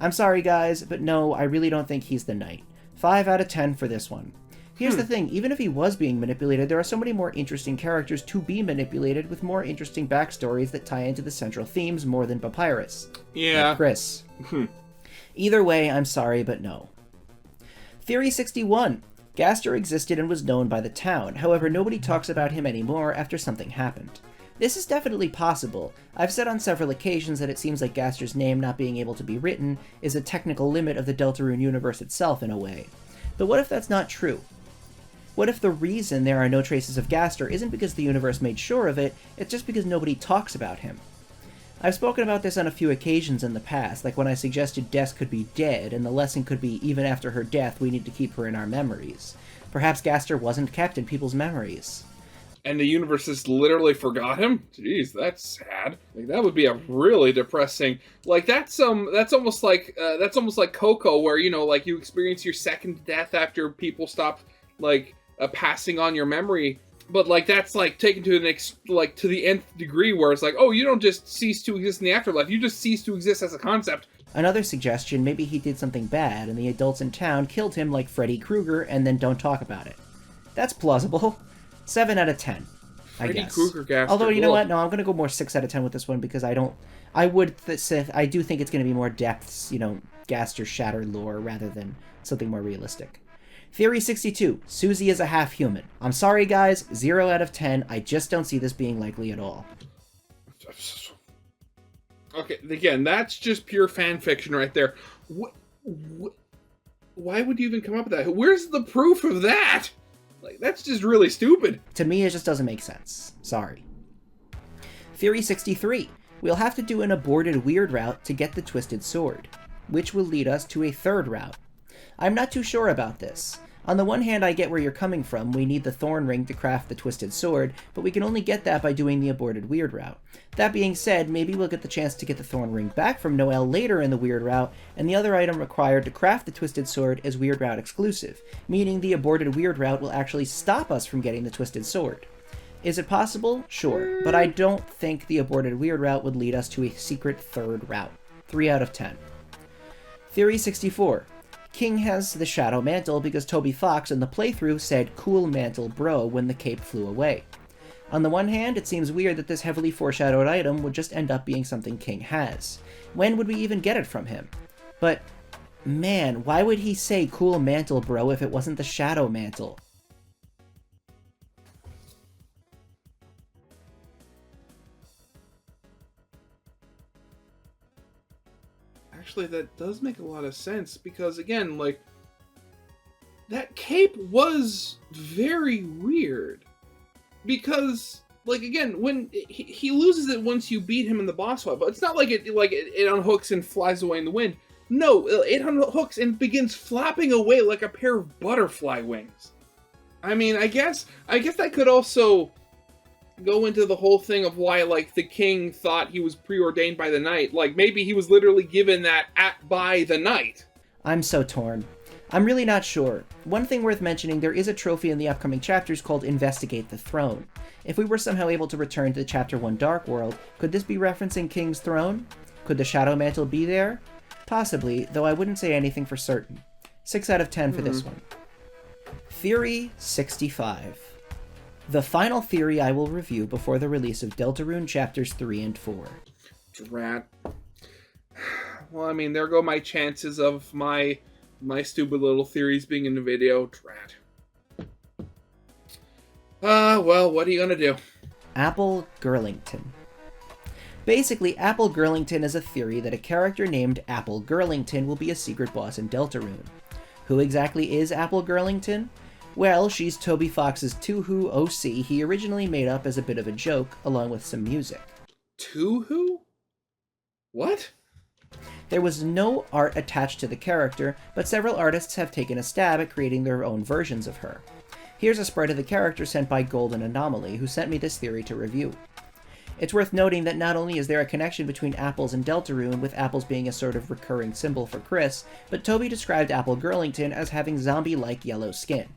S2: I'm sorry guys, but no, I really don't think he's the knight. 5 out of 10 for this one. Here's the thing, even if he was being manipulated, there are so many more interesting characters to be manipulated with more interesting backstories that tie into the central themes more than Papyrus.
S1: Yeah.
S2: Like Chris. Either way, I'm sorry, but no. Theory 61. Gaster existed and was known by the town, however nobody talks about him anymore after something happened. This is definitely possible. I've said on several occasions that it seems like Gaster's name not being able to be written is a technical limit of the Deltarune universe itself in a way. But what if that's not true? What if the reason there are no traces of Gaster isn't because the universe made sure of it, it's just because nobody talks about him? I've spoken about this on a few occasions in the past, like when I suggested Des could be dead, and the lesson could be even after her death we need to keep her in our memories. Perhaps Gaster wasn't kept in people's memories.
S1: And the universe just literally forgot him? Jeez, that's sad. Like, that would be a really depressing... Like, that's almost like Coco, where, you know, like, you experience your second death after people stop, like, passing on your memory. But, like, that's, like, taken to the next, like, to the nth degree, where it's like, oh, you don't just cease to exist in the afterlife, you just cease to exist as a concept.
S2: Another suggestion, maybe he did something bad, and the adults in town killed him like Freddy Krueger, and then don't talk about it. That's plausible. 7 out of 10, I
S1: Freddy
S2: guess.
S1: Krueger, Gaster.
S2: Although, you know what? No, I'm going to go more 6 out of 10 with this one, because I do think it's going to be more depths, you know, Gaster Shatter lore, rather than something more realistic. Theory 62. Susie is a half-human. I'm sorry, guys. 0 out of 10. I just don't see this being likely at all.
S1: Okay, again, that's just pure fan fiction right there. Why would you even come up with that? Where's the proof of that? Like, that's just really stupid.
S2: To me, it just doesn't make sense. Sorry. Theory 63. We'll have to do an aborted weird route to get the Twisted Sword, which will lead us to a third route. I'm not too sure about this. On the one hand, I get where you're coming from. We need the Thorn Ring to craft the Twisted Sword, but we can only get that by doing the aborted weird route. That being said, maybe we'll get the chance to get the Thorn Ring back from Noelle later in the weird route, and the other item required to craft the Twisted Sword is weird route exclusive, meaning the aborted weird route will actually stop us from getting the Twisted Sword. Is it possible? Sure, but I don't think the aborted weird route would lead us to a secret third route. 3 out of 10. Theory 64. King has the Shadow Mantle because Toby Fox in the playthrough said "cool mantle bro" when the cape flew away. On the one hand, it seems weird that this heavily foreshadowed item would just end up being something King has. When would we even get it from him? But, man, why would he say "cool mantle bro" if it wasn't the Shadow Mantle?
S1: Actually, that does make a lot of sense, because, again, like, that cape was very weird. Because, like, again, when he loses it once you beat him in the boss fight, but it's not like it unhooks and flies away in the wind. No, it unhooks and begins flapping away like a pair of butterfly wings. I mean, I guess that could also go into the whole thing of why, like, the king thought he was preordained by the knight. Like, maybe he was literally given that by the knight.
S2: I'm so torn. I'm really not sure. One thing worth mentioning, there is a trophy in the upcoming chapters called Investigate the Throne. If we were somehow able to return to Chapter 1 Dark World, could this be referencing King's throne? Could the Shadow Mantle be there? Possibly, though I wouldn't say anything for certain. 6 out of 10 for this one. Theory 65. The final theory I will review before the release of Deltarune Chapters 3 and 4.
S1: Drat. Well, I mean, there go my chances of my stupid little theories being in the video. Drat. Well, what are you gonna do?
S2: Apple Girlington. Basically, Apple Girlington is a theory that a character named Apple Girlington will be a secret boss in Deltarune. Who exactly is Apple Girlington? Well, she's Toby Fox's Two-Who OC he originally made up as a bit of a joke, along with some music.
S1: Two-Who? What?
S2: There was no art attached to the character, but several artists have taken a stab at creating their own versions of her. Here's a sprite of the character sent by Golden Anomaly, who sent me this theory to review. It's worth noting that not only is there a connection between apples and Deltarune, with apples being a sort of recurring symbol for Chris, but Toby described Apple Girlington as having zombie-like yellow skin.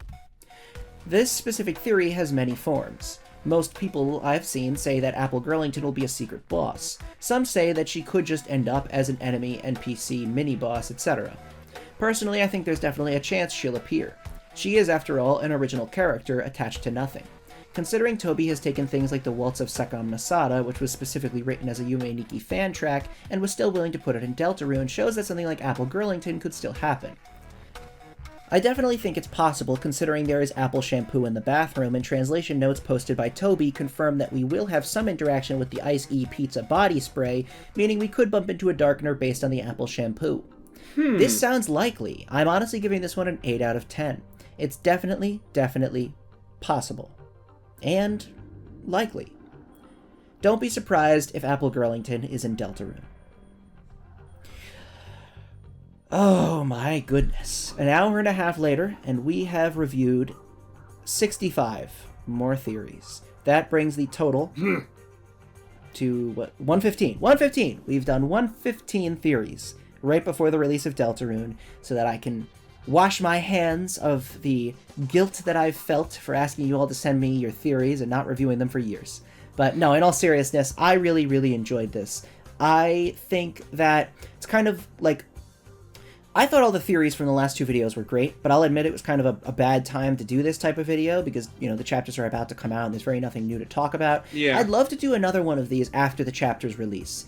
S2: This specific theory has many forms. Most people I've seen say that Apple Girlington will be a secret boss. Some say that she could just end up as an enemy, NPC, mini-boss, etc. Personally, I think there's definitely a chance she'll appear. She is, after all, an original character attached to nothing. Considering Toby has taken things like the Waltz of Sekam Masada, which was specifically written as a Yume Nikki fan track, and was still willing to put it in Deltarune, shows that something like Apple Girlington could still happen. I definitely think it's possible, considering there is apple shampoo in the bathroom, and translation notes posted by Toby confirm that we will have some interaction with the Ice E Pizza body spray, meaning we could bump into a darkener based on the apple shampoo. This sounds likely. I'm honestly giving this one an 8 out of 10. It's definitely possible. And likely. Don't be surprised if Apple Girlington is in Deltarune. Oh my goodness. An hour and a half later, and we have reviewed 65 more theories. That brings the total to, 115. 115! We've done 115 theories right before the release of Deltarune, so that I can wash my hands of the guilt that I've felt for asking you all to send me your theories and not reviewing them for years. But no, in all seriousness, I really enjoyed this. I think that it's kind of like... I thought all the theories from the last two videos were great, but I'll admit it was kind of a bad time to do this type of video because, you know, the chapters are about to come out and there's very nothing new to talk about.
S1: Yeah.
S2: I'd love to do another one of these after the chapters release.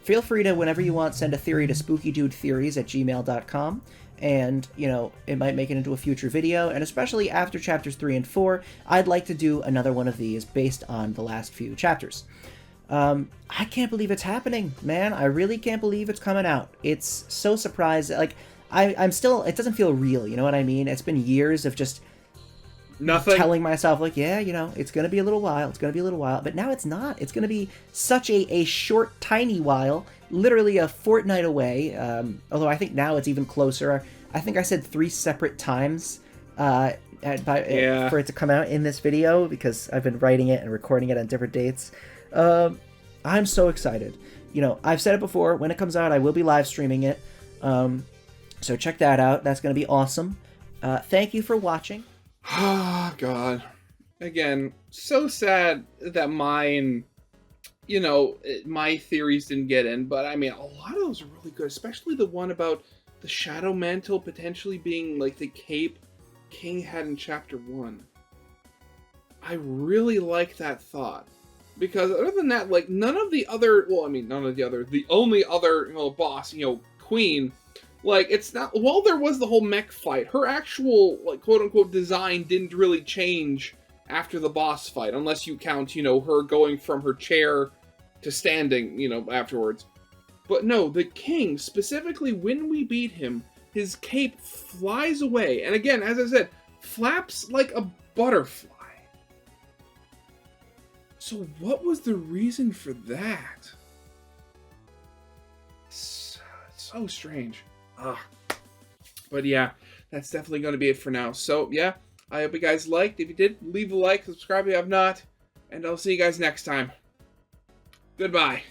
S2: Feel free to, whenever you want, send a theory to spookydudetheories@gmail.com. And, you know, it might make it into a future video, and especially after chapters 3 and 4, I'd like to do another one of these based on the last few chapters. I can't believe it's happening, man. I really can't believe it's coming out. It's so surprised. Like, I'm still, it doesn't feel real, you know what I mean? It's been years of just
S1: nothing,
S2: telling myself, like, yeah, you know, it's going to be a little while, but now it's not. It's going to be such a short, tiny while, literally a fortnight away, although I think now it's even closer. I think I said 3 separate times for it to come out in this video, because I've been writing it and recording it on different dates. I'm so excited. You know, I've said it before, when it comes out, I will be live streaming it, so check that out. That's going to be awesome. Thank you for watching.
S1: Oh, God. Again, so sad that mine, you know, my theories didn't get in, but I mean, a lot of those are really good, especially the one about the Shadow Mantle potentially being like the cape King had in Chapter 1. I really like that thought. Because other than that, like, none of the other, the only other, you know, boss, you know, Queen, like, it's not, while there was the whole mech fight, her actual, like, quote-unquote design didn't really change after the boss fight, unless you count, you know, her going from her chair to standing, you know, afterwards. But no, the King, specifically when we beat him, his cape flies away, and again, as I said, flaps like a butterfly. So what was the reason for that? So strange. But yeah, that's definitely going to be it for now. So yeah, I hope you guys liked. If you did, leave a like, subscribe if you have not, and I'll see you guys next time. Goodbye.